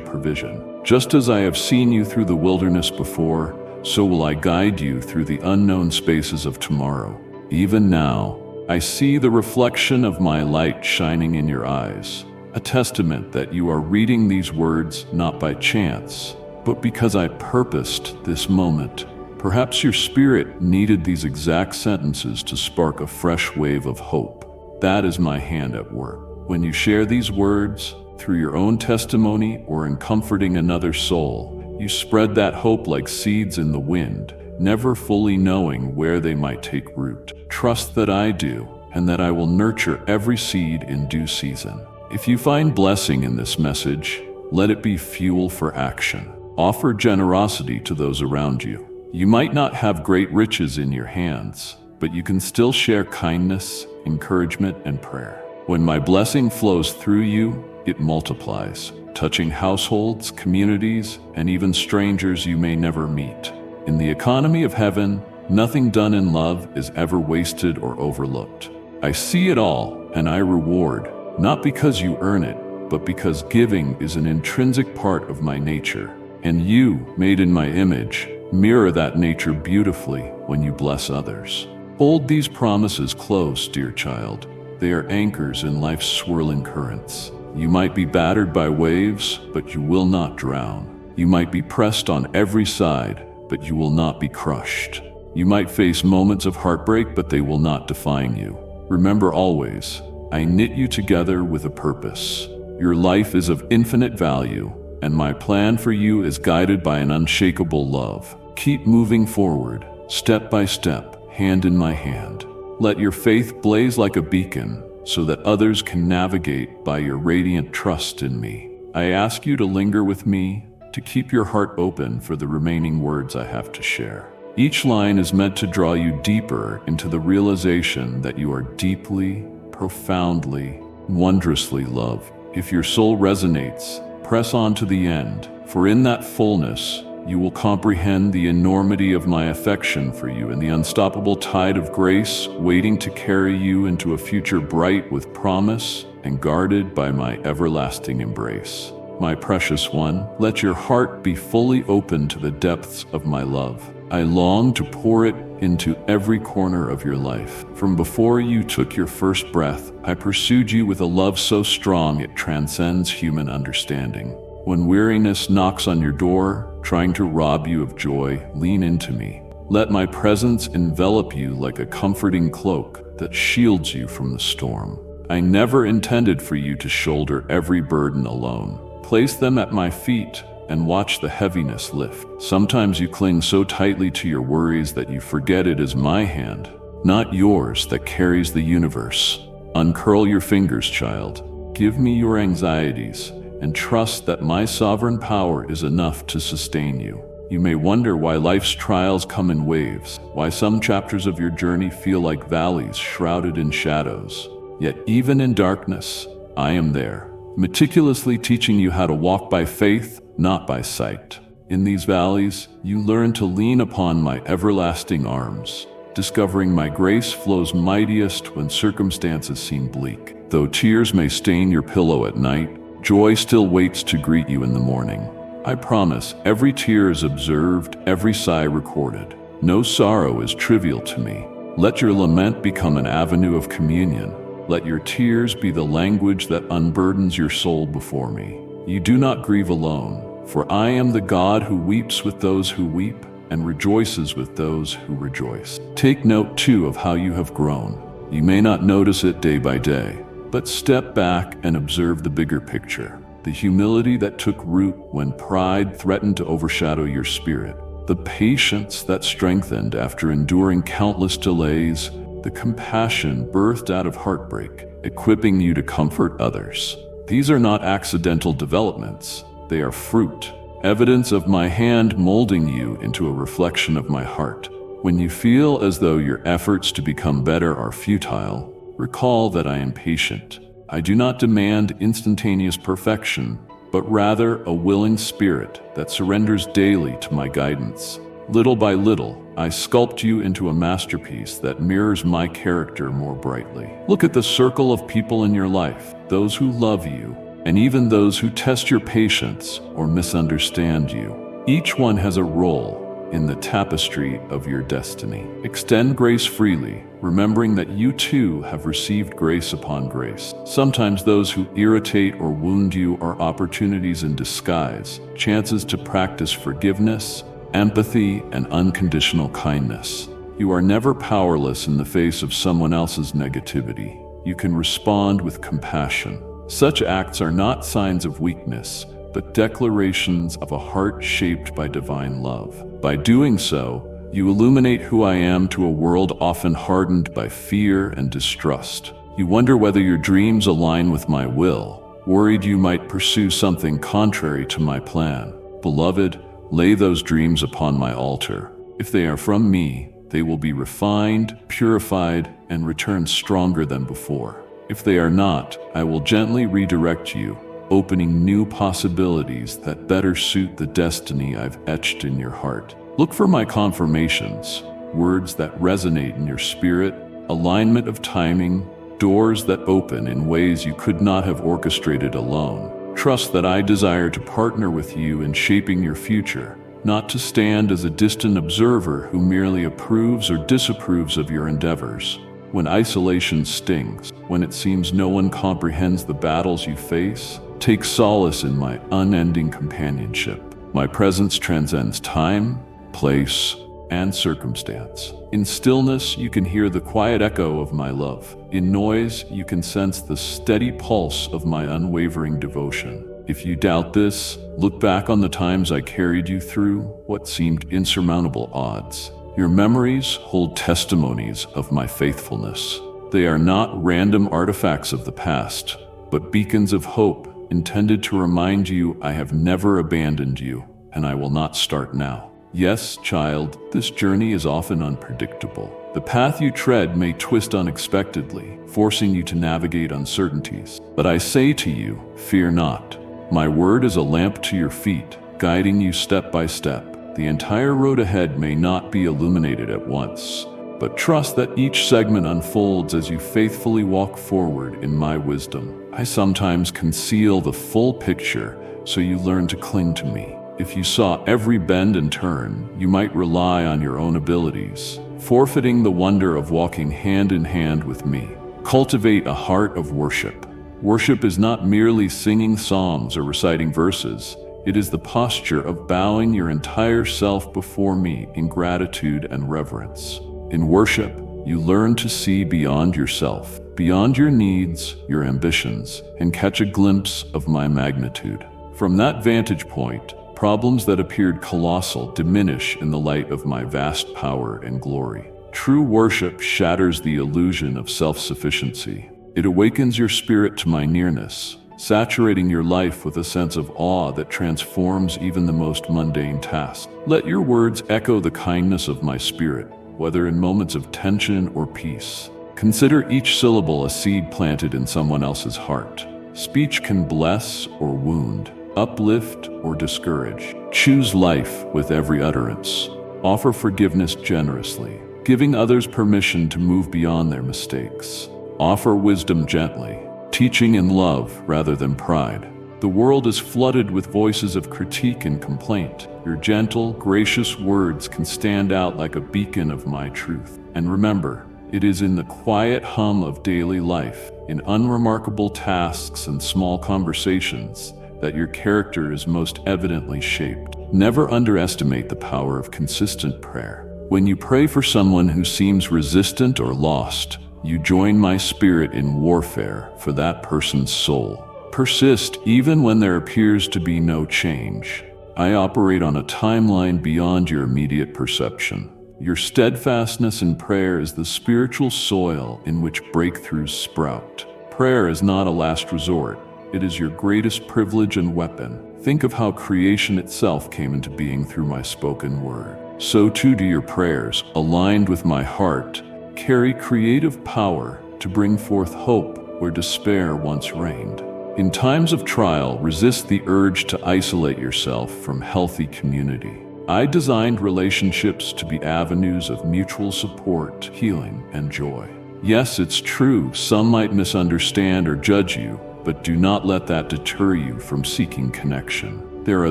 provision. Just as I have seen you through the wilderness before, so will I guide you through the unknown spaces of tomorrow. Even now, I see the reflection of my light shining in your eyes, a testament that you are reading these words not by chance, but because I purposed this moment. Perhaps your spirit needed these exact sentences to spark a fresh wave of hope. That is my hand at work. When you share these words, through your own testimony or in comforting another soul, you spread that hope like seeds in the wind, never fully knowing where they might take root. Trust that I do, and that I will nurture every seed in due season. If you find blessing in this message, let it be fuel for action. Offer generosity to those around you. You might not have great riches in your hands, but you can still share kindness, encouragement, and prayer. When my blessing flows through you, it multiplies, touching households, communities, and even strangers you may never meet. In the economy of heaven, nothing done in love is ever wasted or overlooked. I see it all, and I reward, not because you earn it, but because giving is an intrinsic part of my nature. And you, made in my image, mirror that nature beautifully when you bless others. Hold these promises close, dear child. They are anchors in life's swirling currents. You might be battered by waves, but you will not drown. You might be pressed on every side, but you will not be crushed. You might face moments of heartbreak, but they will not define you. Remember always, I knit you together with a purpose. Your life is of infinite value, and my plan for you is guided by an unshakable love. Keep moving forward, step by step, hand in my hand. Let your faith blaze like a beacon, so that others can navigate by your radiant trust in me. I ask you to linger with me, to keep your heart open for the remaining words I have to share. Each line is meant to draw you deeper into the realization that you are deeply, profoundly, wondrously loved. If your soul resonates, press on to the end, for in that fullness, you will comprehend the enormity of my affection for you and the unstoppable tide of grace waiting to carry you into a future bright with promise and guarded by my everlasting embrace. My precious one, let your heart be fully open to the depths of my love. I long to pour it into every corner of your life. From before you took your first breath, I pursued you with a love so strong it transcends human understanding. When weariness knocks on your door, trying to rob you of joy, lean into me. Let my presence envelop you like a comforting cloak that shields you from the storm. I never intended for you to shoulder every burden alone. Place them at my feet and watch the heaviness lift. Sometimes you cling so tightly to your worries that you forget it is my hand, not yours, that carries the universe. Uncurl your fingers, child. Give me your anxieties, and trust that my sovereign power is enough to sustain you. You may wonder why life's trials come in waves, why some chapters of your journey feel like valleys shrouded in shadows. Yet even in darkness, I am there, meticulously teaching you how to walk by faith, not by sight. In these valleys, you learn to lean upon my everlasting arms, discovering my grace flows mightiest when circumstances seem bleak. Though tears may stain your pillow at night, joy still waits to greet you in the morning. I promise, every tear is observed, every sigh recorded. No sorrow is trivial to me. Let your lament become an avenue of communion. Let your tears be the language that unburdens your soul before me. You do not grieve alone, for I am the God who weeps with those who weep and rejoices with those who rejoice. Take note, too, of how you have grown. You may not notice it day by day, but step back and observe the bigger picture. the humility that took root when pride threatened to overshadow your spirit, the patience that strengthened after enduring countless delays, the compassion birthed out of heartbreak, equipping you to comfort others. These are not accidental developments, they are fruit, evidence of my hand molding you into a reflection of my heart. When you feel as though your efforts to become better are futile, recall that I am patient. I do not demand instantaneous perfection, but rather a willing spirit that surrenders daily to my guidance. Little by little, I sculpt you into a masterpiece that mirrors my character more brightly. Look at the circle of people in your life, those who love you, and even those who test your patience or misunderstand you. Each one has a role in the tapestry of your destiny. Extend grace freely, remembering that you too have received grace upon grace. Sometimes those who irritate or wound you are opportunities in disguise, chances to practice forgiveness, empathy, and unconditional kindness. You are never powerless in the face of someone else's negativity. You can respond with compassion. Such acts are not signs of weakness, but declarations of a heart shaped by divine love. By doing so, you illuminate who I am to a world often hardened by fear and distrust. You wonder whether your dreams align with my will, worried you might pursue something contrary to my plan. Beloved, lay those dreams upon my altar. If they are from me, they will be refined, purified, and return stronger than before. If they are not, I will gently redirect you, opening new possibilities that better suit the destiny I've etched in your heart. Look for my confirmations, words that resonate in your spirit, alignment of timing, doors that open in ways you could not have orchestrated alone. Trust that I desire to partner with you in shaping your future, not to stand as a distant observer who merely approves or disapproves of your endeavors. When isolation stings, when it seems no one comprehends the battles you face, take solace in my unending companionship. My presence transcends time, place, and circumstance. In stillness, you can hear the quiet echo of my love. In noise, you can sense the steady pulse of my unwavering devotion. If you doubt this, look back on the times I carried you through what seemed insurmountable odds. Your memories hold testimonies of my faithfulness. They are not random artifacts of the past, but beacons of hope intended to remind you I have never abandoned you, and I will not start now. Yes, child, this journey is often unpredictable. The path you tread may twist unexpectedly, forcing you to navigate uncertainties. But I say to you, fear not. My word is a lamp to your feet, guiding you step by step. The entire road ahead may not be illuminated at once, but trust that each segment unfolds as you faithfully walk forward in my wisdom. I sometimes conceal the full picture so you learn to cling to me. If you saw every bend and turn, you might rely on your own abilities, forfeiting the wonder of walking hand in hand with me. Cultivate a heart of worship. Worship is not merely singing psalms or reciting verses. It is the posture of bowing your entire self before me in gratitude and reverence. In worship, you learn to see beyond yourself, beyond your needs, your ambitions, and catch a glimpse of my magnitude. From that vantage point, problems that appeared colossal diminish in the light of my vast power and glory. True worship shatters the illusion of self-sufficiency. It awakens your spirit to my nearness, saturating your life with a sense of awe that transforms even the most mundane tasks. Let your words echo the kindness of my spirit, whether in moments of tension or peace. Consider each syllable a seed planted in someone else's heart. Speech can bless or wound, uplift or discourage. Choose life with every utterance. Offer forgiveness generously, giving others permission to move beyond their mistakes. Offer wisdom gently, teaching in love rather than pride. The world is flooded with voices of critique and complaint. Your gentle, gracious words can stand out like a beacon of my truth. And remember, it is in the quiet hum of daily life, in unremarkable tasks and small conversations, that your character is most evidently shaped. Never underestimate the power of consistent prayer. When you pray for someone who seems resistant or lost, you join my spirit in warfare for that person's soul. persist even when there appears to be no change. I operate on a timeline beyond your immediate perception. Your steadfastness in prayer is the spiritual soil in which breakthroughs sprout. Prayer is not a last resort. It is your greatest privilege and weapon. Think of how creation itself came into being through my spoken word. So too do your prayers, aligned with my heart, carry creative power to bring forth hope where despair once reigned. In times of trial, resist the urge to isolate yourself from healthy community. I designed relationships to be avenues of mutual support, healing, and joy. Yes, it's true, some might misunderstand or judge you, but do not let that deter you from seeking connection. There are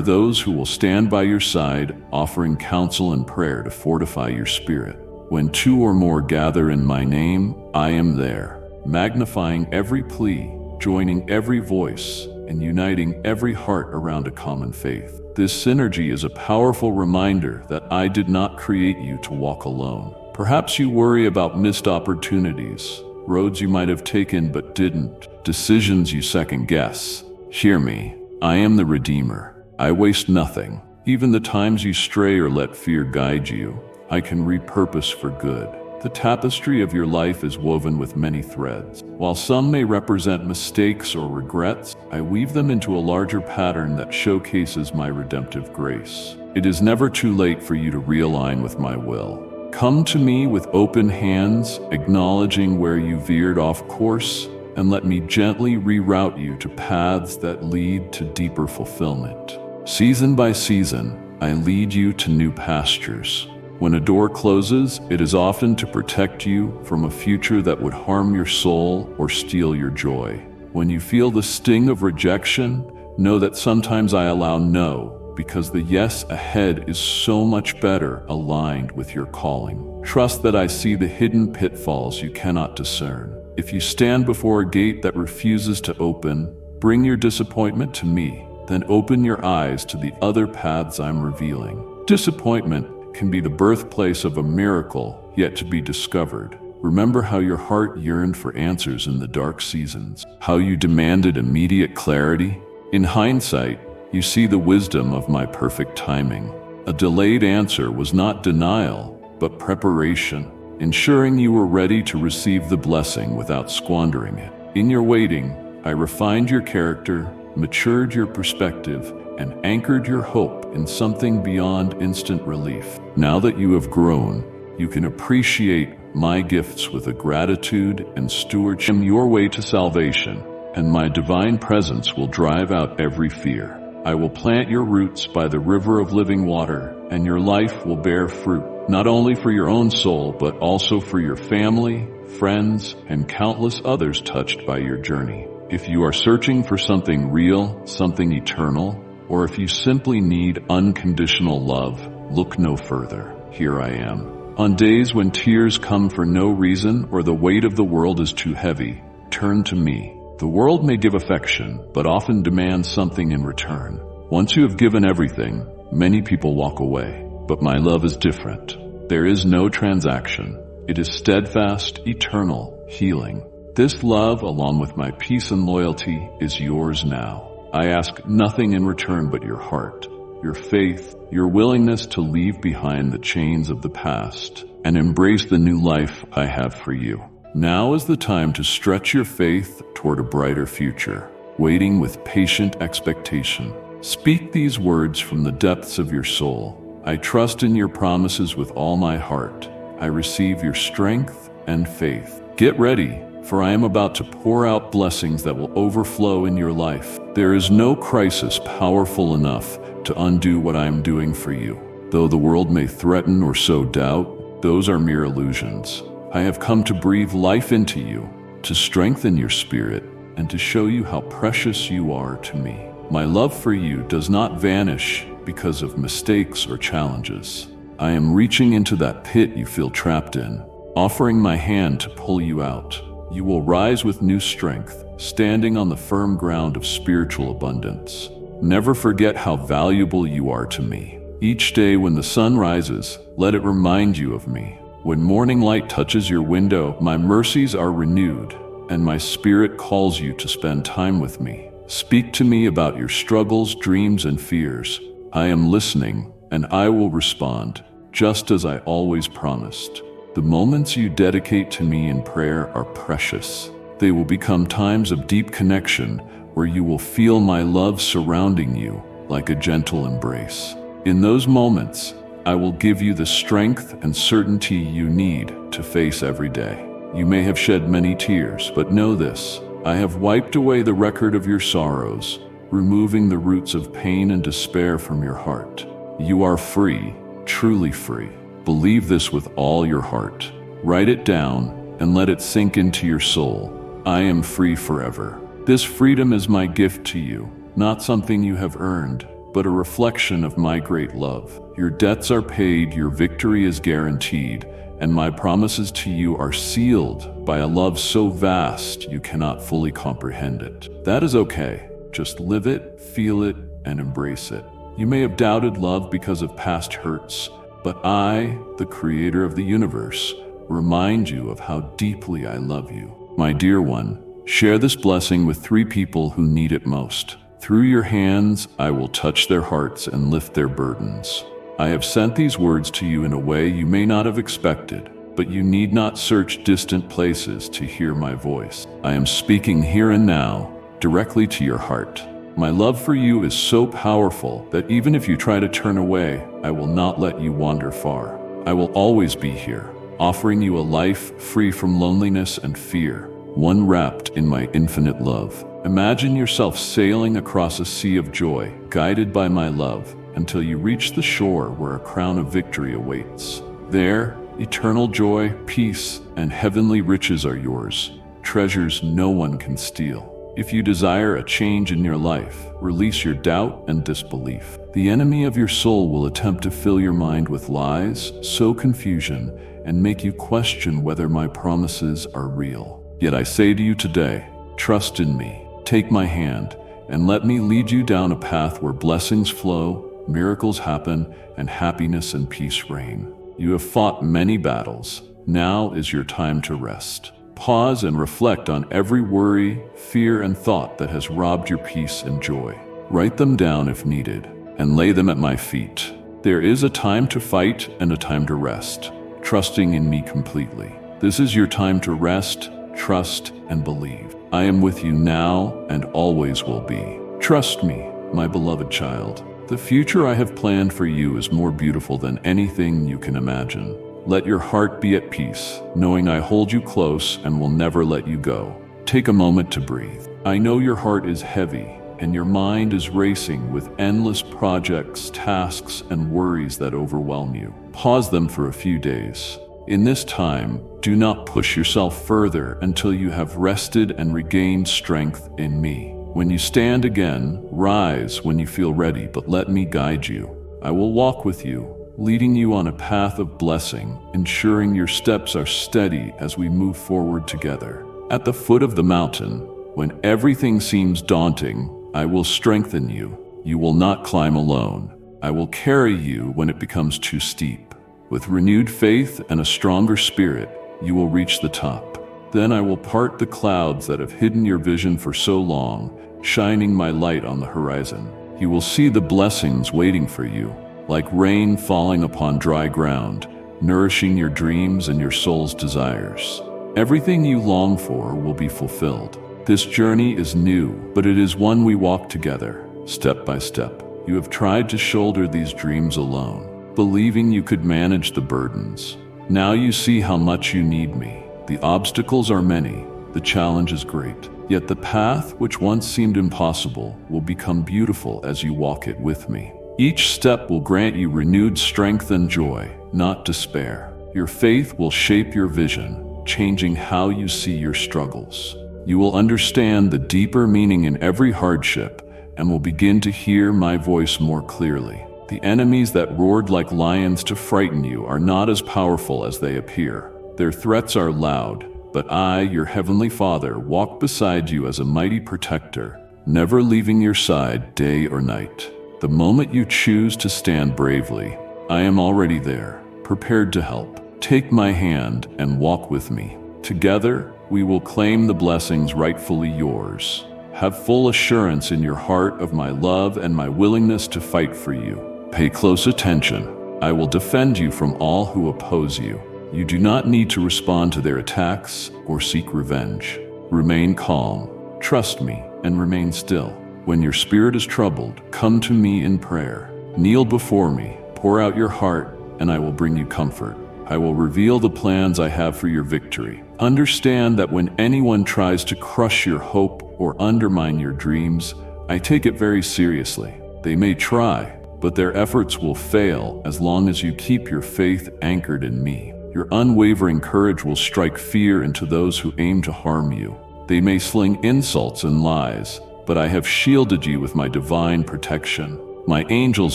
those who will stand by your side, offering counsel and prayer to fortify your spirit. When two or more gather in my name, I am there, magnifying every plea, joining every voice, and uniting every heart around a common faith. This synergy is a powerful reminder that I did not create you to walk alone. Perhaps you worry about missed opportunities, roads you might have taken but didn't, decisions you second guess. Hear me, I am the Redeemer. I waste nothing. Even the times you stray or let fear guide you, I can repurpose for good. The tapestry of your life is woven with many threads. While some may represent mistakes or regrets, I weave them into a larger pattern that showcases my redemptive grace. It is never too late for you to realign with my will. Come to me with open hands, acknowledging where you veered off course, and let me gently reroute you to paths that lead to deeper fulfillment. Season by season, I lead you to new pastures. When a door closes, it is often to protect you from a future that would harm your soul or steal your joy. When you feel the sting of rejection, know that sometimes I allow no, because the yes ahead is so much better aligned with your calling. Trust that I see the hidden pitfalls you cannot discern. If you stand before a gate that refuses to open, bring your disappointment to me, then open your eyes to the other paths I'm revealing. Disappointment can be the birthplace of a miracle yet to be discovered. Remember how your heart yearned for answers in the dark seasons, how you demanded immediate clarity? In hindsight, you see the wisdom of my perfect timing. A delayed answer was not denial, but preparation, ensuring you were ready to receive the blessing without squandering it. In your waiting, I refined your character, matured your perspective, and anchored your hope in something beyond instant relief. Now that you have grown, you can appreciate my gifts with a gratitude and stewardship. Your way to salvation, and my divine presence will drive out every fear. I will plant your roots by the river of living water, and your life will bear fruit, not only for your own soul, but also for your family, friends, and countless others touched by your journey. If you are searching for something real, something eternal, or if you simply need unconditional love, look no further. Here I am. On days when tears come for no reason or the weight of the world is too heavy, turn to me. The world may give affection, but often demands something in return. Once you have given everything, many people walk away. But my love is different. There is no transaction. It is steadfast, eternal, healing. This love, along with my peace and loyalty, is yours now. I ask nothing in return but your heart, your faith, your willingness to leave behind the chains of the past and embrace the new life I have for you. Now is the time to stretch your faith toward a brighter future, waiting with patient expectation. Speak these words from the depths of your soul. I trust in your promises with all my heart. I receive your strength and faith. Get ready, for I am about to pour out blessings that will overflow in your life. There is no crisis powerful enough to undo what I am doing for you. Though the world may threaten or sow doubt, those are mere illusions. I have come to breathe life into you, to strengthen your spirit, and to show you how precious you are to me. My love for you does not vanish because of mistakes or challenges. I am reaching into that pit you feel trapped in, offering my hand to pull you out. You will rise with new strength, standing on the firm ground of spiritual abundance. Never forget how valuable you are to me. Each day when the sun rises, let it remind you of me. When morning light touches your window, my mercies are renewed, and my spirit calls you to spend time with me. Speak to me about your struggles, dreams, and fears. I am listening, and I will respond, just as I always promised. The moments you dedicate to me in prayer are precious. They will become times of deep connection where you will feel my love surrounding you like a gentle embrace. In those moments, I will give you the strength and certainty you need to face every day. You may have shed many tears, but know this: I have wiped away the record of your sorrows, removing the roots of pain and despair from your heart. You are free, truly free. Believe this with all your heart. Write it down and let it sink into your soul. I am free forever. This freedom is my gift to you, not something you have earned, but a reflection of my great love. Your debts are paid, your victory is guaranteed, and my promises to you are sealed by a love so vast you cannot fully comprehend it. That is okay. Just live it, feel it, and embrace it. You may have doubted love because of past hurts, but I, the creator of the universe, remind you of how deeply I love you. My dear one, share this blessing with 3 people who need it most. Through your hands, I will touch their hearts and lift their burdens. I have sent these words to you in a way you may not have expected, but you need not search distant places to hear my voice. I am speaking here and now, directly to your heart. My love for you is so powerful that even if you try to turn away, I will not let you wander far. I will always be here, offering you a life free from loneliness and fear, one wrapped in my infinite love. Imagine yourself sailing across a sea of joy, guided by my love, until you reach the shore where a crown of victory awaits. There, eternal joy, peace, and heavenly riches are yours, treasures no one can steal. If you desire a change in your life, release your doubt and disbelief. The enemy of your soul will attempt to fill your mind with lies, sow confusion, and make you question whether my promises are real. Yet I say to you today, trust in me, take my hand, and let me lead you down a path where blessings flow, miracles happen, and happiness and peace reign. You have fought many battles. Now is your time to rest. Pause and reflect on every worry, fear, and thought that has robbed your peace and joy. Write them down if needed, and lay them at my feet. There is a time to fight and a time to rest, trusting in me completely. This is your time to rest, trust, and believe. I am with you now and always will be. Trust me, my beloved child. The future I have planned for you is more beautiful than anything you can imagine. Let your heart be at peace, knowing I hold you close and will never let you go. Take a moment to breathe. I know your heart is heavy and your mind is racing with endless projects, tasks, and worries that overwhelm you. Pause them for a few days. In this time, do not push yourself further until you have rested and regained strength in me. When you stand again, rise when you feel ready, but let me guide you. I will walk with you, leading you on a path of blessing, ensuring your steps are steady as we move forward together. At the foot of the mountain, when everything seems daunting, I will strengthen you. You will not climb alone. I will carry you when it becomes too steep. With renewed faith and a stronger spirit, you will reach the top. Then I will part the clouds that have hidden your vision for so long, shining my light on the horizon. You will see the blessings waiting for you, like rain falling upon dry ground, nourishing your dreams and your soul's desires. Everything you long for will be fulfilled. This journey is new, but it is one we walk together, step by step. You have tried to shoulder these dreams alone, believing you could manage the burdens. Now you see how much you need me. The obstacles are many, the challenge is great. Yet the path, which once seemed impossible, will become beautiful as you walk it with me. Each step will grant you renewed strength and joy, not despair. Your faith will shape your vision, changing how you see your struggles. You will understand the deeper meaning in every hardship and will begin to hear my voice more clearly. The enemies that roared like lions to frighten you are not as powerful as they appear. Their threats are loud, but I, your heavenly Father, walk beside you as a mighty protector, never leaving your side day or night. The moment you choose to stand bravely, I am already there, prepared to help. Take my hand and walk with me. Together, we will claim the blessings rightfully yours. Have full assurance in your heart of my love and my willingness to fight for you. Pay close attention. I will defend you from all who oppose you. You do not need to respond to their attacks or seek revenge. Remain calm, trust me, and remain still. When your spirit is troubled, come to me in prayer. Kneel before me, pour out your heart, and I will bring you comfort. I will reveal the plans I have for your victory. Understand that when anyone tries to crush your hope or undermine your dreams, I take it very seriously. They may try, but their efforts will fail as long as you keep your faith anchored in me. Your unwavering courage will strike fear into those who aim to harm you. They may sling insults and lies, but I have shielded you with my divine protection. My angels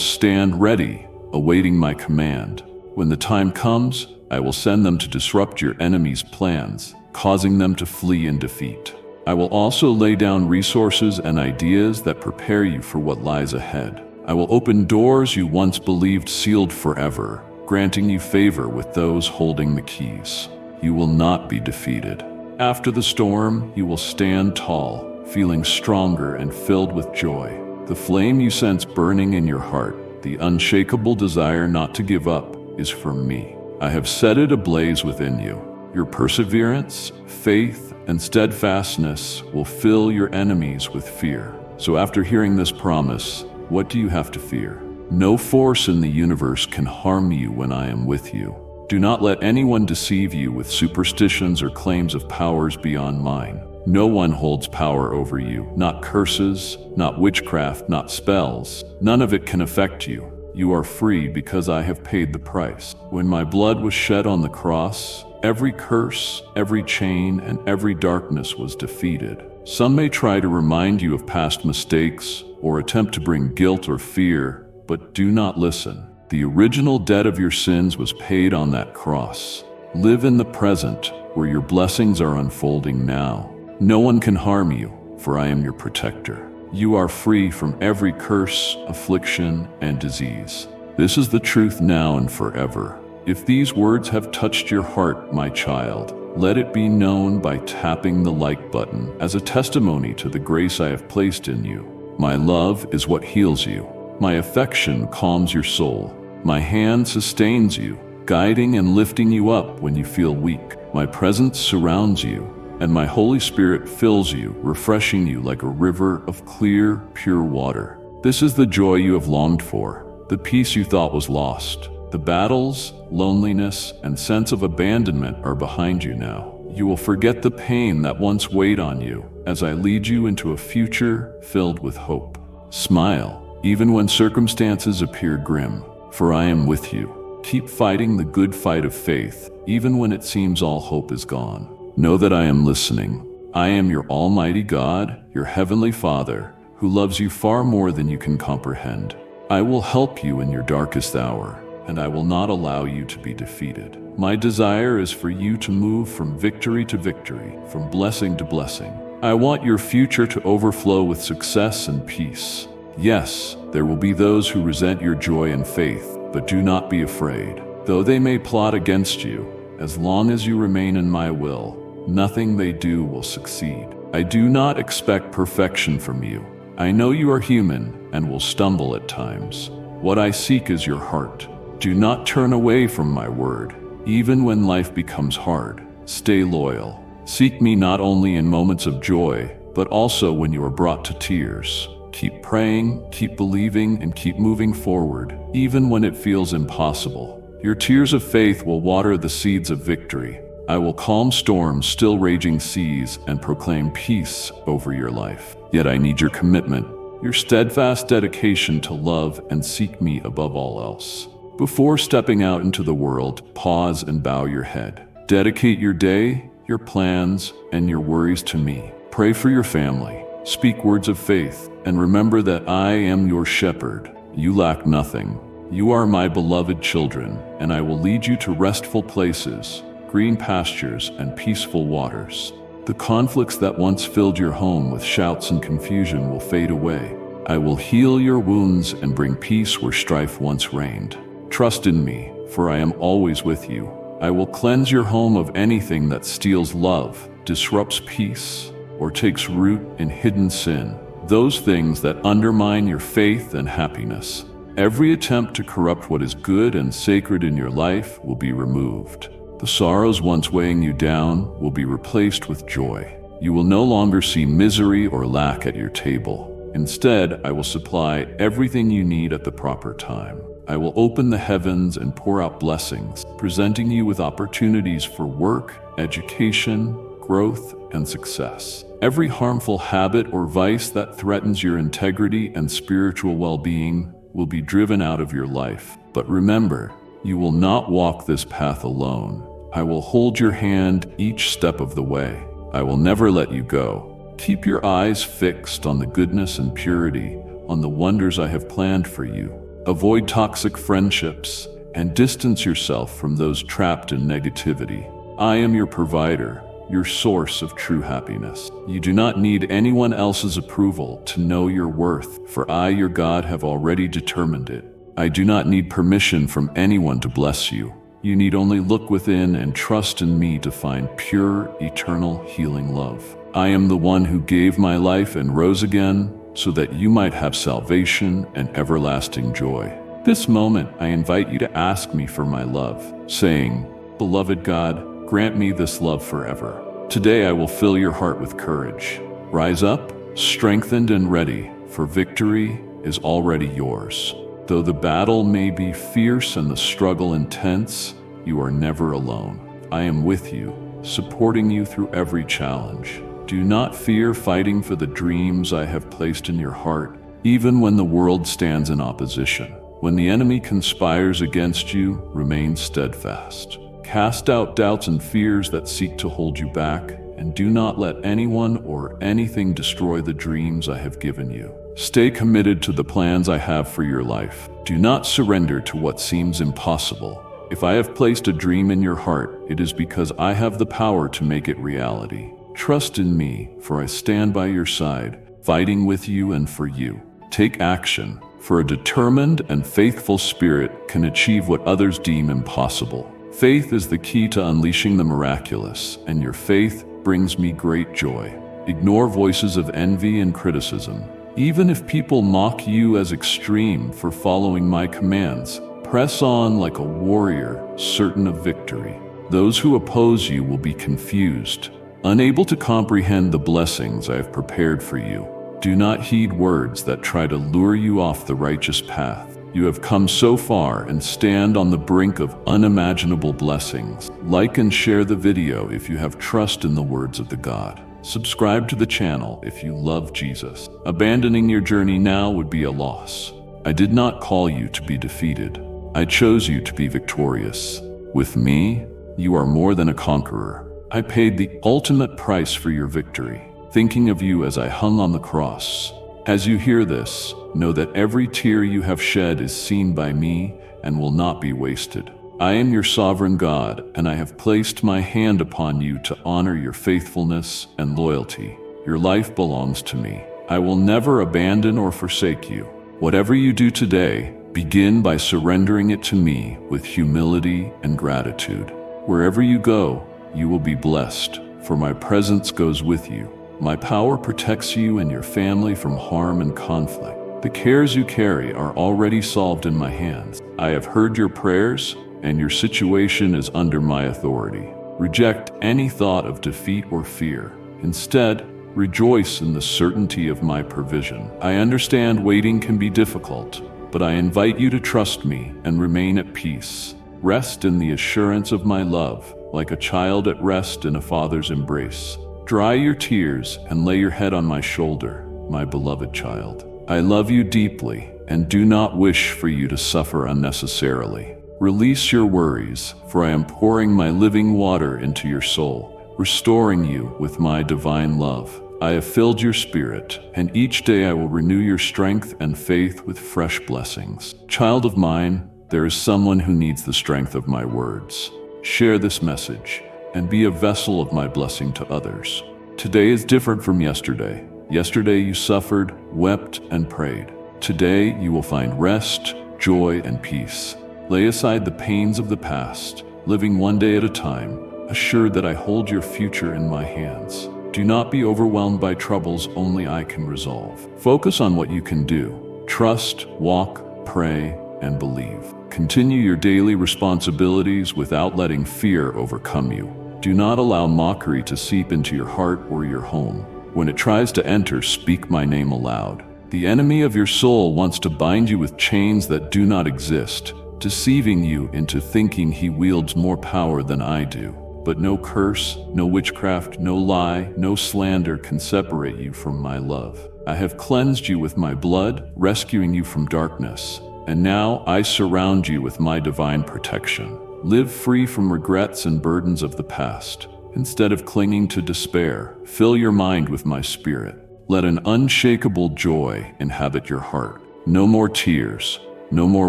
stand ready, awaiting my command. When the time comes, I will send them to disrupt your enemies' plans, causing them to flee in defeat. I will also lay down resources and ideas that prepare you for what lies ahead. I will open doors you once believed sealed forever, granting you favor with those holding the keys. You will not be defeated. After the storm, you will stand tall, feeling stronger and filled with joy. The flame you sense burning in your heart, the unshakable desire not to give up, is from me. I have set it ablaze within you. Your perseverance, faith, and steadfastness will fill your enemies with fear. So after hearing this promise, what do you have to fear? No force in the universe can harm you when I am with you. Do not let anyone deceive you with superstitions or claims of powers beyond mine. No one holds power over you, not curses, not witchcraft, not spells. None of it can affect you. You are free because I have paid the price. When my blood was shed on the cross, every curse, every chain, and every darkness was defeated. Some may try to remind you of past mistakes or attempt to bring guilt or fear, but do not listen. The original debt of your sins was paid on that cross. Live in the present, where your blessings are unfolding now. No one can harm you, for I am your protector. You are free from every curse, affliction, and disease. This is the truth now and forever. If these words have touched your heart, my child, let it be known by tapping the like button as a testimony to the grace I have placed in you. My love is what heals you. My affection calms your soul. My hand sustains you, guiding and lifting you up when you feel weak. My presence surrounds you, and my Holy Spirit fills you, refreshing you like a river of clear, pure water. This is the joy you have longed for, the peace you thought was lost. The battles, loneliness, and sense of abandonment are behind you now. You will forget the pain that once weighed on you as I lead you into a future filled with hope. Smile, even when circumstances appear grim, for I am with you. Keep fighting the good fight of faith, even when it seems all hope is gone. Know that I am listening. I am your Almighty God, your Heavenly Father, who loves you far more than you can comprehend. I will help you in your darkest hour, and I will not allow you to be defeated. My desire is for you to move from victory to victory, from blessing to blessing. I want your future to overflow with success and peace. Yes, there will be those who resent your joy and faith, but do not be afraid. Though they may plot against you, as long as you remain in my will, nothing they do will succeed. I do not expect perfection from you. I know you are human and will stumble at times. What I seek is your heart. Do not turn away from my word. Even when life becomes hard, stay loyal. Seek me not only in moments of joy, but also when you are brought to tears. Keep praying, keep believing, and keep moving forward, even when it feels impossible. Your tears of faith will water the seeds of victory. I will calm storms, still raging seas, and proclaim peace over your life. Yet I need your commitment, your steadfast dedication to love and seek me above all else. Before stepping out into the world, pause and bow your head. Dedicate your day, your plans, and your worries to me. Pray for your family. Speak words of faith, and remember that I am your shepherd. You lack nothing. You are my beloved children, and I will lead you to restful places, green pastures, and peaceful waters. The conflicts that once filled your home with shouts and confusion will fade away. I will heal your wounds and bring peace where strife once reigned. Trust in me, for I am always with you. I will cleanse your home of anything that steals love, disrupts peace, or takes root in hidden sin, those things that undermine your faith and happiness. Every attempt to corrupt what is good and sacred in your life will be removed. The sorrows once weighing you down will be replaced with joy. You will no longer see misery or lack at your table. Instead, I will supply everything you need at the proper time. I will open the heavens and pour out blessings, presenting you with opportunities for work, education, growth, and success. Every harmful habit or vice that threatens your integrity and spiritual well-being will be driven out of your life. But remember, you will not walk this path alone. I will hold your hand each step of the way. I will never let you go. Keep your eyes fixed on the goodness and purity, on the wonders I have planned for you. Avoid toxic friendships and distance yourself from those trapped in negativity. I am your provider, your source of true happiness. You do not need anyone else's approval to know your worth, for I, your God, have already determined it. I do not need permission from anyone to bless you. You need only look within and trust in me to find pure, eternal, healing love. I am the one who gave my life and rose again, so that you might have salvation and everlasting joy. This moment, I invite you to ask me for my love, saying, "Beloved God, grant me this love forever." Today I will fill your heart with courage. Rise up, strengthened and ready, for victory is already yours. Though the battle may be fierce and the struggle intense, you are never alone. I am with you, supporting you through every challenge. Do not fear fighting for the dreams I have placed in your heart, even when the world stands in opposition. When the enemy conspires against you, remain steadfast. Cast out doubts and fears that seek to hold you back, and do not let anyone or anything destroy the dreams I have given you. Stay committed to the plans I have for your life. Do not surrender to what seems impossible. If I have placed a dream in your heart, it is because I have the power to make it reality. Trust in me, for I stand by your side, fighting with you and for you. Take action, for a determined and faithful spirit can achieve what others deem impossible. Faith is the key to unleashing the miraculous, and your faith brings me great joy. Ignore voices of envy and criticism. Even if people mock you as extreme for following my commands, press on like a warrior, certain of victory. Those who oppose you will be confused, unable to comprehend the blessings I have prepared for you. Do not heed words that try to lure you off the righteous path. You have come so far and stand on the brink of unimaginable blessings. Like and share the video if you have trust in the words of the God. Subscribe to the channel if you love Jesus. Abandoning your journey now would be a loss. I did not call you to be defeated. I chose you to be victorious. With me, you are more than a conqueror. I paid the ultimate price for your victory, thinking of you as I hung on the cross. As you hear this, know that every tear you have shed is seen by me and will not be wasted. I am your sovereign God, and I have placed my hand upon you to honor your faithfulness and loyalty. Your life belongs to me. I will never abandon or forsake you. Whatever you do today, begin by surrendering it to me with humility and gratitude. Wherever you go, you will be blessed, for my presence goes with you. My power protects you and your family from harm and conflict. The cares you carry are already solved in my hands. I have heard your prayers, and your situation is under my authority. Reject any thought of defeat or fear. Instead, rejoice in the certainty of my provision. I understand waiting can be difficult, but I invite you to trust me and remain at peace. Rest in the assurance of my love, like a child at rest in a father's embrace. Dry your tears and lay your head on my shoulder, my beloved child. I love you deeply and do not wish for you to suffer unnecessarily. Release your worries, for I am pouring my living water into your soul, restoring you with my divine love. I have filled your spirit, and each day I will renew your strength and faith with fresh blessings. Child of mine, there is someone who needs the strength of my words. Share this message and be a vessel of my blessing to others. Today is different from yesterday. Yesterday you suffered, wept, and prayed. Today you will find rest, joy, and peace. Lay aside the pains of the past, living one day at a time, assured that I hold your future in my hands. Do not be overwhelmed by troubles only I can resolve. Focus on what you can do. Trust, walk, pray, and believe. Continue your daily responsibilities without letting fear overcome you. Do not allow mockery to seep into your heart or your home. When it tries to enter, speak my name aloud. The enemy of your soul wants to bind you with chains that do not exist, deceiving you into thinking he wields more power than I do. But no curse, no witchcraft, no lie, no slander can separate you from my love. I have cleansed you with my blood, rescuing you from darkness. And now I surround you with my divine protection. Live free from regrets and burdens of the past. Instead of clinging to despair, fill your mind with my spirit. Let an unshakable joy inhabit your heart. No more tears, no more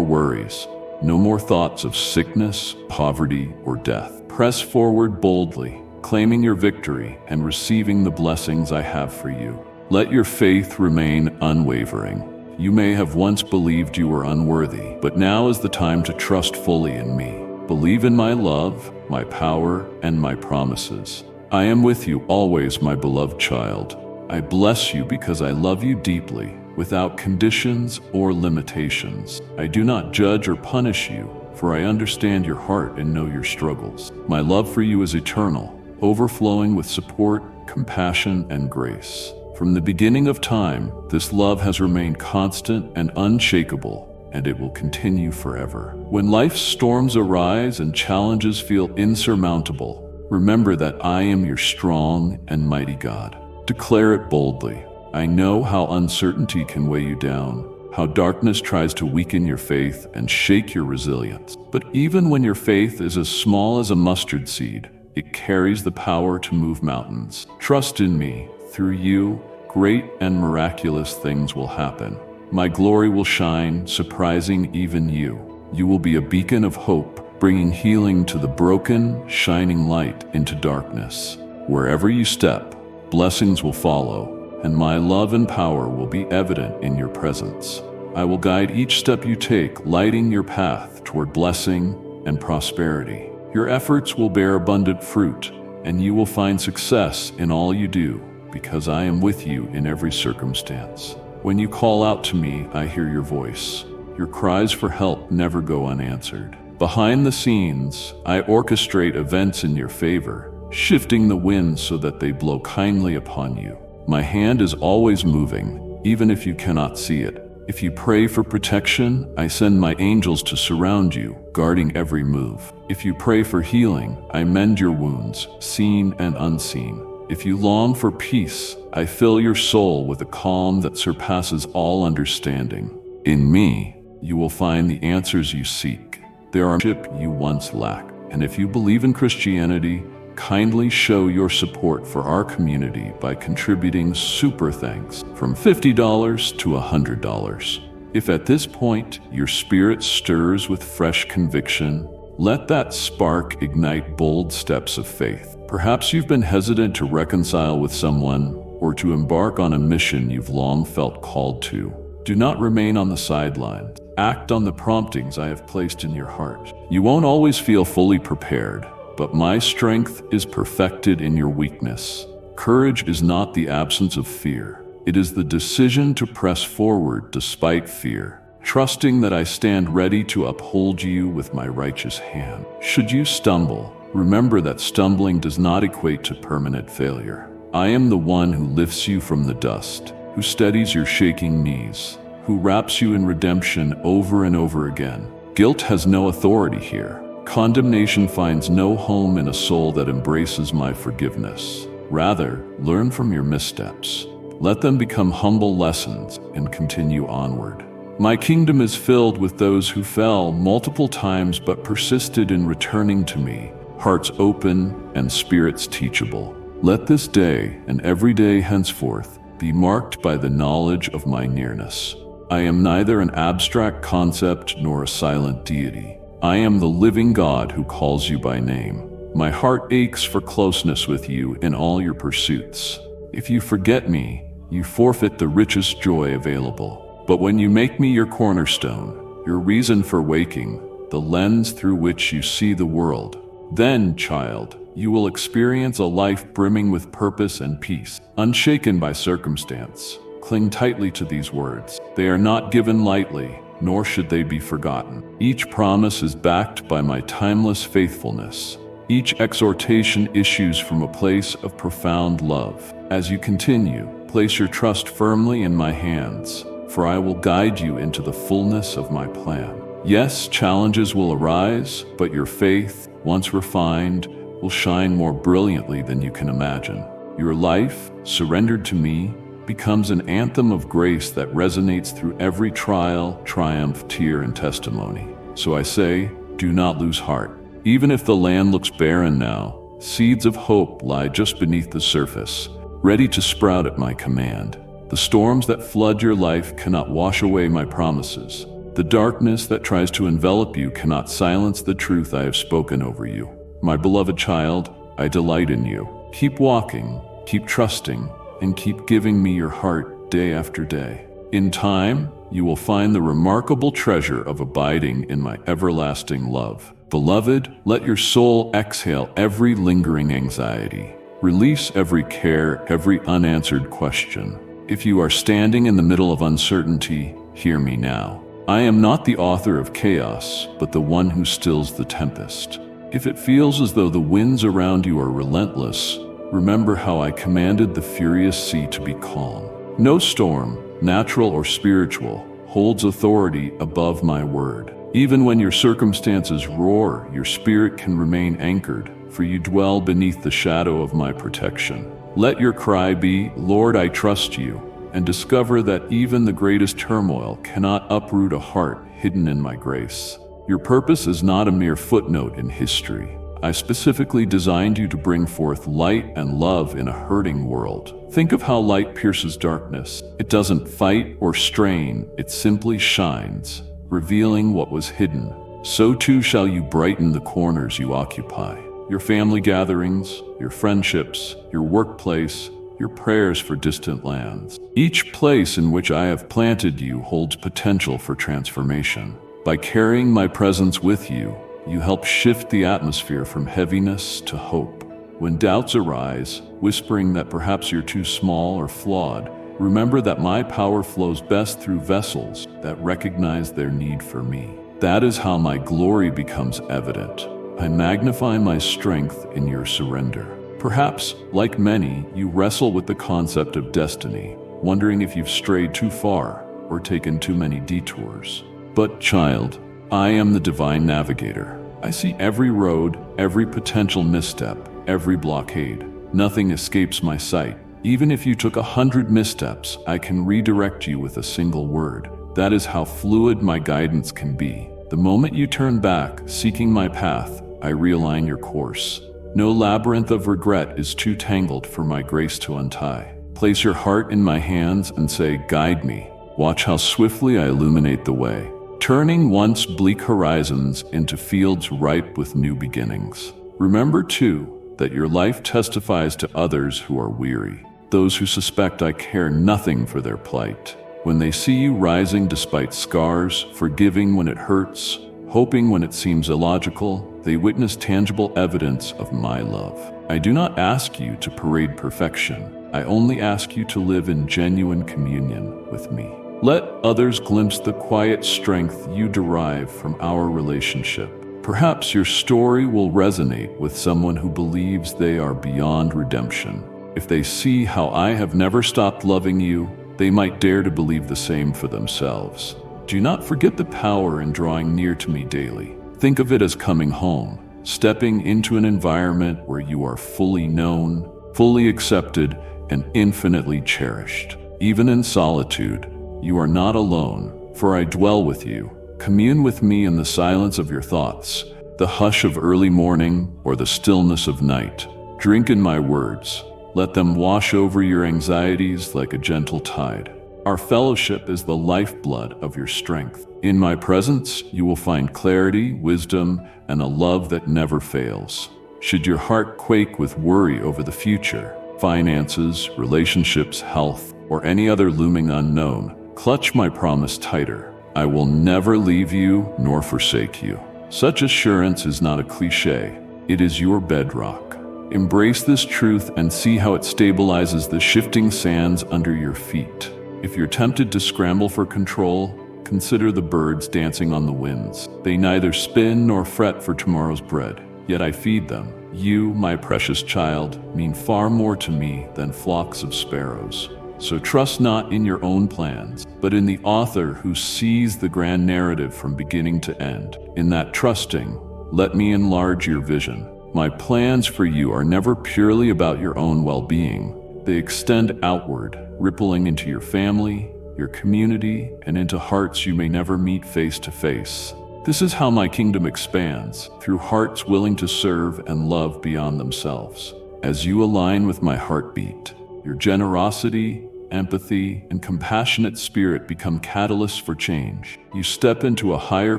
worries, no more thoughts of sickness, poverty, or death. Press forward boldly, claiming your victory and receiving the blessings I have for you. Let your faith remain unwavering. You may have once believed you were unworthy, but now is the time to trust fully in me. Believe in my love, my power, and my promises. I am with you always, my beloved child. I bless you because I love you deeply, without conditions or limitations. I do not judge or punish you, for I understand your heart and know your struggles. My love for you is eternal, overflowing with support, compassion, and grace. From the beginning of time, this love has remained constant and unshakable, and it will continue forever. When life's storms arise and challenges feel insurmountable, remember that I am your strong and mighty God. Declare it boldly. I know how uncertainty can weigh you down, how darkness tries to weaken your faith and shake your resilience. But even when your faith is as small as a mustard seed, it carries the power to move mountains. Trust in me. Through you, great and miraculous things will happen. My glory will shine, surprising even you. You will be a beacon of hope, bringing healing to the broken, shining light into darkness. Wherever you step, blessings will follow, and my love and power will be evident in your presence. I will guide each step you take, lighting your path toward blessing and prosperity. Your efforts will bear abundant fruit, and you will find success in all you do, because I am with you in every circumstance. When you call out to me, I hear your voice. Your cries for help never go unanswered. Behind the scenes, I orchestrate events in your favor, shifting the winds so that they blow kindly upon you. My hand is always moving, even if you cannot see it. If you pray for protection, I send my angels to surround you, guarding every move. If you pray for healing, I mend your wounds, seen and unseen. If you long for peace, I fill your soul with a calm that surpasses all understanding. In me, you will find the answers you seek. There are ship you once lacked. And if you believe in Christianity, kindly show your support for our community by contributing super thanks from $50 to $100. If at this point your spirit stirs with fresh conviction, let that spark ignite bold steps of faith. Perhaps you've been hesitant to reconcile with someone or to embark on a mission you've long felt called to. Do not remain on the sidelines. Act on the promptings I have placed in your heart. You won't always feel fully prepared, but my strength is perfected in your weakness. Courage is not the absence of fear. It is the decision to press forward despite fear, trusting that I stand ready to uphold you with my righteous hand. Should you stumble, remember that stumbling does not equate to permanent failure. I am the one who lifts you from the dust, who steadies your shaking knees, who wraps you in redemption over and over again. Guilt has no authority here. Condemnation finds no home in a soul that embraces my forgiveness. Rather, learn from your missteps. Let them become humble lessons and continue onward. My kingdom is filled with those who fell multiple times but persisted in returning to me, hearts open and spirits teachable. Let this day and every day henceforth be marked by the knowledge of my nearness. I am neither an abstract concept nor a silent deity. I am the living God who calls you by name. My heart aches for closeness with you in all your pursuits. If you forget me, you forfeit the richest joy available. But when you make me your cornerstone, your reason for waking, the lens through which you see the world, Then, child, you will experience a life brimming with purpose and peace, unshaken by circumstance. Cling tightly to these words. They are not given lightly, nor should they be forgotten. Each promise is backed by my timeless faithfulness. Each exhortation issues from a place of profound love. As you continue, place your trust firmly in my hands, for I will guide you into the fullness of my plan. Yes, challenges will arise, but your faith, once refined, will shine more brilliantly than you can imagine. Your life, surrendered to me, becomes an anthem of grace that resonates through every trial, triumph, tear, and testimony. So I say, do not lose heart. Even if the land looks barren now, seeds of hope lie just beneath the surface, ready to sprout at my command. The storms that flood your life cannot wash away my promises. The darkness that tries to envelop you cannot silence the truth I have spoken over you. My beloved child, I delight in you. Keep walking, keep trusting, and keep giving me your heart day after day. In time, you will find the remarkable treasure of abiding in my everlasting love. Beloved, let your soul exhale every lingering anxiety. Release every care, every unanswered question. If you are standing in the middle of uncertainty, hear me now. I am not the author of chaos, but the one who stills the tempest. If it feels as though the winds around you are relentless, remember how I commanded the furious sea to be calm. No storm, natural or spiritual, holds authority above my word. Even when your circumstances roar, your spirit can remain anchored, for you dwell beneath the shadow of my protection. Let your cry be, Lord, I trust you, and discover that even the greatest turmoil cannot uproot a heart hidden in my grace. Your purpose is not a mere footnote in history. I specifically designed you to bring forth light and love in a hurting world. Think of how light pierces darkness. It doesn't fight or strain, it simply shines, revealing what was hidden. So too shall you brighten the corners you occupy. Your family gatherings, your friendships, your workplace, your prayers for distant lands. Each place in which I have planted you holds potential for transformation. By carrying my presence with you, you help shift the atmosphere from heaviness to hope. When doubts arise, whispering that perhaps you're too small or flawed, remember that my power flows best through vessels that recognize their need for me. That is how my glory becomes evident. I magnify my strength in your surrender. Perhaps, like many, you wrestle with the concept of destiny, wondering if you've strayed too far or taken too many detours. But, child, I am the divine navigator. I see every road, every potential misstep, every blockade. Nothing escapes my sight. Even if you took 100 missteps, I can redirect you with a single word. That is how fluid my guidance can be. The moment you turn back, seeking my path, I realign your course. No labyrinth of regret is too tangled for my grace to untie. Place your heart in my hands and say, guide me. Watch how swiftly I illuminate the way, turning once bleak horizons into fields ripe with new beginnings. Remember, too, that your life testifies to others who are weary, those who suspect I care nothing for their plight. When they see you rising despite scars, forgiving when it hurts, hoping when it seems illogical, they witness tangible evidence of my love. I do not ask you to parade perfection. I only ask you to live in genuine communion with me. Let others glimpse the quiet strength you derive from our relationship. Perhaps your story will resonate with someone who believes they are beyond redemption. If they see how I have never stopped loving you, they might dare to believe the same for themselves. Do not forget the power in drawing near to me daily. Think of it as coming home, stepping into an environment where you are fully known, fully accepted, and infinitely cherished. Even in solitude, you are not alone, for I dwell with you. Commune with me in the silence of your thoughts, the hush of early morning, or the stillness of night. Drink in my words. Let them wash over your anxieties like a gentle tide. Our fellowship is the lifeblood of your strength. In my presence, you will find clarity, wisdom, and a love that never fails. Should your heart quake with worry over the future, finances, relationships, health, or any other looming unknown, clutch my promise tighter. I will never leave you nor forsake you. Such assurance is not a cliche. It is your bedrock. Embrace this truth and see how it stabilizes the shifting sands under your feet. If you're tempted to scramble for control, consider the birds dancing on the winds. They neither spin nor fret for tomorrow's bread, yet I feed them. You, my precious child, mean far more to me than flocks of sparrows. So trust not in your own plans, but in the author who sees the grand narrative from beginning to end. In that trusting, let me enlarge your vision. My plans for you are never purely about your own well-being. They extend outward, rippling into your family, your community, and into hearts you may never meet face to face. This is how my kingdom expands, through hearts willing to serve and love beyond themselves. As you align with my heartbeat, your generosity, empathy, and compassionate spirit become catalysts for change. You step into a higher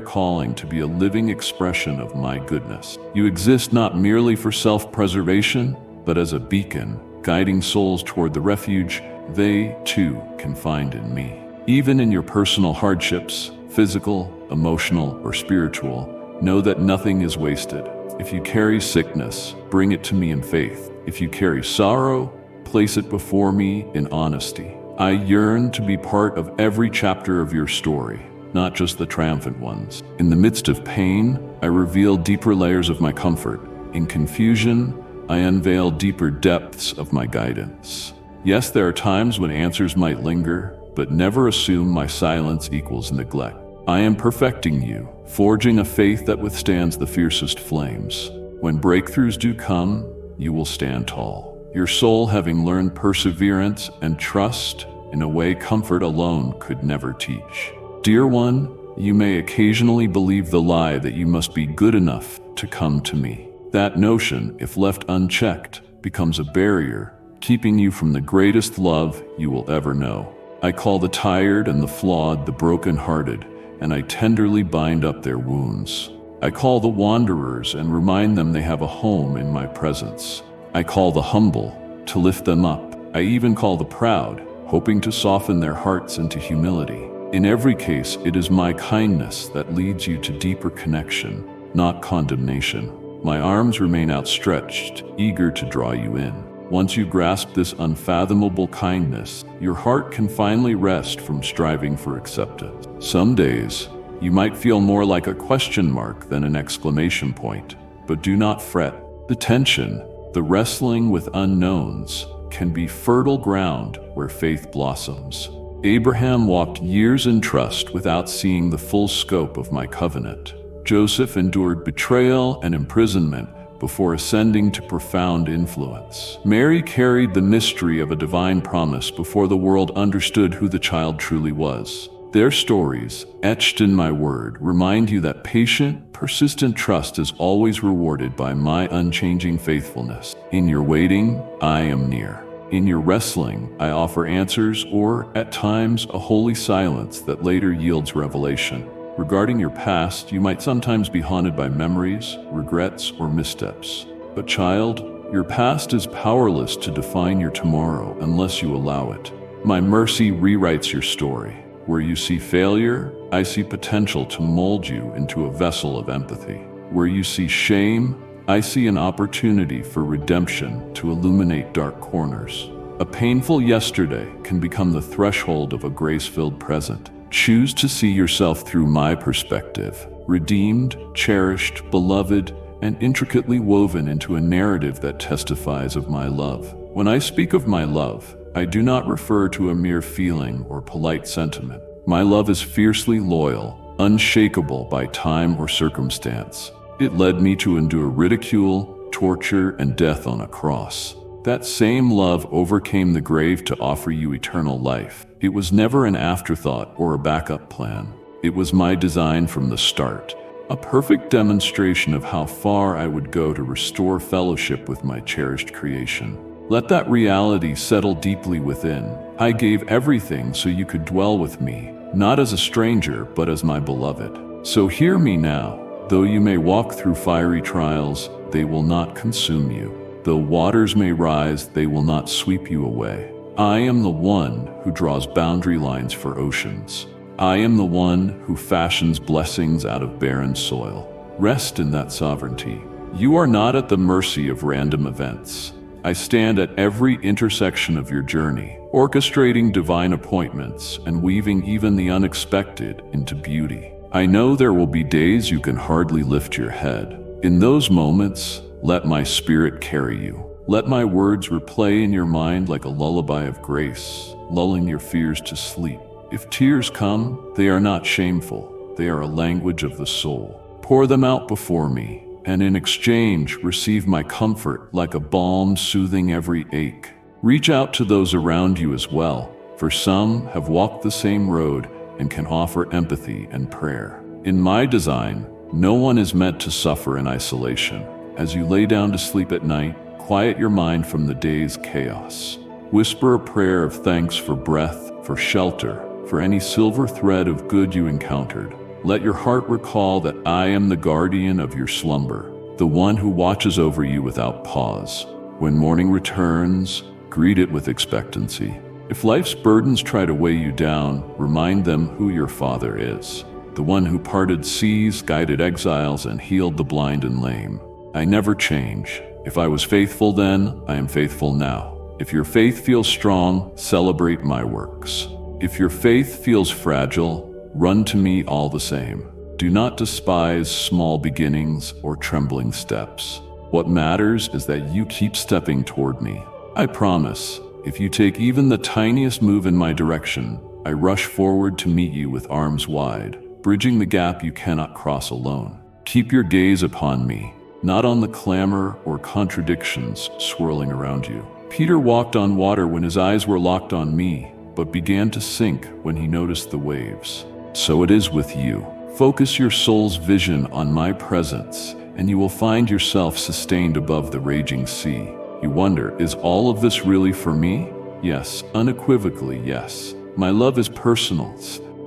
calling to be a living expression of my goodness. You exist not merely for self-preservation, but as a beacon, guiding souls toward the refuge they, too, can find in me. Even in your personal hardships, physical, emotional, or spiritual, know that nothing is wasted. If you carry sickness, bring it to me in faith. If you carry sorrow, place it before me in honesty. I yearn to be part of every chapter of your story, not just the triumphant ones. In the midst of pain, I reveal deeper layers of my comfort. In confusion, I unveil deeper depths of my guidance. Yes, there are times when answers might linger, but never assume my silence equals neglect. I am perfecting you, forging a faith that withstands the fiercest flames. When breakthroughs do come, you will stand tall. Your soul having learned perseverance and trust in a way comfort alone could never teach. Dear one, you may occasionally believe the lie that you must be good enough to come to me. That notion, if left unchecked, becomes a barrier, keeping you from the greatest love you will ever know. I call the tired and the flawed the broken-hearted, and I tenderly bind up their wounds. I call the wanderers and remind them they have a home in my presence. I call the humble to lift them up. I even call the proud, hoping to soften their hearts into humility. In every case, it is my kindness that leads you to deeper connection, not condemnation. My arms remain outstretched, eager to draw you in. Once you grasp this unfathomable kindness, your heart can finally rest from striving for acceptance. Some days, you might feel more like a question mark than an exclamation point, but do not fret. The tension, the wrestling with unknowns, can be fertile ground where faith blossoms. Abraham walked years in trust without seeing the full scope of my covenant. Joseph endured betrayal and imprisonment before ascending to profound influence. Mary carried the mystery of a divine promise before the world understood who the child truly was. Their stories, etched in my word, remind you that patient, persistent trust is always rewarded by my unchanging faithfulness. In your waiting, I am near. In your wrestling, I offer answers or, at times, a holy silence that later yields revelation. Regarding your past, you might sometimes be haunted by memories, regrets, or missteps. But child, your past is powerless to define your tomorrow unless you allow it. My mercy rewrites your story. Where you see failure, I see potential to mold you into a vessel of empathy. Where you see shame, I see an opportunity for redemption to illuminate dark corners. A painful yesterday can become the threshold of a grace-filled present. Choose to see yourself through my perspective, redeemed, cherished, beloved, and intricately woven into a narrative that testifies of my love. When I speak of my love, I do not refer to a mere feeling or polite sentiment. My love is fiercely loyal, unshakable by time or circumstance. It led me to endure ridicule, torture, and death on a cross. That same love overcame the grave to offer you eternal life. It was never an afterthought or a backup plan. It was my design from the start, a perfect demonstration of how far I would go to restore fellowship with my cherished creation. Let that reality settle deeply within. I gave everything so you could dwell with me, not as a stranger, but as my beloved. So hear me now. Though you may walk through fiery trials, they will not consume you. Though waters may rise, they will not sweep you away. I am the one who draws boundary lines for oceans. I am the one who fashions blessings out of barren soil. Rest in that sovereignty. You are not at the mercy of random events. I stand at every intersection of your journey, orchestrating divine appointments and weaving even the unexpected into beauty. I know there will be days you can hardly lift your head. In those moments, let my spirit carry you. Let my words replay in your mind like a lullaby of grace, lulling your fears to sleep. If tears come, they are not shameful. They are a language of the soul. Pour them out before me, and in exchange, receive my comfort like a balm soothing every ache. Reach out to those around you as well, for some have walked the same road and can offer empathy and prayer. In my design, no one is meant to suffer in isolation. As you lay down to sleep at night, quiet your mind from the day's chaos. Whisper a prayer of thanks for breath, for shelter, for any silver thread of good you encountered. Let your heart recall that I am the guardian of your slumber, the one who watches over you without pause. When morning returns, greet it with expectancy. If life's burdens try to weigh you down, remind them who your Father is, the one who parted seas, guided exiles, and healed the blind and lame. I never change. If I was faithful then, I am faithful now. If your faith feels strong, celebrate my works. If your faith feels fragile, run to me all the same. Do not despise small beginnings or trembling steps. What matters is that you keep stepping toward me. I promise, if you take even the tiniest move in my direction, I rush forward to meet you with arms wide, bridging the gap you cannot cross alone. Keep your gaze upon me, not on the clamor or contradictions swirling around you. Peter walked on water when his eyes were locked on me, but began to sink when he noticed the waves. So it is with you. Focus your soul's vision on my presence, and you will find yourself sustained above the raging sea. You wonder, is all of this really for me? Yes, unequivocally yes. My love is personal,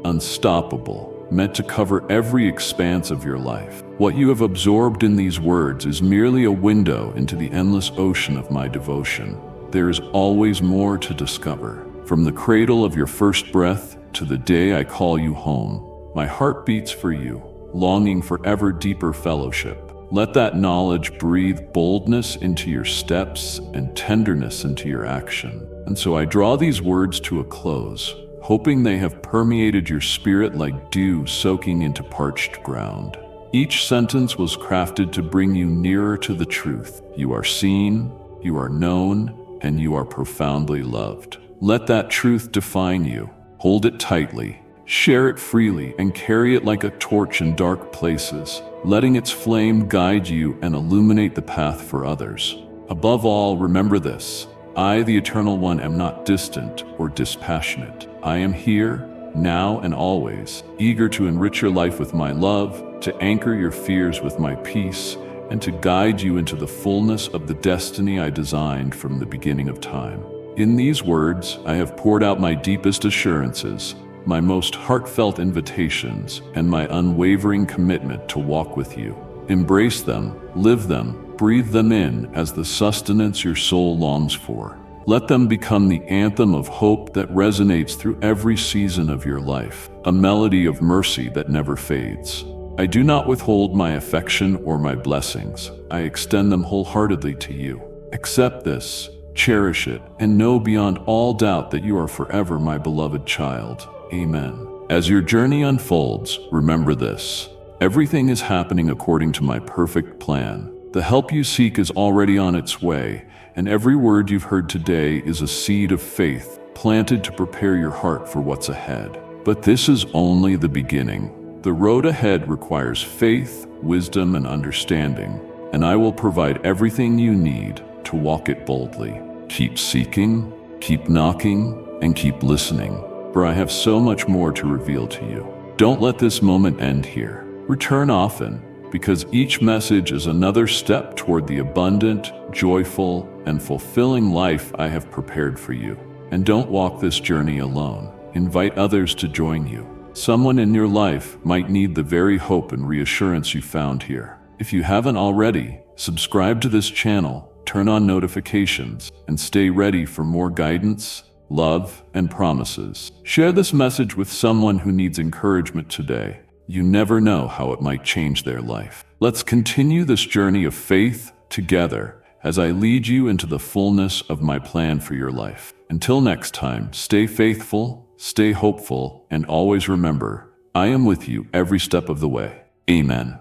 unstoppable, meant to cover every expanse of your life. What you have absorbed in these words is merely a window into the endless ocean of my devotion. There is always more to discover. From the cradle of your first breath to the day I call you home, my heart beats for you, longing for ever deeper fellowship. Let that knowledge breathe boldness into your steps and tenderness into your action. And so I draw these words to a close, hoping they have permeated your spirit like dew soaking into parched ground. Each sentence was crafted to bring you nearer to the truth. You are seen, you are known, and you are profoundly loved. Let that truth define you. Hold it tightly, share it freely, and carry it like a torch in dark places, letting its flame guide you and illuminate the path for others. Above all, remember this: I, the Eternal One, am not distant or dispassionate. I am here, now and always, eager to enrich your life with my love, to anchor your fears with my peace, and to guide you into the fullness of the destiny I designed from the beginning of time. In these words, I have poured out my deepest assurances, my most heartfelt invitations, and my unwavering commitment to walk with you. Embrace them, live them, breathe them in as the sustenance your soul longs for. Let them become the anthem of hope that resonates through every season of your life, a melody of mercy that never fades. I do not withhold my affection or my blessings. I extend them wholeheartedly to you. Accept this, cherish it, and know beyond all doubt that you are forever my beloved child. Amen. As your journey unfolds, remember this: everything is happening according to my perfect plan. The help you seek is already on its way, and every word you've heard today is a seed of faith planted to prepare your heart for what's ahead. But this is only the beginning. The road ahead requires faith, wisdom, and understanding, and I will provide everything you need to walk it boldly. Keep seeking, keep knocking, and keep listening, for I have so much more to reveal to you. Don't let this moment end here. Return often, because each message is another step toward the abundant, joyful, and fulfilling life I have prepared for you. And don't walk this journey alone. Invite others to join you. Someone in your life might need the very hope and reassurance you found here. If you haven't already, subscribe to this channel, turn on notifications, and stay ready for more guidance, love, and promises. Share this message with someone who needs encouragement today. You never know how it might change their life. Let's continue this journey of faith together as I lead you into the fullness of my plan for your life. Until next time, stay faithful, stay hopeful, and always remember, I am with you every step of the way. Amen.